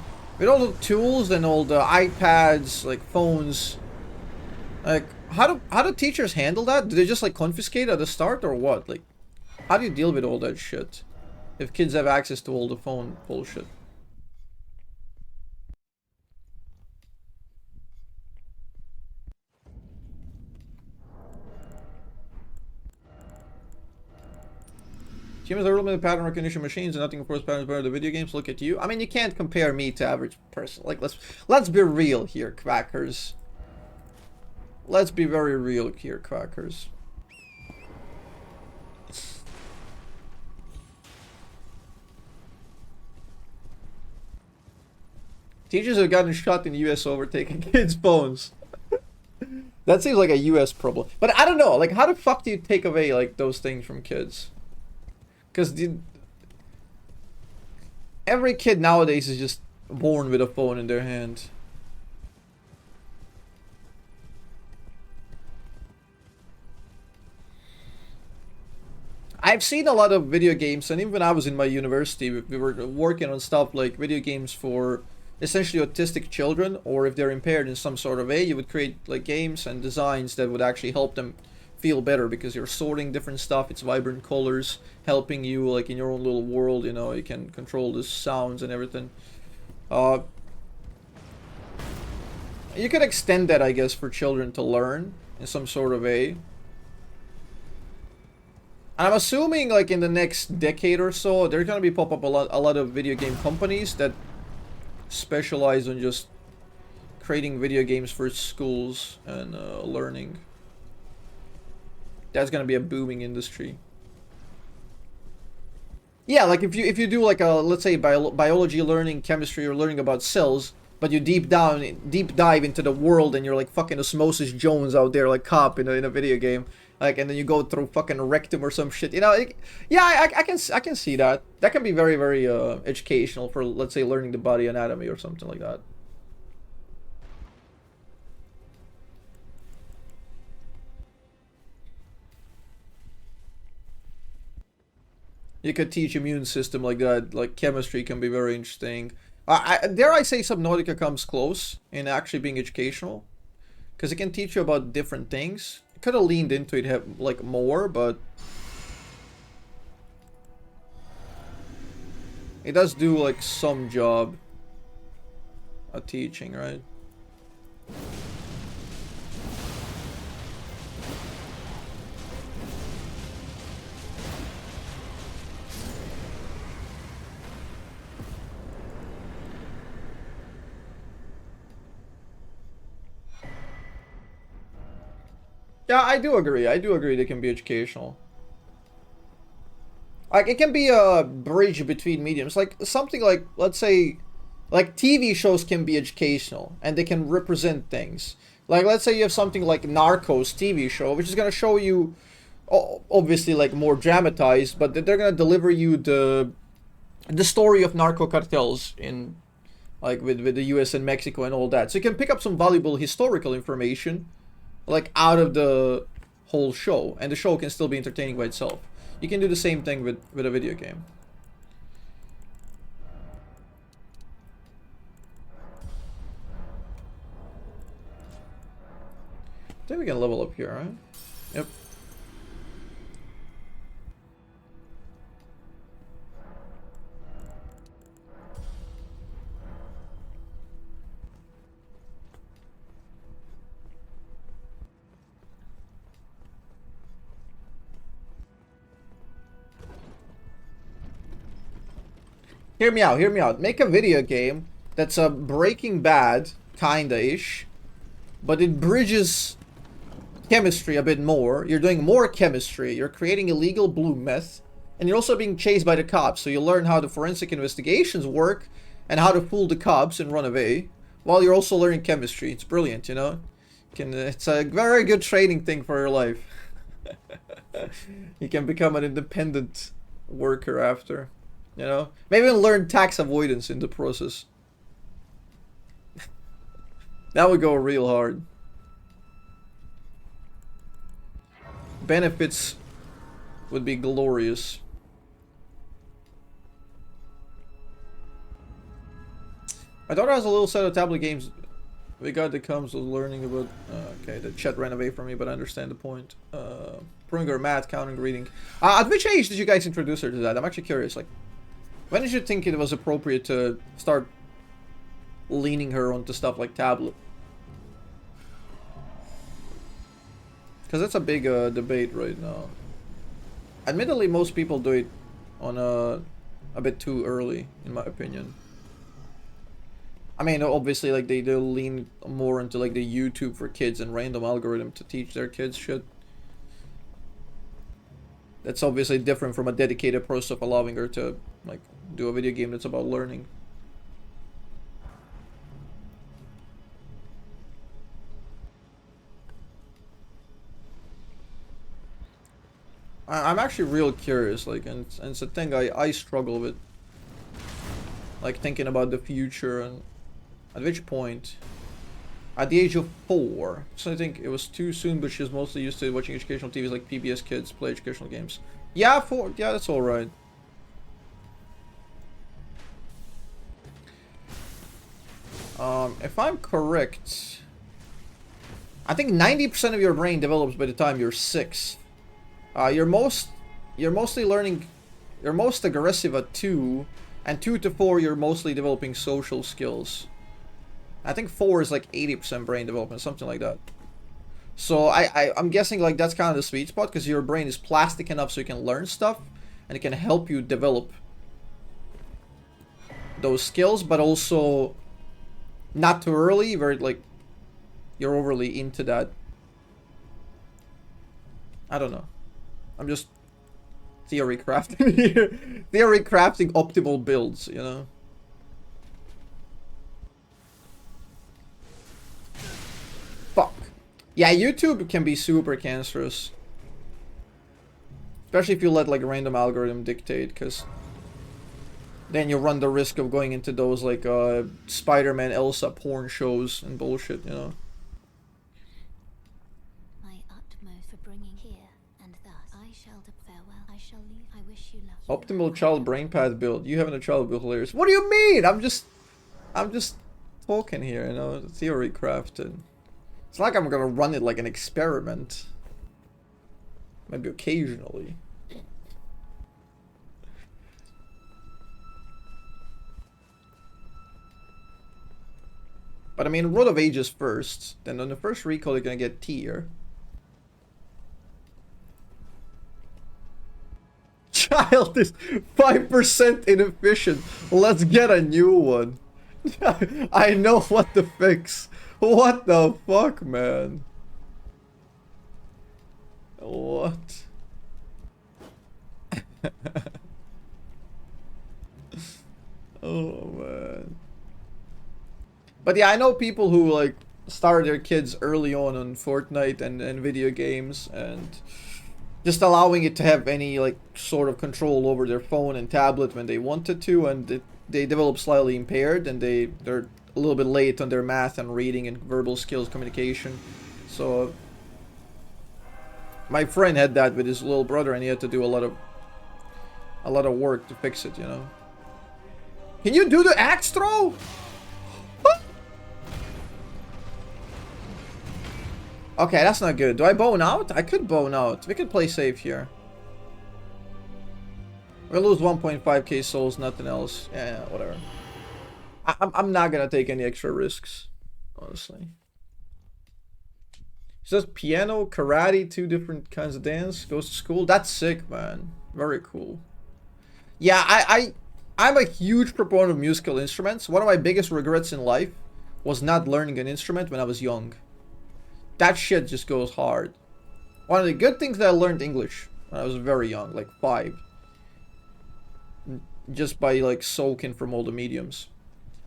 tools and all the iPads, like phones, like how do teachers handle that? Do they just like confiscate at the start or what? Like, how do you deal with all that shit if kids have access to all the phone bullshit? Humans are limited pattern recognition machines and nothing of course patterns better the video games. Look at you. I mean, you can't compare me to average person. Like, let's be real here, Quackers. Let's be very real here, Quackers. Teachers have gotten shot in the US over taking kids' phones. That seems like a US problem. But I don't know, like, how the fuck do you take away like those things from kids? Because every kid nowadays is just born with a phone in their hand. I've seen a lot of video games, and even when I was in my university, we were working on stuff like video games for essentially autistic children, or if they're impaired in some sort of way, you would create like games and designs that would actually help them feel better because you're sorting different stuff. It's vibrant colors helping you like in your own little world, you know, you can control the sounds and everything. You could extend that, I guess, for children to learn in some sort of way. I'm assuming, like, in the next decade or so, there's gonna be pop up a lot of video game companies that specialize on just creating video games for schools and learning. That's gonna be a booming industry. Yeah, like if you do like a, let's say, biology learning, chemistry, or learning about cells, but you deep dive into the world, and you're like fucking Osmosis Jones out there, like cop in a video game, like, and then you go through fucking rectum or some shit, you know? Like, yeah, I can see that. That can be very, very educational for, let's say, learning the body anatomy or something like that. You could teach immune system like that. Like chemistry can be very interesting. Dare I say Subnautica comes close in actually being educational, because it can teach you about different things. Could have leaned into it like more, but it does do like some job of teaching, right? Yeah, I do agree. I do agree they can be educational. Like, it can be a bridge between mediums. Like, something like, let's say, like, TV shows can be educational, and they can represent things. Like, let's say you have something like Narcos TV show, which is going to show you, obviously, like, more dramatized, but they're going to deliver you the story of narco cartels in, like, with the US and Mexico and all that. So you can pick up some valuable historical information, like, out of the whole show, and the show can still be entertaining by itself. You can do the same thing with a video game. I think we can level up here, right? Yep. Hear me out, hear me out. Make a video game that's a Breaking Bad, kinda-ish, but it bridges chemistry a bit more. You're doing more chemistry, you're creating illegal blue meth, and you're also being chased by the cops, so you learn how the forensic investigations work and how to fool the cops and run away, while you're also learning chemistry. It's brilliant, you know? It's a very good training thing for your life. You can become an independent worker after. You know, maybe even learn tax avoidance in the process. That would go real hard. Benefits would be glorious. My daughter has a little set of tablet games we got that comes with learning about... okay, the chat ran away from me, but I understand the point. Prunger, math, counting, reading. At which age did you guys introduce her to that? I'm actually curious, like... When did you think it was appropriate to start leaning her onto stuff like tablet? Because that's a big debate right now. Admittedly, most people do it on a bit too early, in my opinion. I mean, obviously, like, they do lean more into, like, the YouTube for kids and random algorithm to teach their kids shit. That's obviously different from a dedicated process of allowing her to, like, do a video game that's about learning. I'm actually real curious, like, and it's a thing I struggle with. Like, thinking about the future and at which point. At the age of 4, so I think it was too soon, but she's mostly used to watching educational TVs like PBS Kids play educational games. Yeah, 4, yeah, that's alright. If I'm correct, I think 90% of your brain develops by the time you're 6. You're mostly learning, you're most aggressive at 2, and 2 to 4 you're mostly developing social skills. I think 4 is like 80% brain development, something like that. So I'm guessing like that's kind of the sweet spot, because your brain is plastic enough so you can learn stuff and it can help you develop those skills, but also not too early where like you're overly into that. I don't know. I'm just theory crafting here. Theory crafting optimal builds, you know. Fuck. Yeah, YouTube can be super cancerous. Especially if you let like a random algorithm dictate, because then you run the risk of going into those like Spider-Man Elsa porn shows and bullshit, you know. My utmost for bringing here, and thus I shall farewell. I shall leave. I wish you luck. Optimal child brain pad build. You having a child build hilarious. What do you mean? I'm just talking here, you know, theory crafted. It's not like I'm gonna run it like an experiment. Maybe occasionally. But I mean, Road of Ages first. Then on the first recall, you're gonna get tier. Child is 5% inefficient. Let's get a new one. I know what to fix. What the fuck, man? What? Oh, man. But yeah, I know people who like start their kids early on Fortnite and video games, and just allowing it to have any like sort of control over their phone and tablet when they wanted to, and they develop slightly impaired, and they're a little bit late on their math and reading and verbal skills, communication. So my friend had that with his little brother, and he had to do a lot of work to fix it, you know. Can you do the axe throw? Okay, that's not good. Do I bone out? I could bone out. We could play safe here. We'll lose 1.5k souls, nothing else. Yeah, whatever. I'm not gonna take any extra risks, honestly. It says piano, karate, 2 different kinds of dance. Goes to school. That's sick, man. Very cool. Yeah, I'm a huge proponent of musical instruments. One of my biggest regrets in life was not learning an instrument when I was young. That shit just goes hard. One of the good things that I learned English when I was very young, like 5. Just by like soaking from all the mediums.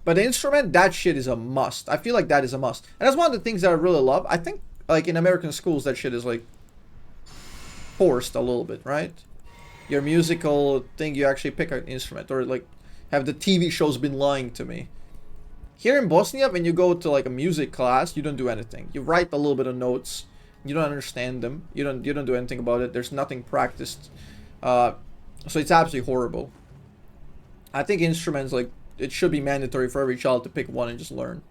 But the instrument, that shit is a must. I feel like that is a must. And that's one of the things that I really love. I think like in American schools that shit is like forced a little bit, right? Your musical thing, you actually pick an instrument, or like have the TV shows been lying to me? Here in Bosnia, when you go to like a music class, you don't do anything. You write a little bit of notes. You don't understand them. You don't do anything about it. There's nothing practiced. So it's absolutely horrible. I think instruments, like, it should be mandatory for every child to pick one and just learn.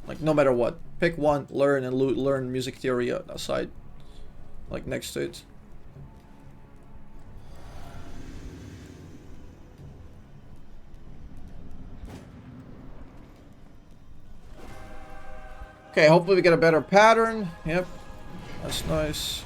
Like, no matter what. Pick one, learn, and learn music theory aside. Like, next to it. Okay, hopefully we get a better pattern. Yep. That's nice.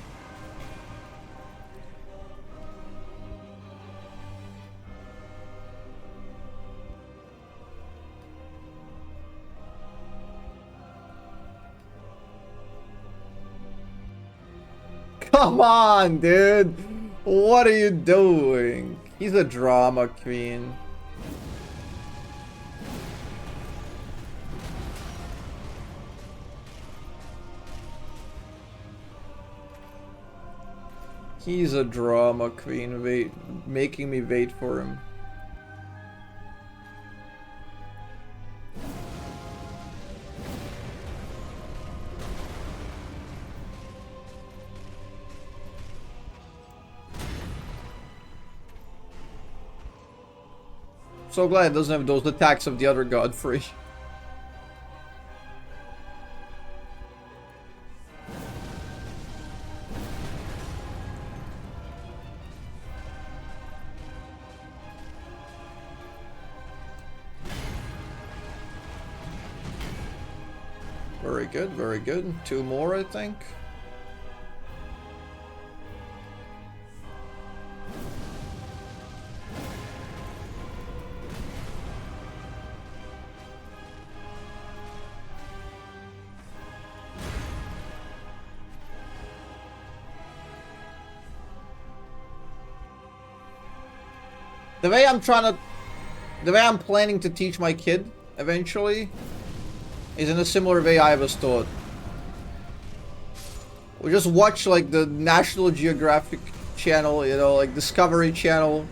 Come on, dude. What are you doing? He's a drama queen. He's a drama queen, making me wait for him. So glad it doesn't have those attacks of the other Godfrey. Very good, very good. 2 more, I think. The way I'm planning to teach my kid eventually is in a similar way I was taught. We just watch like the National Geographic channel, you know, like Discovery Channel,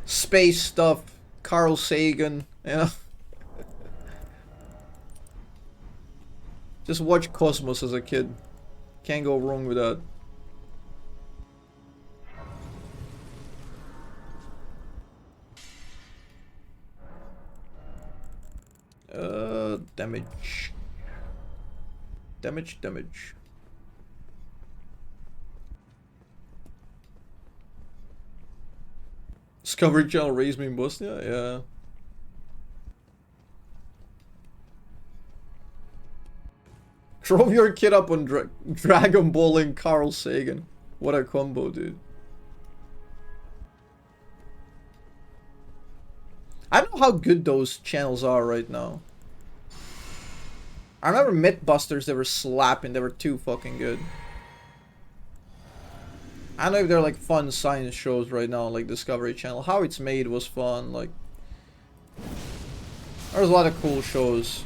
space stuff, Carl Sagan, you know. Just watch Cosmos as a kid. Can't go wrong with that. Damage. Damage. Discovery Channel raised me in Bosnia? Yeah. Drove your kid up on Dragon Ball and Carl Sagan. What a combo, dude. I don't know how good those channels are right now. I remember Mythbusters, they were slapping, they were too fucking good. I don't know if they're like fun science shows right now, like Discovery Channel. How It's Made was fun, like... There's a lot of cool shows.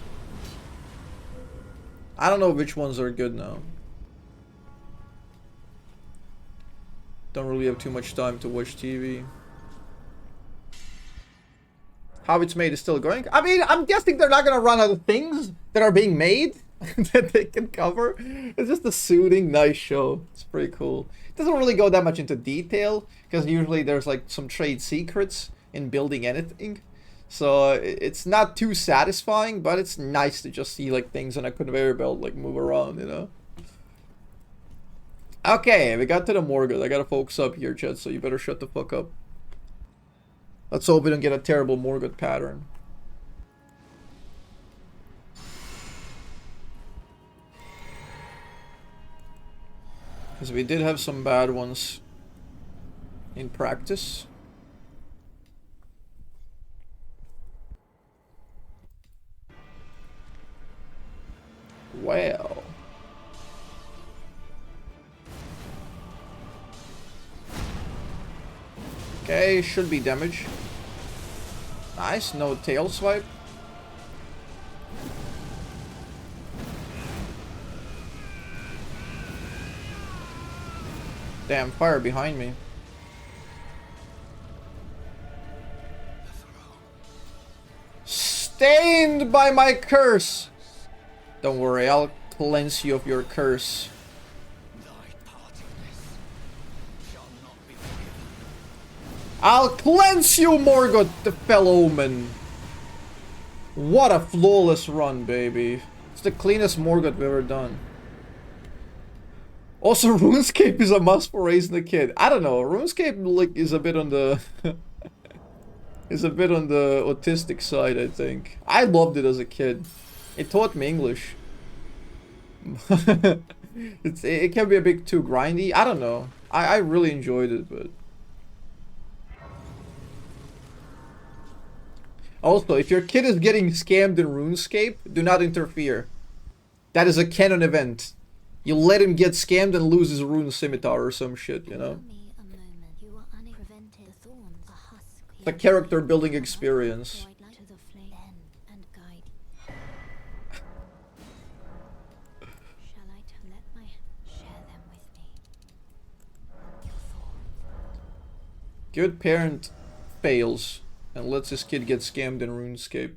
I don't know which ones are good now. Don't really have too much time to watch TV. How It's Made is still going. I mean, I'm guessing they're not gonna run out of things that are being made that they can cover. It's just a soothing, nice show. It's pretty cool. It doesn't really go that much into detail because usually there's like some trade secrets in building anything. So it's not too satisfying, but it's nice to just see like things on a conveyor belt like move around, you know. Okay, we got to the Morgoth. I gotta focus up here, Chet, so you better shut the fuck up. Let's hope we don't get a terrible Morgoth pattern. Because we did have some bad ones in practice. Well. Okay, should be damage. Nice, no tail swipe. Damn, fire behind me. Stained by my curse! Don't worry, I'll cleanse you of your curse. I'll cleanse you, Morgoth, the Fellowman. What a flawless run, baby. It's the cleanest Morgoth we've ever done. Also, RuneScape is a must for raising a kid. I don't know. RuneScape like is a bit on the is a bit on the autistic side, I think. I loved it as a kid. It taught me English. It can be a bit too grindy. I don't know. I really enjoyed it, but also, if your kid is getting scammed in RuneScape, do not interfere. That is a canon event. You let him get scammed and lose his rune scimitar or some shit, you know? It's a character building experience. Good parent fails and lets his kid get scammed in RuneScape.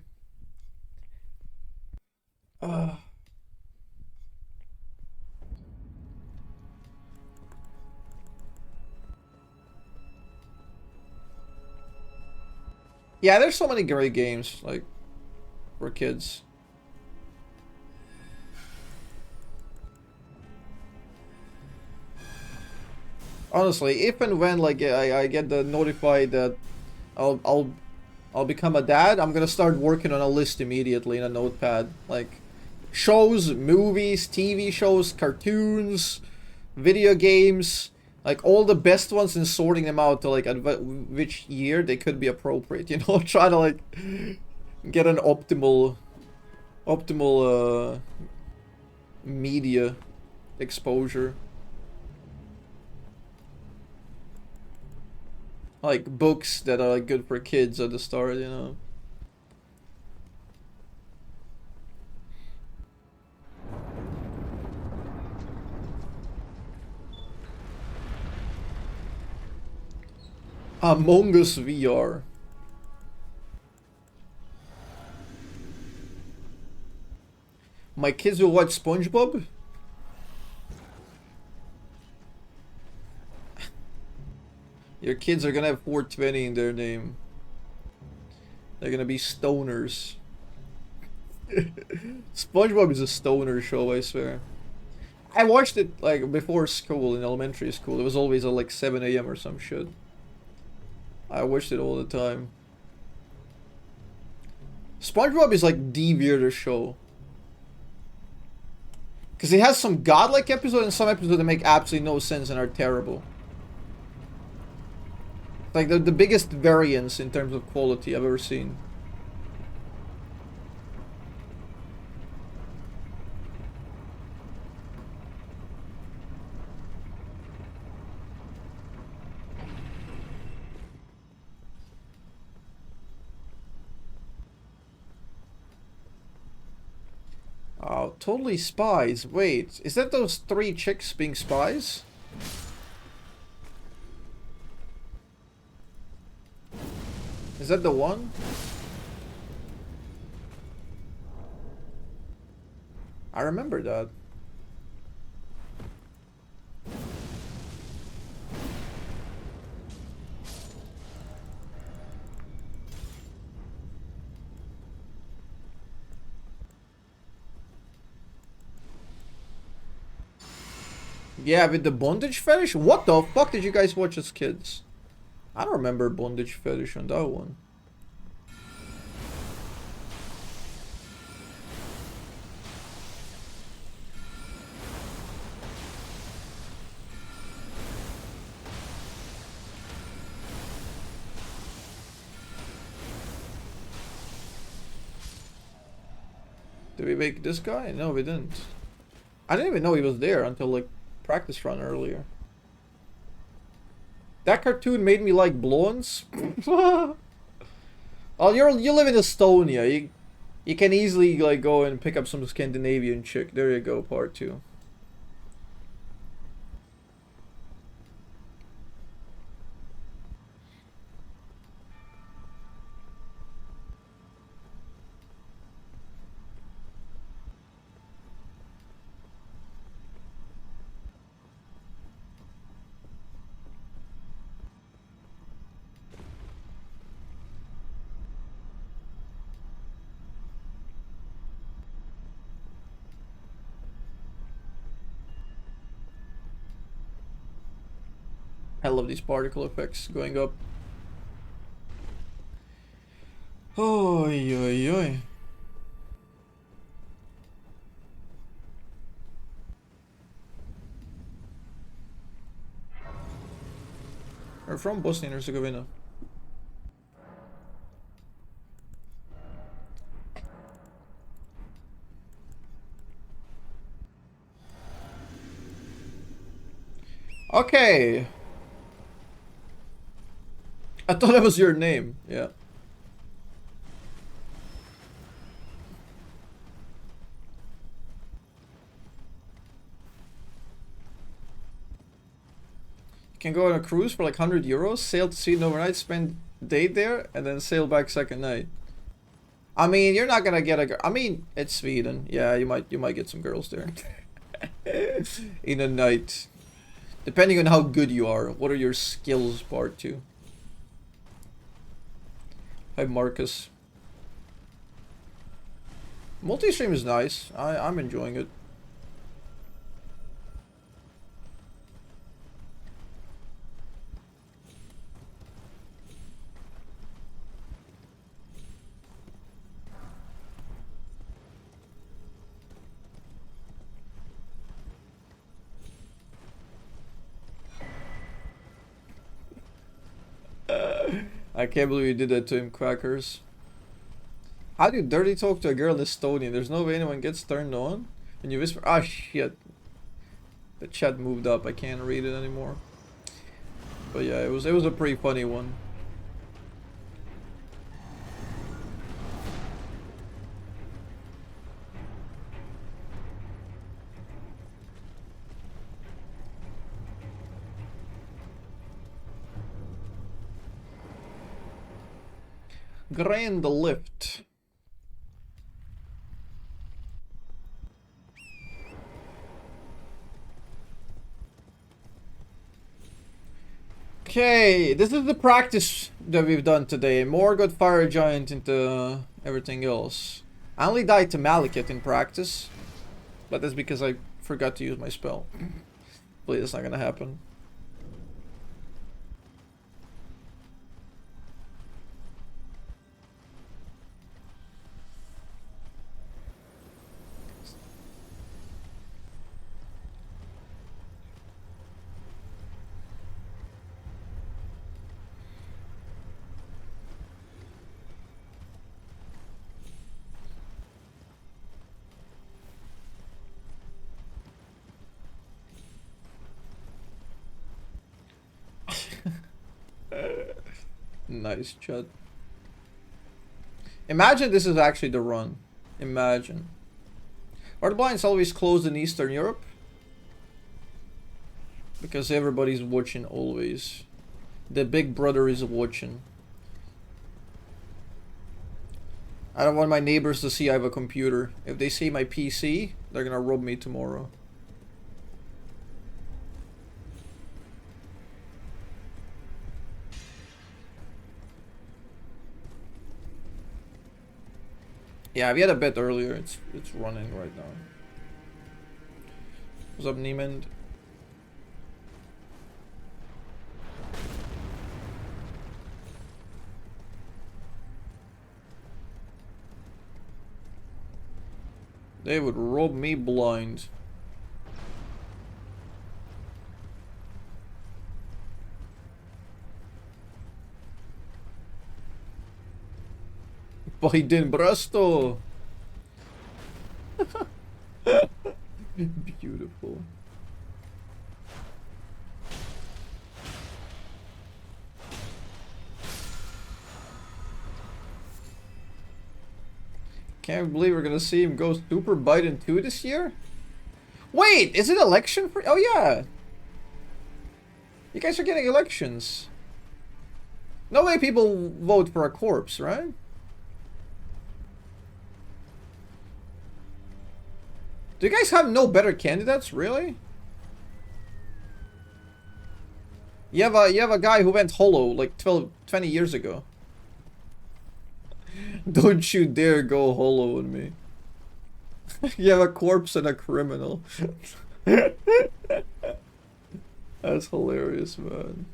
Yeah, there's so many great games, like, for kids. Honestly, if and when, like, I get the notified that I'll become a dad, I'm gonna start working on a list immediately in a notepad. Like, shows, movies, TV shows, cartoons, video games, like all the best ones, and sorting them out to like which year they could be appropriate, you know. Try to like get an optimal media exposure. Like books that are like good for kids at the start, you know. Among Us VR. My kids will watch SpongeBob? Your kids are gonna have 420 in their name. They're gonna be stoners. SpongeBob is a stoner show, I swear. I watched it like before school, in elementary school. It was always at like 7 a.m. or some shit. I watched it all the time. SpongeBob is like the weirdest show. Because it has some godlike episodes and some episodes that make absolutely no sense and are terrible. Like the biggest variance in terms of quality I've ever seen. Oh, totally spies. Wait, is that those 3 chicks being spies? Is that the one? I remember that. Yeah, with the bondage fetish? What the fuck did you guys watch as kids? I don't remember bondage fetish on that one. Did we make this guy? No, we didn't. I didn't even know he was there until like practice run earlier. That cartoon made me like blondes. Oh, you live in Estonia. You can easily like go and pick up some Scandinavian chick. There you go, part 2. I love these particle effects going up. Oh, oi, oi. We're from Bosnia and Herzegovina. Okay. I thought that was your name. Yeah. You can go on a cruise for like 100 euros, sail to Sweden overnight, spend day there, and then sail back second night. I mean, you're not gonna get a girl. I mean, it's Sweden. Yeah, you might get some girls there. In a night. Depending on how good you are. What are your skills, part 2? Hi, Marcus. Multi-stream is nice. I'm enjoying it. I can't believe you did that to him, Quackers. How do you dirty talk to a girl in Estonia? There's no way anyone gets turned on. And you whisper, ah shit. The chat moved up, I can't read it anymore. But yeah, it was a pretty funny one. Grand lift. Okay, this is the practice that we've done today. More got Fire Giant into everything else. I only died to Malekith in practice, but that's because I forgot to use my spell. Hopefully that's not gonna happen. Nice, Chud. Imagine this is actually the run. Imagine. Are the blinds always closed in Eastern Europe? Because everybody's watching always. The big brother is watching. I don't want my neighbors to see I have a computer. If they see my PC, they're gonna rob me tomorrow. Yeah, we had a bet earlier. It's running right now. What's up, Niemand? They would rob me blind. Biden Brasto. Beautiful. Can't believe we're gonna see him go Super Biden 2 this year. Wait, is it election for? Oh yeah. You guys are getting elections. No way people vote for a corpse, right? Do you guys have no better candidates, really? You have a guy who went hollow like 20 years ago. Don't you dare go hollow on me. You have a corpse and a criminal. That's hilarious, man.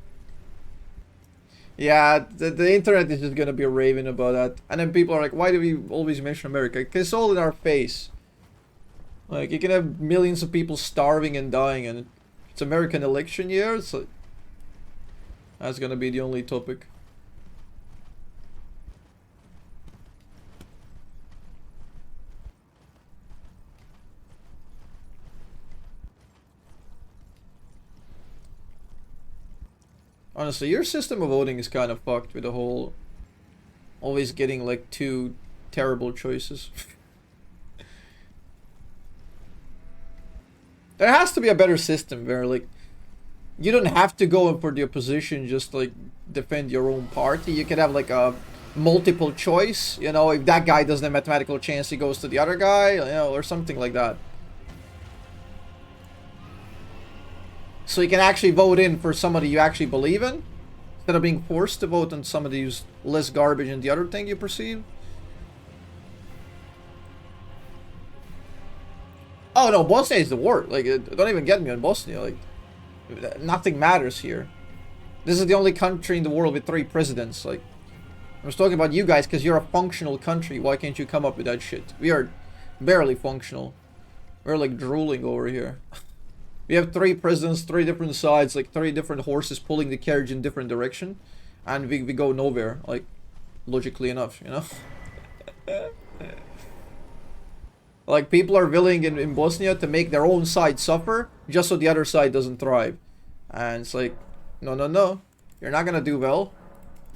Yeah, the internet is just gonna be raving about that. And then people are like, why do we always mention America? Because it's all in our face. Like, you can have millions of people starving and dying, and it's American election year, so that's gonna be the only topic. Honestly, your system of voting is kind of fucked with the whole always getting like 2 terrible choices. There has to be a better system where like you don't have to go in for the opposition, just like defend your own party. You can have like a multiple choice, you know, if that guy doesn't have mathematical chance, he goes to the other guy, you know, or something like that. So you can actually vote in for somebody you actually believe in, instead of being forced to vote on somebody who's less garbage than the other thing you perceive. Oh no, Bosnia is the worst. Like, don't even get me on Bosnia. Like, nothing matters here. This is the only country in the world with 3 presidents. Like, I was talking about you guys because you're a functional country. Why can't you come up with that shit? We are barely functional. We're like drooling over here. We have 3 presidents, 3 different sides, like 3 different horses pulling the carriage in different direction. and we go nowhere, like, logically enough, you know? Like, people are willing in Bosnia to make their own side suffer just so the other side doesn't thrive. And it's like, no, no, no. You're not gonna do well.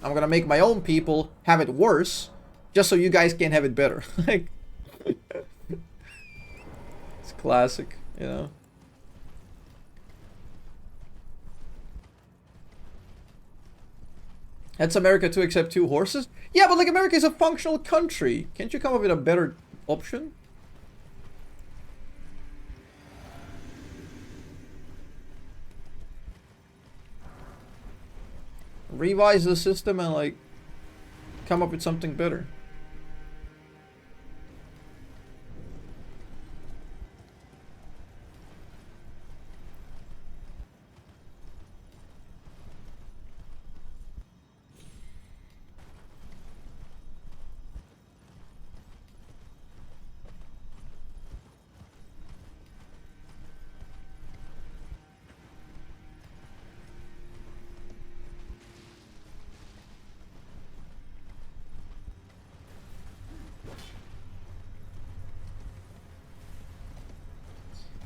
I'm gonna make my own people have it worse just so you guys can have it better. Like, it's classic, you know? That's America to accept 2 horses? Yeah, but like, America is a functional country. Can't you come up with a better option? Revise the system and like come up with something better.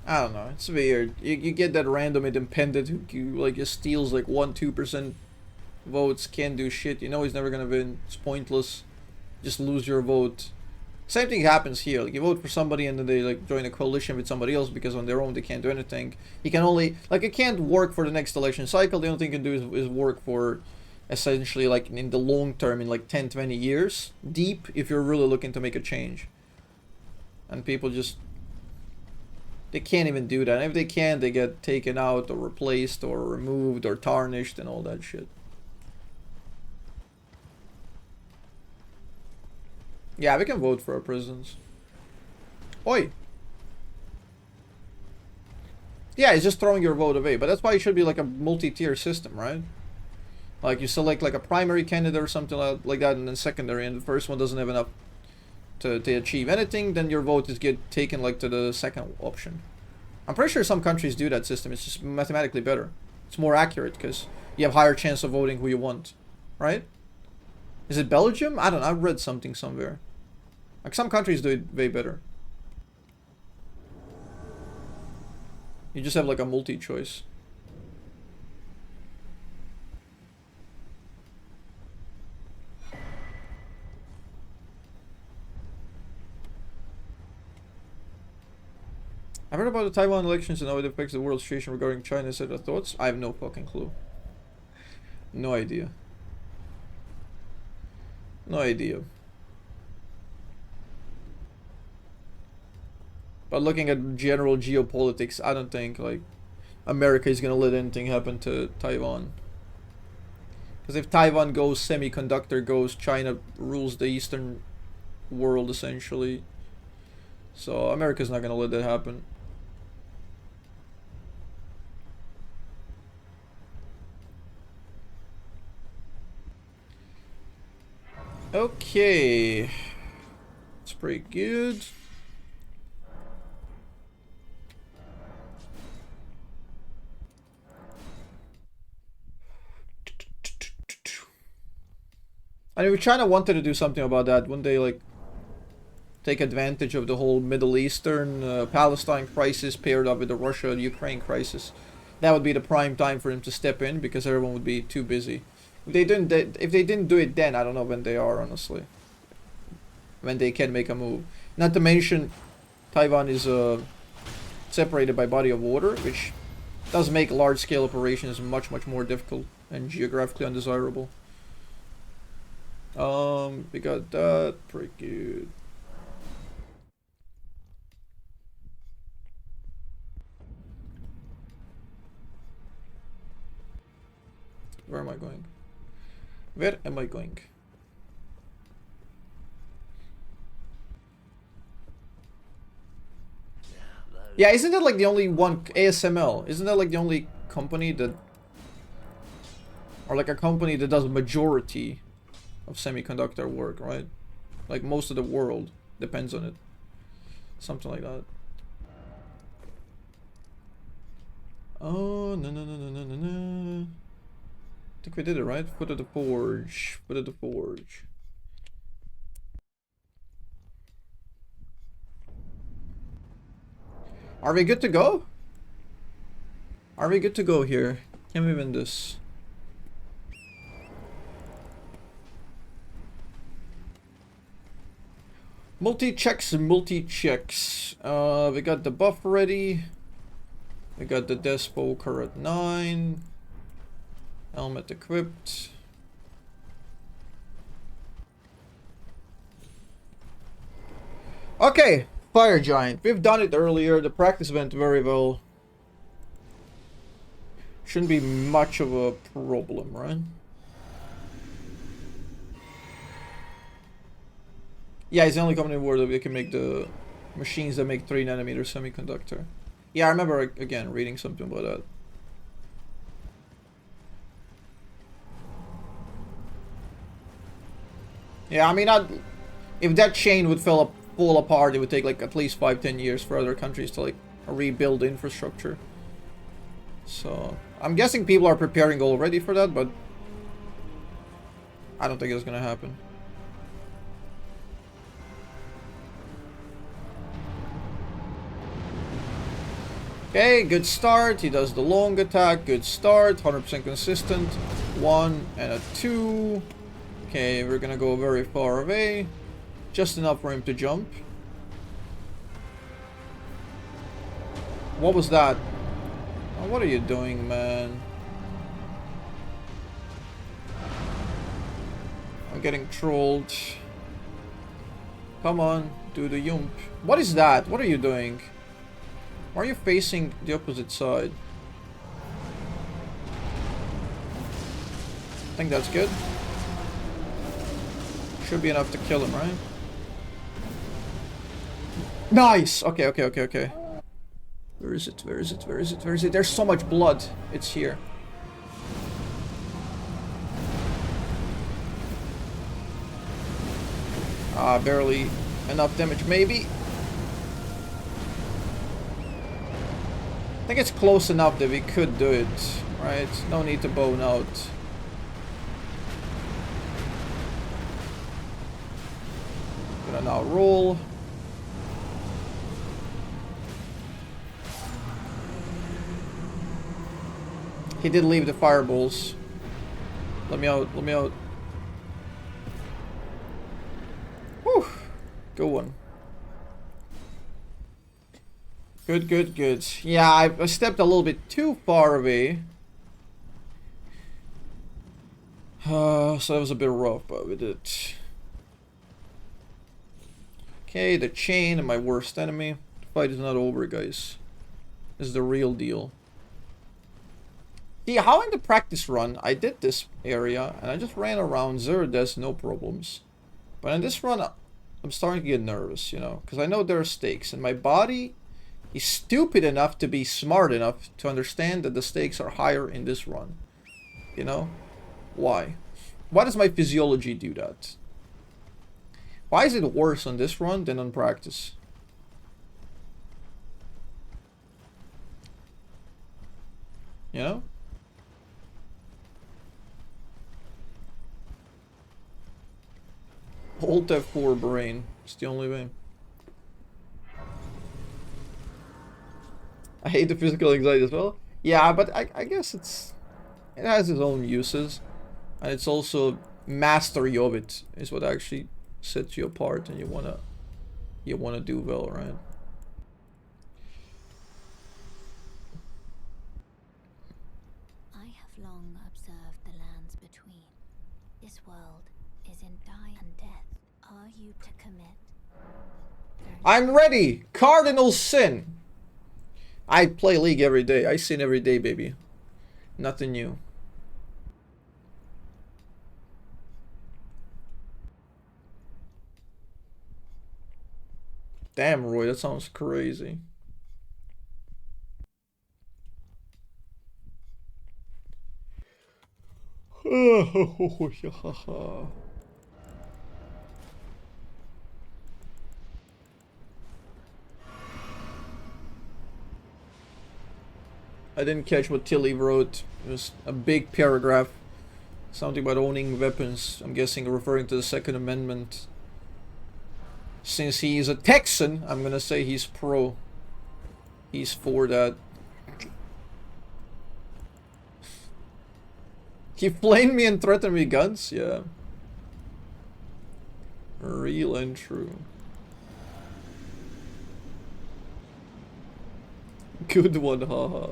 I don't know. It's weird. You get that random independent who like just steals like 1-2% votes, can't do shit. You know he's never gonna win. It's pointless. Just lose your vote. Same thing happens here. Like, you vote for somebody and then they like join a coalition with somebody else because on their own they can't do anything. He can only like, it can't work for the next election cycle. The only thing it can do is work for essentially like in the long term, in like 10-20 years deep, if you're really looking to make a change. And people just, they can't even do that. And if they can, they get taken out or replaced or removed or tarnished and all that shit. Yeah, we can vote for our presidents. Oi! Yeah, it's just throwing your vote away. But that's why it should be like a multi-tier system, right? Like, you select like a primary candidate or something like that, and then secondary, and the first one doesn't have enough to achieve anything, then your vote is get taken like to the second option. I'm pretty sure some countries do that system. It's just mathematically better. It's more accurate because you have higher chance of voting who you want, right? Is it Belgium? I don't know. I've read something somewhere. Like, some countries do it way better. You just have like a multi-choice. I've heard about the Taiwan elections and how it affects the world situation regarding China. Set of thoughts? I have no fucking clue. No idea. No idea. But looking at general geopolitics, I don't think like America is gonna let anything happen to Taiwan. Because if Taiwan goes, semiconductor goes, China rules the eastern world essentially. So America's not gonna let that happen. Okay. It's pretty good. I mean, China wanted to do something about that. Wouldn't they, like, take advantage of the whole Middle Eastern, Palestine crisis paired up with the Russia-Ukraine crisis? That would be the prime time for them to step in because everyone would be too busy. If they didn't do it then, I don't know when they are, honestly. When they can make a move. Not to mention, Taiwan is separated by body of water, which does make large-scale operations much more difficult and geographically undesirable. We got that. Pretty good. Where am I going? Where am I going? Yeah, isn't that like the only one, ASML, isn't that like the only company that, or like a company that does majority of semiconductor work, right? Like most of the world depends on it. Something like that. Oh, no. I think we did it, right? Foot of the forge. Foot of the forge. Are we good to go? Are we good to go here? Can we win this? Multi-checks, multi-checks. We got the buff ready. We got the death poker at 9. Helmet equipped. Okay, Fire Giant. We've done it earlier. The practice went very well. Shouldn't be much of a problem, right? Yeah, it's the only company in the world that we can make the machines that make 3nm semiconductor. Yeah, I remember, again, reading something about that. Yeah, I mean, if that chain would fall apart, it would take like at least 5-10 years for other countries to like rebuild infrastructure. So, I'm guessing people are preparing already for that, but I don't think it's gonna happen. Okay, good start. He does the long attack. Good start. 100% consistent. 1 and a 2. Okay, we're gonna go very far away. Just enough for him to jump. What was that? Oh, what are you doing, man? I'm getting trolled. Come on, do the yump. What is that? What are you doing? Why are you facing the opposite side? I think that's good. Should be enough to kill him, right? Nice! Okay, okay, okay, okay. Where is it? Where is it? Where is it? Where is it? There's so much blood. It's here. Barely enough damage, maybe. I think it's close enough that we could do it, right? No need to bone out. Gonna now roll. He did leave the fireballs. Let me out, let me out. Whew. Good one. Good, good, good. Yeah, I stepped a little bit too far away. So that was a bit rough, but we did it. Okay, the chain and my worst enemy. The fight is not over, guys. This is the real deal. See, how in the practice run, I did this area, and I just ran around 0 deaths, no problems. But in this run, I'm starting to get nervous, you know, because I know there are stakes, and my body is stupid enough to be smart enough to understand that the stakes are higher in this run. You know? Why? Why does my physiology do that? Why is it worse on this run than on practice? You know? Alt F4 brain. It's the only way. I hate the physical anxiety as well. Yeah, but I guess it has its own uses. And it's also mastery of it is what actually sets you apart, and you wanna do well, right? I have long observed the lands between. This world is in die and death. Are you to commit? I'm ready! Cardinal sin! I play League every day. I sin every day, baby. Nothing new. Damn, Roy, that sounds crazy. I didn't catch what Tilly wrote. It was a big paragraph Something about owning weapons. I'm guessing referring to the Second Amendment. Since he is a Texan, I'm gonna say he's pro. He's for that. He flamed me and threatened me with guns? Yeah. Real and true. Good one, haha.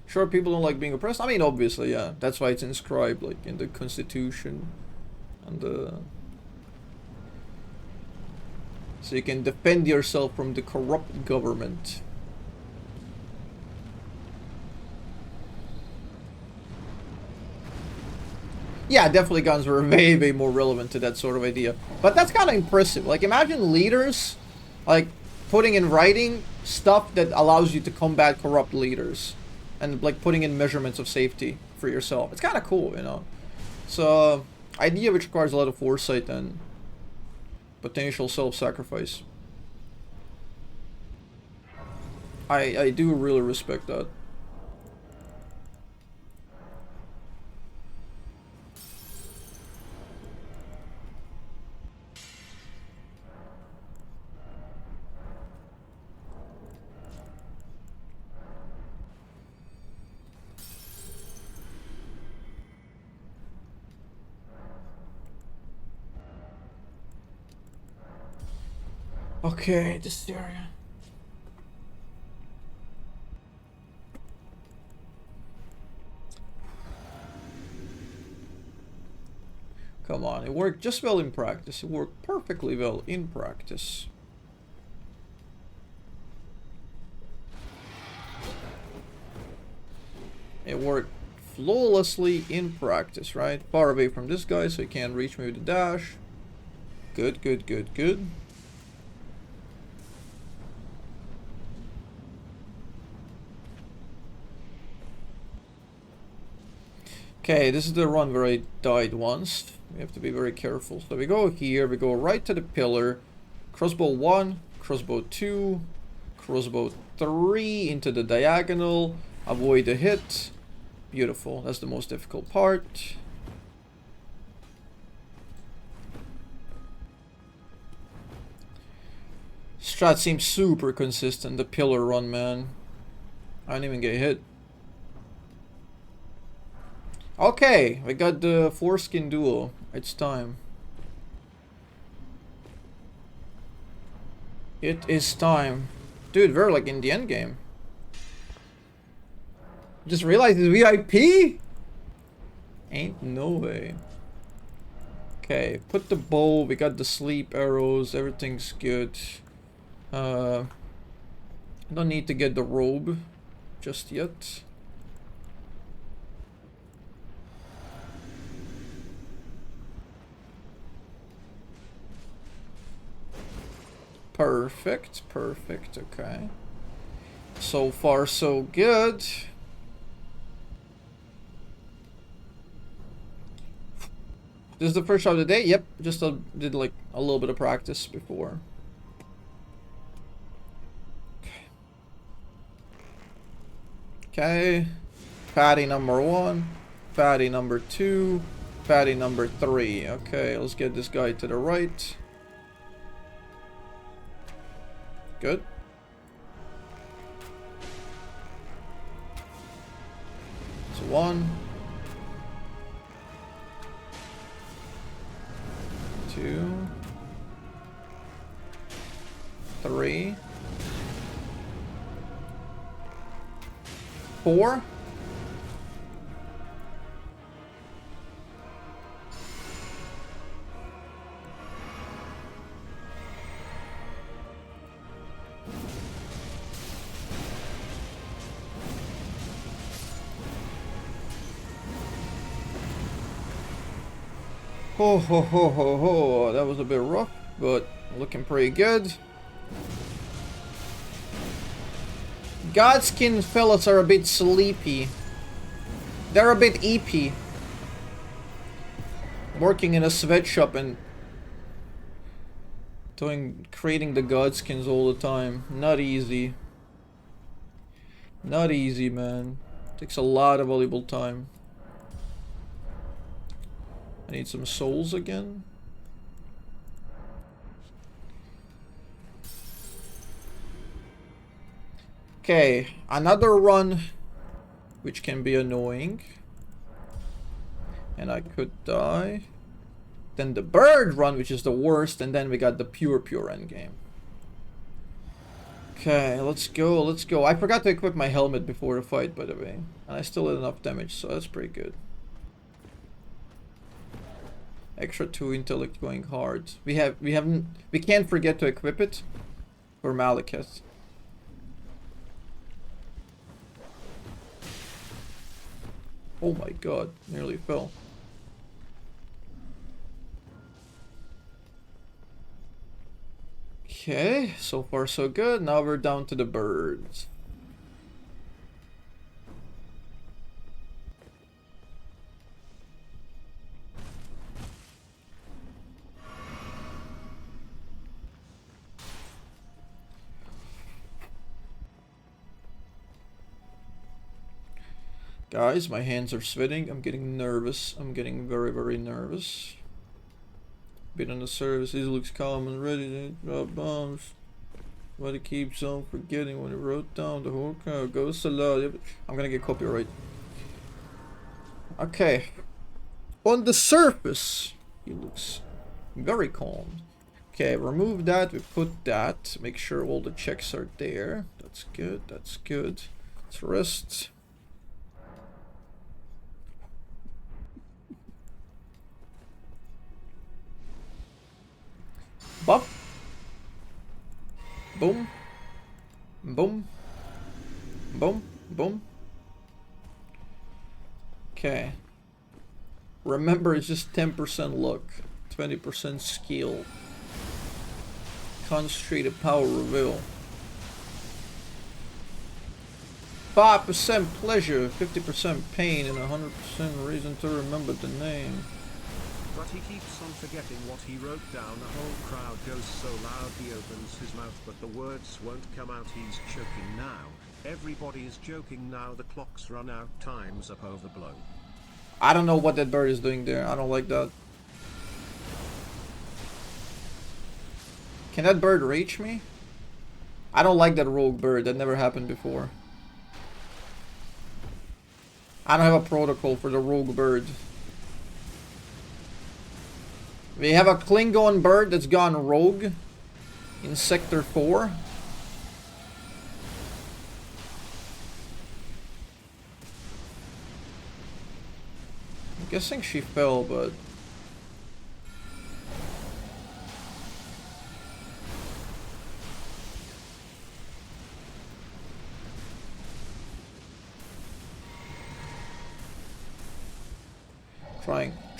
Sure, people don't like being oppressed. I mean, obviously, yeah. That's why it's inscribed, like, in the Constitution. And, so you can defend yourself from the corrupt government. Yeah, definitely guns were way, way more relevant to that sort of idea. But that's kind of impressive. Like, imagine leaders, like, putting in writing stuff that allows you to combat corrupt leaders. And, like, putting in measurements of safety for yourself. It's kind of cool, you know. So, idea which requires a lot of foresight and potential self-sacrifice. I do really respect that. Okay, this area. Come on, it worked just well in practice. It worked perfectly well in practice. It worked flawlessly in practice, right? Far away from this guy so he can't reach me with a dash. Good, good, good, good. Okay, this is the run where I died once. We have to be very careful. So we go here, we go right to the pillar. Crossbow 1, crossbow 2, crossbow 3 into the diagonal. Avoid the hit. Beautiful. That's the most difficult part. Strat seems super consistent. The pillar run, man. I didn't even get hit. Okay, we got the foreskin duo. It's time. It is time. Dude, we're like in the end game. Just realized it's VIP? Ain't no way. Okay, put the bow. We got the sleep arrows. Everything's good. Don't need to get the robe just yet. Perfect, perfect, okay. So far, so good. This is the first shot of the day? Yep, just did like a little bit of practice before. Okay. Patty number 1, patty number 2, patty number 3. Okay, let's get this guy to the right. Good. So 1, 2, 3, 4. Ho ho ho ho ho, that was a bit rough, but looking pretty good. Godskin fellas are a bit sleepy. They're a bit EP. Working in a sweatshop and creating the god skins all the time. Not easy. Not easy, man. Takes a lot of valuable time. I need some souls again. Okay, another run, which can be annoying. And I could die. Then the bird run, which is the worst, and then we got the pure endgame. Okay, let's go, let's go. I forgot to equip my helmet before the fight, by the way. And I still did enough damage, so that's pretty good. Extra 2 intellect going hard. We can't forget to equip it for Malekith. Oh my god, nearly fell. Okay, so far so good. Now we're down to the birds. Guys, my hands are sweating. I'm getting nervous. I'm getting very nervous. Been on the service. He looks calm and ready to drop bombs. But he keeps on forgetting when he wrote down the whole crowd goes so loud. I'm gonna get copyright. Okay. On the surface, he looks very calm. Okay, remove that. We put that. Make sure all the checks are there. That's good. That's good. Let's rest. Buff. Boom. Boom. Boom. Boom. Okay. Remember, it's just 10% luck, 20% skill. Concentrated power reveal. 5% pleasure, 50% pain, and 100% reason to remember the name. But he keeps on forgetting what he wrote down. The whole crowd goes so loud he opens his mouth but the words won't come out. He's choking now. Everybody is joking now. The clock's run out. Time's up. Overblow. I don't know what that bird is doing there. I don't like that. Can that bird reach me? I don't like that rogue bird. That never happened before. I don't have a protocol for the rogue bird. We have a Klingon bird that's gone rogue in Sector 4. I'm guessing she fell, but...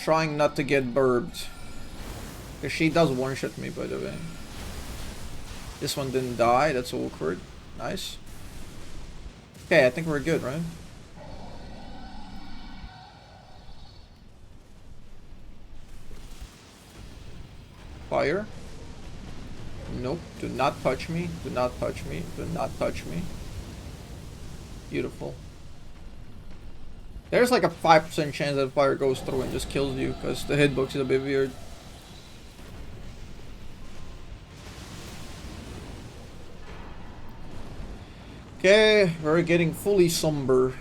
Trying not to get burbed. Because she does one-shot me, by the way. This one didn't die, that's awkward. Nice. Okay, I think we're good, right? Fire. Nope, do not touch me, do not touch me, do not touch me. Beautiful. There's like a 5% chance that fire goes through and just kills you, because the hitbox is a bit weird. Okay, we're getting fully somber.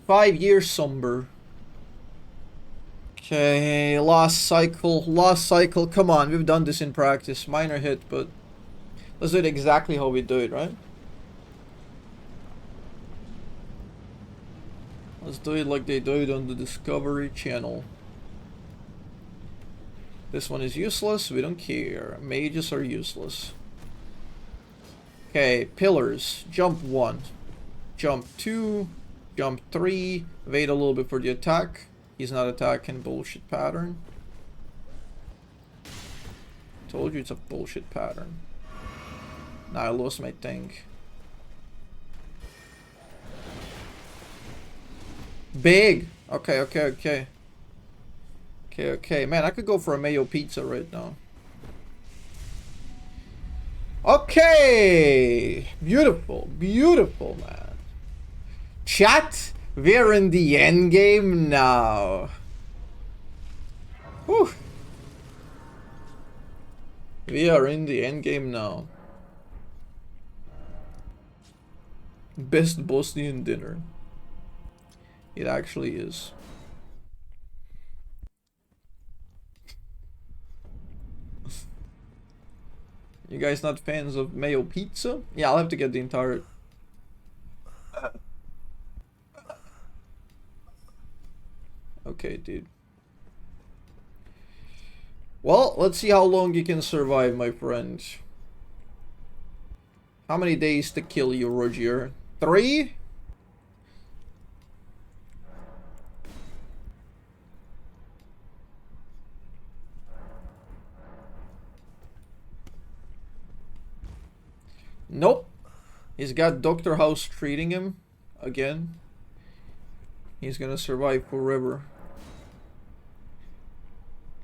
5 years somber. Okay, last cycle, come on, we've done this in practice. Minor hit, but let's do it exactly how we do it, right? Let's do it like they do it on the Discovery Channel. This one is useless, we don't care. Mages are useless. Okay, pillars. Jump 1. Jump 2. Jump 3. Wait a little bit for the attack. He's not attacking. Bullshit pattern. Told you it's a bullshit pattern. Now I lost my thing. Big! Okay. Okay, Okay, okay. Man, I could go for a mayo pizza right now. Okay! Beautiful, beautiful, man. Chat, we're in the end game now. Whew. We are in the end game now. Best Bosnian dinner. It actually is. You guys not fans of mayo pizza? Yeah, I'll have to get the entire... Okay, dude. Well, let's see how long you can survive, my friend. How many days to kill you, Roger? 3? Nope. He's got Dr. House treating him again. He's gonna survive forever.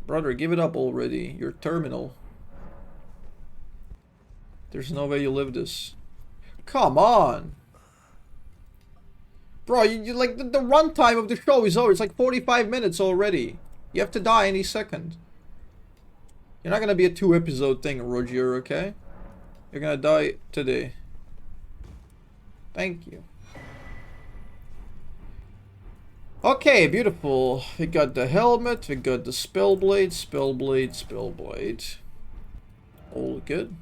Brother, give it up already. You're terminal. There's no way you live this. Come on! Bro, you like the runtime of the show is over. It's like 45 minutes already. You have to die any second. You're not gonna be a 2-episode thing, Roger, okay? You're gonna die today. Thank you. Okay, beautiful. We got the helmet, we got the spellblade, spellblade, spellblade. All good.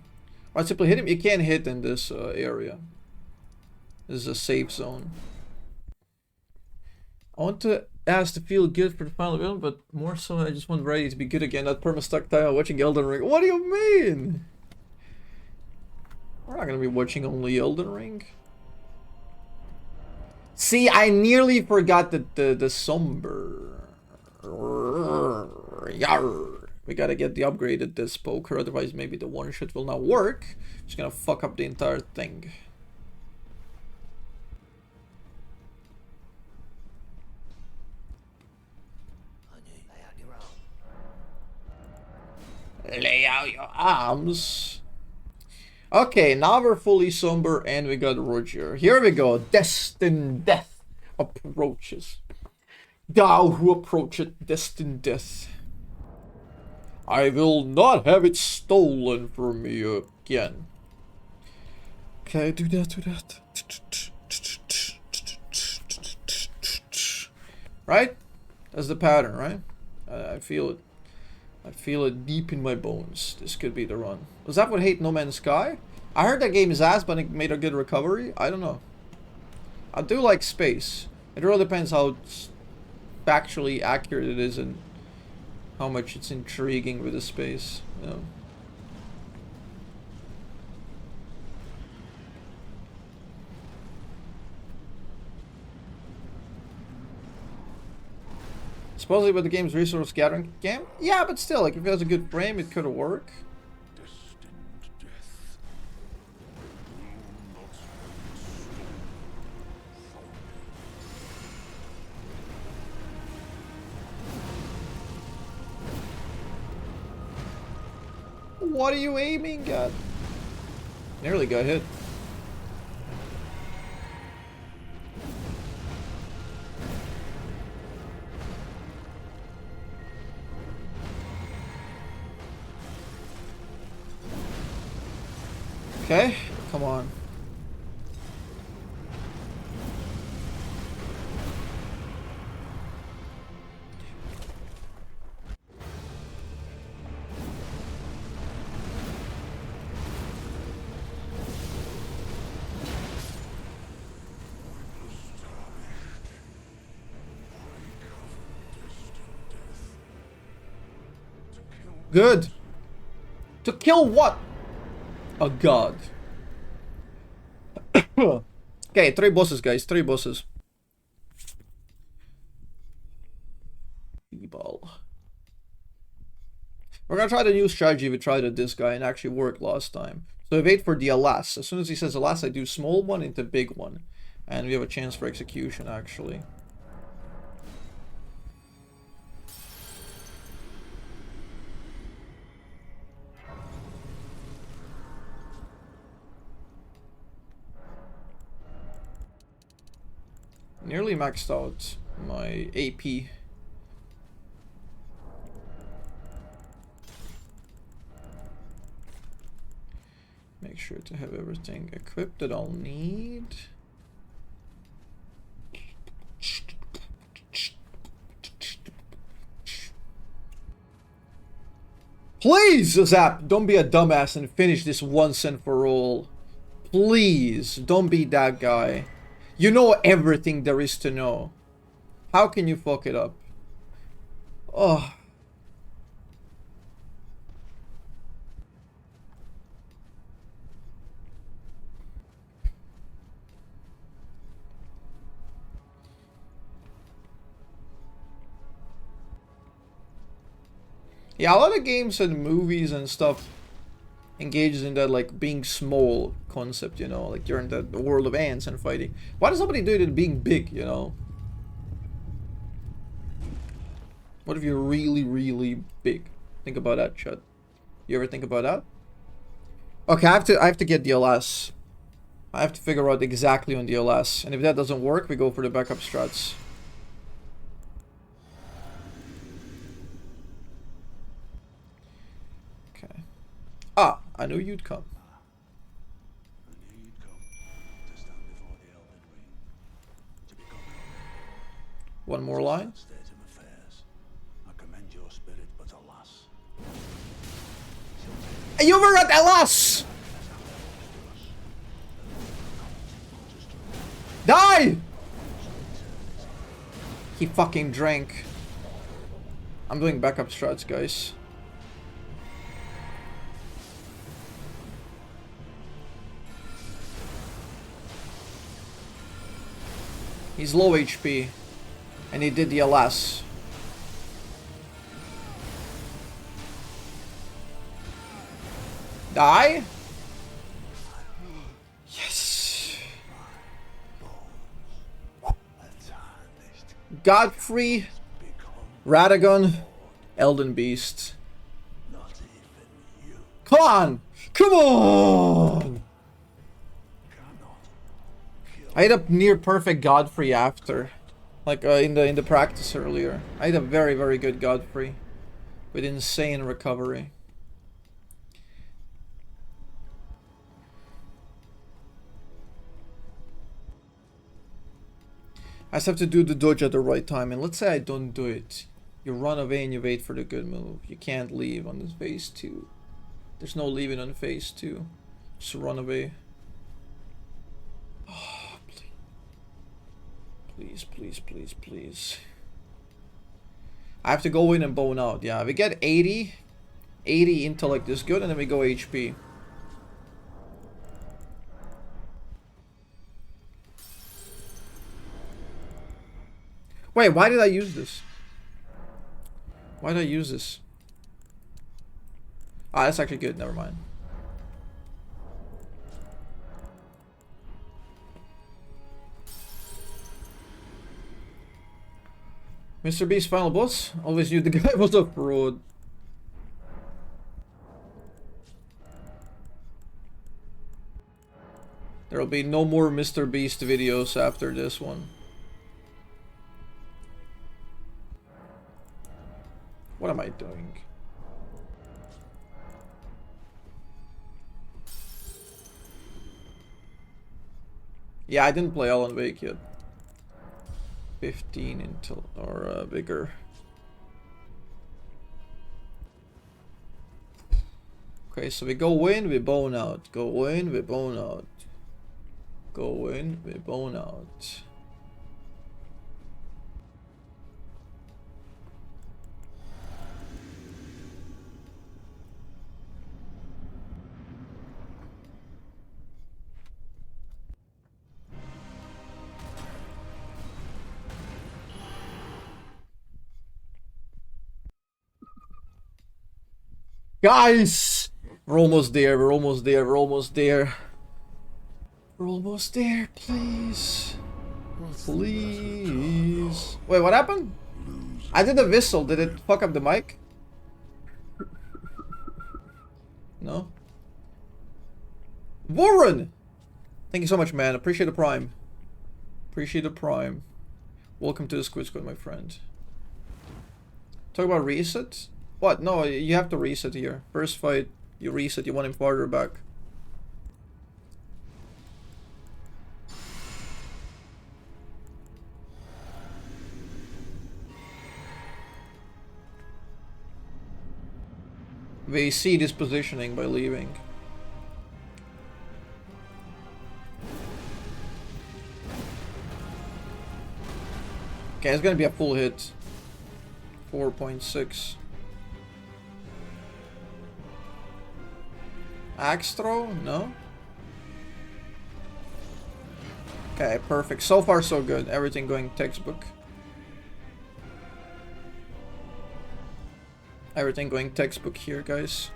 Alright, simply hit him. You can't hit in this area. This is a safe zone. I want to ask to feel good for the final film, but more so I just want Variety to be good again. That perma-stuck time watching Elden Ring. What do you mean? We're not gonna be watching only Elden Ring. See, I nearly forgot the somber. Yarr. We gotta get the upgraded this poker, otherwise maybe the one shot will not work. Just gonna fuck up the entire thing. Lay out your arms. Okay, now we're fully somber and we got Roger. Here we go. Destined death approaches. Thou who approacheth destined death. I will not have it stolen from me again. Okay, do that, do that. Right? That's the pattern, right? I feel it. I feel it deep in my bones. This could be the run. Was that what Hate No Man's Sky? I heard that game is ass, but it made a good recovery. I don't know. I do like space. It really depends how factually accurate it is and how much it's intriguing with the space. You know. Supposedly with the game's resource gathering game? Yeah, but still, like if it has a good frame, it could work. What are you aiming at? Nearly got hit. Okay, come on. Good. To kill what? A god. Okay, 3 bosses, guys. 3 bosses. E-ball. We're gonna try the new strategy we tried at this guy and actually worked last time. So we wait for the alas. As soon as he says alas, I do small one into big one. And we have a chance for execution, actually. Nearly maxed out my AP. Make sure to have everything equipped that I'll need. Please, Azzapp, don't be a dumbass and finish this once and for all. Please, don't be that guy. You know everything there is to know. How can you fuck it up? Oh. Yeah, a lot of games and movies and stuff engages in that, like, being small concept, you know? Like, you're in the world of ants and fighting. Why does somebody do it in being big, you know? What if you're really, really big? Think about that, Chud. You ever think about that? Okay, I have to get the LS. I have to figure out exactly on the LS. And if that doesn't work, we go for the backup strats. Okay. Ah, I knew you'd come. I knew you'd come to stand before the Elden Ring, to become One more line. state of affairs. I commend your spirit, but alas. You were at LS! Die! He fucking drank. I'm doing backup strats, guys. He's low HP. And he did the LS. Die? Yes. Godfrey, Radagon, Elden Beast. Not even you Come on! Come on! cannot kill. I had a near perfect Godfrey after. Like in the practice earlier. I had a very, very good Godfrey. With insane recovery. I just have to do the dodge at the right time, and let's say I don't do it. You run away and you wait for the good move. You can't leave on this phase 2. There's no leaving on phase 2. Just run away. Oh, please, please, please, please. I have to go in and bone out. Yeah, we get 80 intellect is good, and then we go HP. Wait, why did I use this? Why did I use this? Ah, that's actually good. Never mind. Mr. Beast's final boss? Always knew the guy was a fraud. There'll be no more Mr. Beast videos after this one. What am I doing? Yeah, I didn't play Alan Wake yet. 15 until or bigger. Okay, so we go in, we bone out. Go in, we bone out. Go in, we bone out. Guys! We're almost there, we're almost there, we're almost there. We're almost there, please. Please. Wait, what happened? I did a whistle. Did it fuck up the mic? No? Warren! Thank you so much, man. Appreciate the prime. Appreciate the prime. Welcome to the Squid Squad, my friend. Talk about reset? What? No, you have to reset here. First fight, you reset, you want him farther back. They see this positioning by leaving. Okay, it's gonna be a full hit. 4.6. Axe throw? No? Okay, perfect. So far so good. Everything going textbook. Everything going textbook here, guys.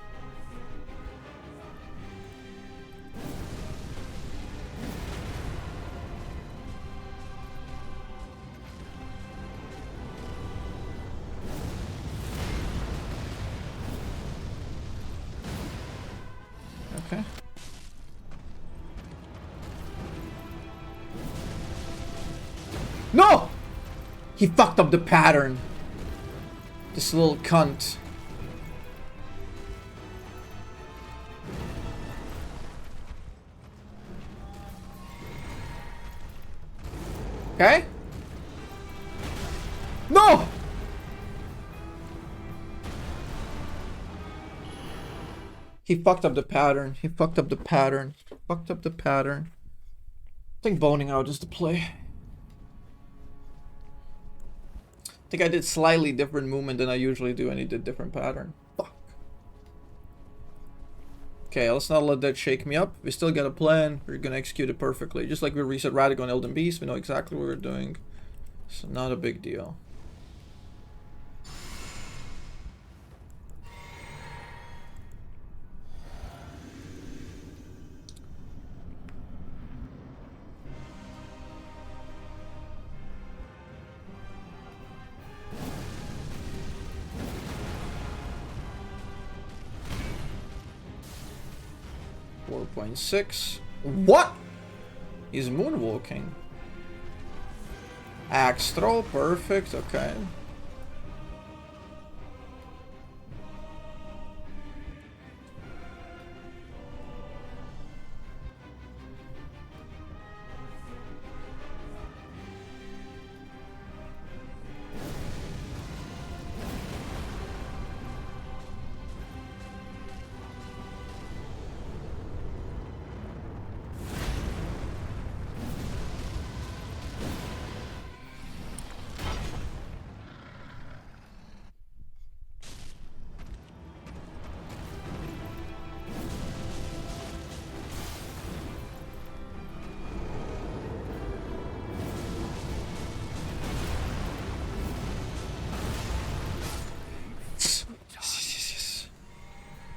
Okay. No! He fucked up the pattern. This little cunt. Okay? No! He fucked up the pattern. He fucked up the pattern. Fucked up the pattern. I think boning out is the play. I think I did slightly different movement than I usually do, and he did different pattern. Fuck. Okay, let's not let that shake me up. We still got a plan. We're gonna execute it perfectly. Just like we reset Radical and Elden Beast, we know exactly what we're doing. So not a big deal. .6. What? He's moonwalking. Axe throw, perfect, okay.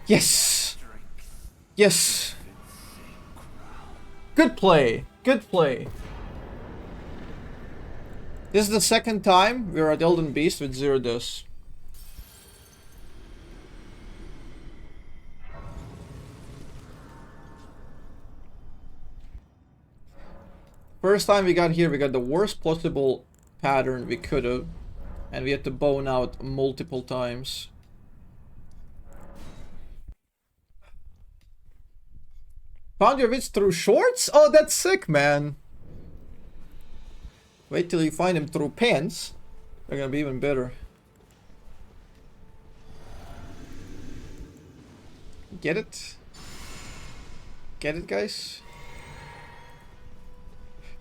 Yes! Yes! Good play! Good play! This is the second time we're at Elden Beast with 0 deaths. First time we got here, we got the worst possible pattern we could have. And we had to bone out multiple times. Found your wits through shorts? Oh, that's sick, man. Wait till you find them through pants. They're gonna be even better. Get it? Get it, guys?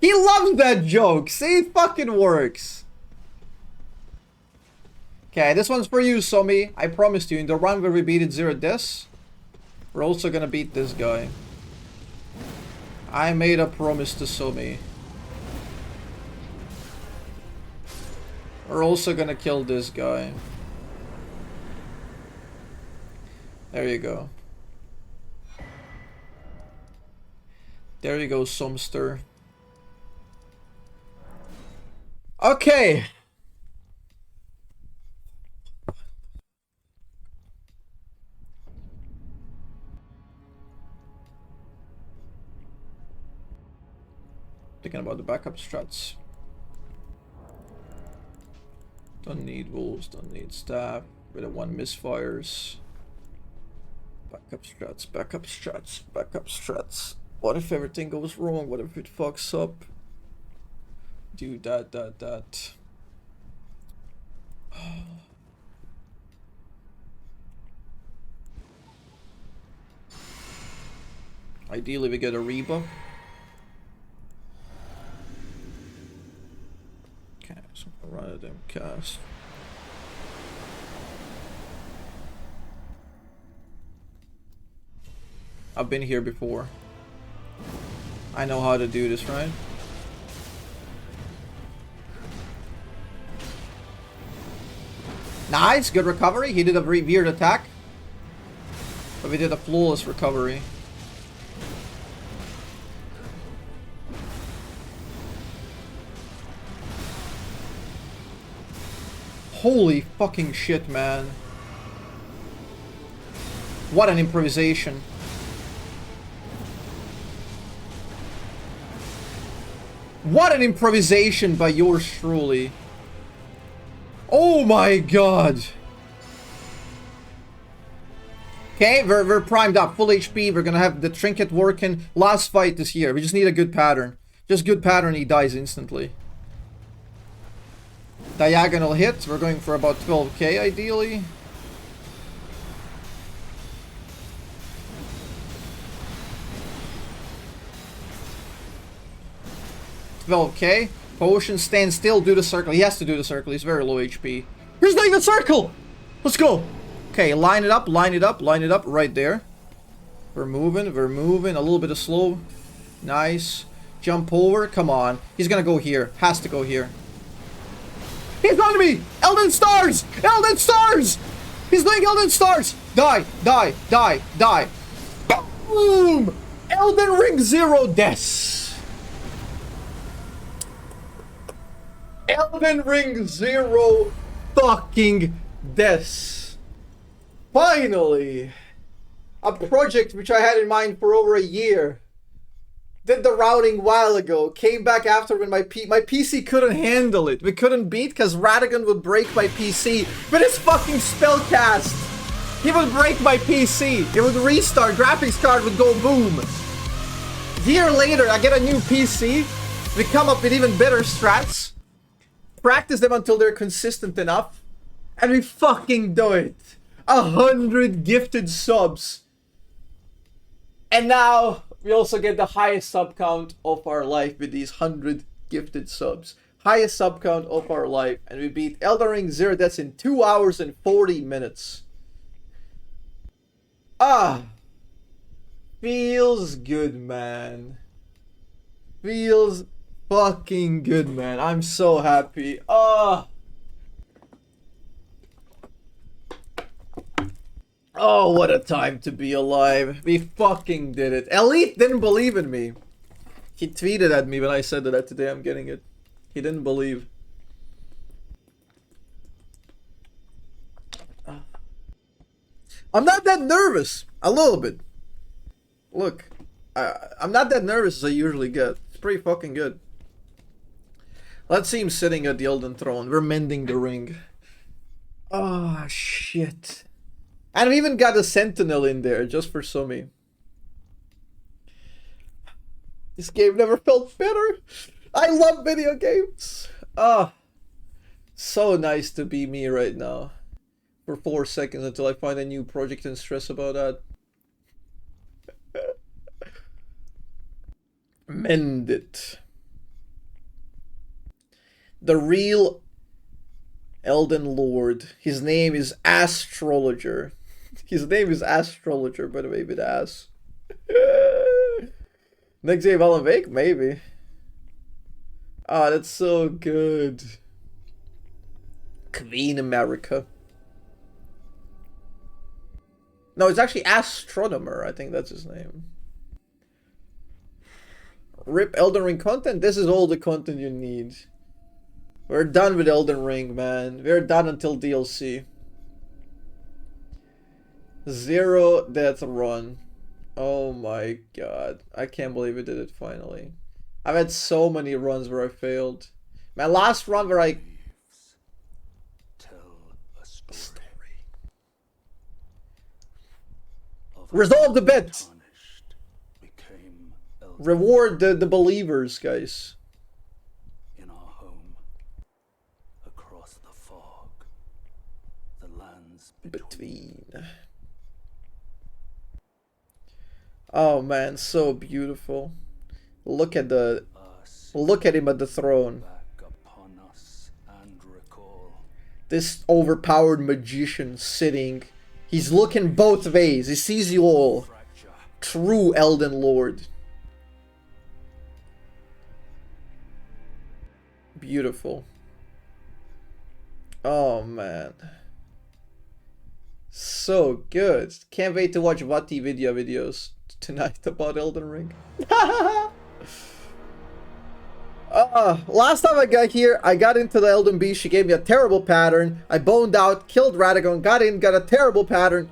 He loves that joke! See, it fucking works! Okay, this one's for you, Somi. I promised you, in the run where we beat it 0 deaths, we're also gonna beat this guy. I made a promise to Somi. We're also gonna kill this guy. There you go. There you go, Somster. Okay. Thinking about the backup strats. Don't need wolves, don't need staff. With a 1 misfires. Backup strats, backup strats, backup strats. What if everything goes wrong? What if it fucks up? Do that. Ideally we get a Reba. Okay, so run at them cast. I've been here before. I know how to do this, right? Nice, good recovery. He did a weird attack. But we did a flawless recovery. Holy fucking shit, man. What an improvisation. What an improvisation by yours truly. Oh my god. Okay, we're primed up. Full HP. We're gonna have the trinket working. Last fight this year. We just need a good pattern. Just good pattern, he dies instantly. Diagonal hit. We're going for about 12k ideally. Okay, potion, stand still, do the circle. He has to do the circle, he's very low HP. He's doing the circle! Let's go! Okay, line it up, line it up, line it up, right there. We're moving, a little bit of slow. Nice. Jump over, come on. He's gonna go here, has to go here. He's on me! Elden Stars! Elden Stars! He's doing Elden Stars! Die, die, die, die. Boom! Elden Ring 0 deaths. Elden Ring 0 fucking deaths. Finally! A project which I had in mind for over a year. Did the routing a while ago. Came back after when my PC couldn't handle it. We couldn't beat because Radagon would break my PC. But his fucking spellcast. He would break my PC. It would restart. Graphics card would go boom. A year later, I get a new PC. We come up with even better strats. Practice them until they're consistent enough. And we fucking do it. 100 gifted subs. And now we also get the highest sub count of our life with these 100 gifted subs. Highest sub count of our life. And we beat Elden Ring 0 deaths in 2 hours and 40 minutes. Ah. Feels good, man. Feels fucking good, man. I'm so happy. Oh, what a time to be alive. We fucking did it. Elite didn't believe in me. He tweeted at me when I said that today I'm getting it. He didn't believe. I'm not that nervous. A little bit. Look, I'm not that nervous as I usually get. It's pretty fucking good. Let's see him sitting at the Elden Throne. We're mending the ring. Oh, shit. And we even got a Sentinel in there, just for Sumi. This game never felt better. I love video games. Ah. So nice to be me right now. For 4 seconds until I find a new project and stress about that. Mend it. The real Elden Lord. His name is Astrologer. His name is Astrologer, by the way, with ass. Next day of Alan Wake? Maybe. Ah, that's so good. Queen America. No, it's actually Astronomer. I think that's his name. Rip Elden Ring content? This is all the content you need. We're done with Elden Ring, man. We're done until DLC. 0 death run. Oh my god. I can't believe we did it finally. I've had so many runs where I failed. My last run where I... Resolve the bet. tarnished became Elden Reward the believers, guys. in our home, across the fog, the lands between. Oh man, so beautiful. Look at us. him at the throne. Back upon us and recall. This overpowered magician sitting. He's looking both ways. He sees you all. Fracture. True Elden Lord. Beautiful. Oh man. So good. Can't wait to watch Vati videos tonight about Elden Ring. Last time I got here, I got into the Elden Beast. She gave me a terrible pattern. I boned out, killed Radagon, got in, got a terrible pattern,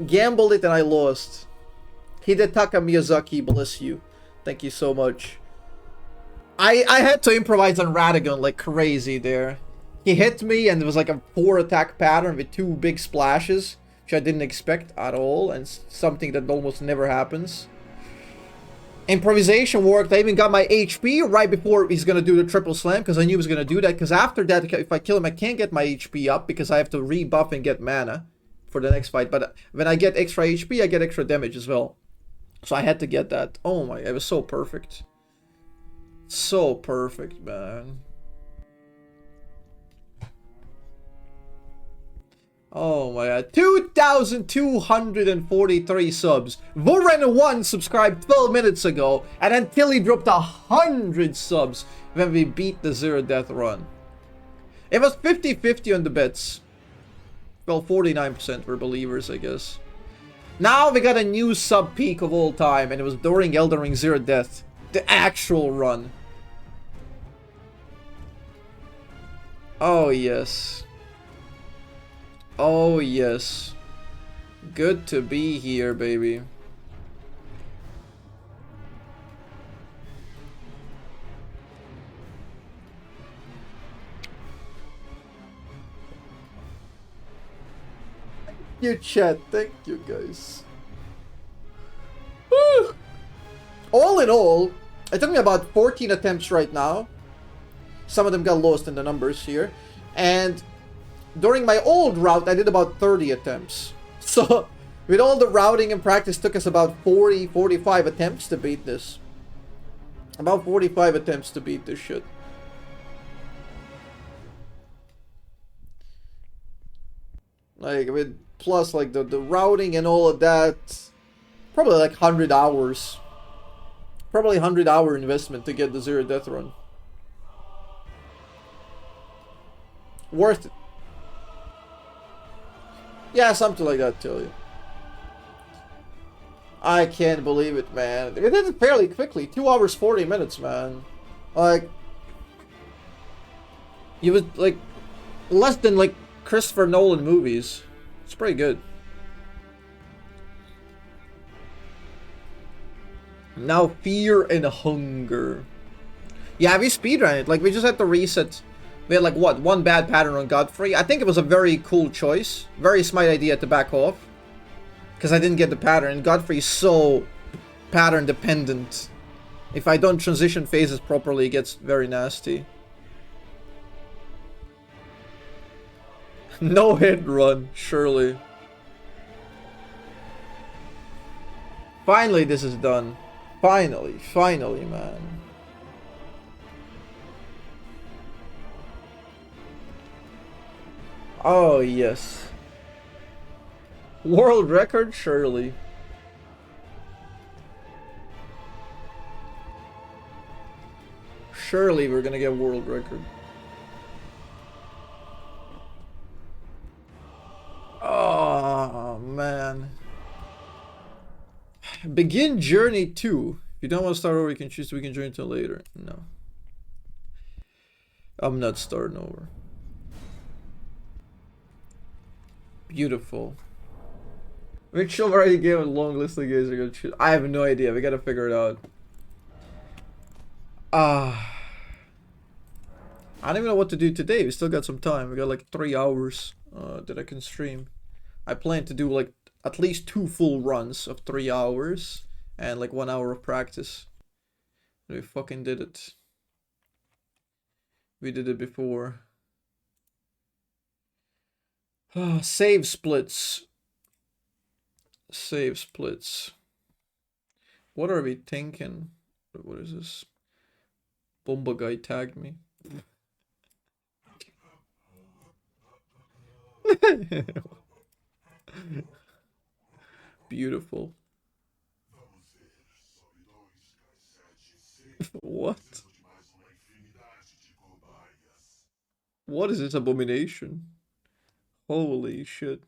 gambled it, and I lost. Hidetaka Miyazaki, bless you. Thank you so much. I had to improvise on Radagon like crazy there. He hit me and it was like a 4 attack pattern with 2 big splashes, which I didn't expect at all, and something that almost never happens. Improvisation worked. I even got my HP right before he's gonna do the triple slam, because I knew he was gonna do that, because after that, if I kill him, I can't get my HP up because I have to rebuff and get mana for the next fight. But when I get extra HP, I get extra damage as well. So I had to get that. Oh my, it was so perfect. So perfect, man. Oh my god. 2,243 subs. Voren1 subscribed 12 minutes ago. And then Tilly dropped 100 subs when we beat the Zero Death run. It was 50-50 on the bets. Well, 49% were believers, I guess. Now we got a new sub peak of all time. And it was during Elden Ring Zero Death. The actual run. Oh, yes. Oh, yes. Good to be here, baby. Thank you, chat. Thank you, guys. Woo! All in all, it took me about 14 attempts right now. Some of them got lost in the numbers here. And during my old route, I did about 30 attempts. So, with all the routing and practice, took us about 45 attempts to beat this. About 45 attempts to beat this shit. Like, with plus, like, the routing and all of that, probably like 100 hours. Probably 100-hour investment to get the Zero Death run. Worth it. Yeah, something like that, tell you. I can't believe it, man. It did it fairly quickly. 2 hours, 40 minutes, man. Like, you was like less than like Christopher Nolan movies. It's pretty good. Now Fear and Hunger. Yeah, we speedrun it. Like, we just had to reset. We had like, what, 1 bad pattern on Godfrey. I think it was a very cool choice. Very smart idea to back off. Because I didn't get the pattern. Godfrey's so pattern dependent. If I don't transition phases properly, it gets very nasty. No hit run, surely. Finally, this is done. Finally, man. Oh, yes. World record, surely. Surely we're gonna get world record. Oh, man. Begin journey 2. If you don't want to start over, you can choose to begin journey 2 later. No. I'm not starting over. Beautiful. Which show already gave a long list of games are gonna choose. I have no idea. We gotta figure it out. I don't even know what to do today. We still got some time. We got like 3 hours that I can stream. I plan to do like at least 2 full runs of 3 hours and like 1 hour of practice. We fucking did it. We did it before. Save splits. Save splits. What are we thinking? What is this? Bomba guy tagged me. Beautiful. What? What is this abomination? Holy shit.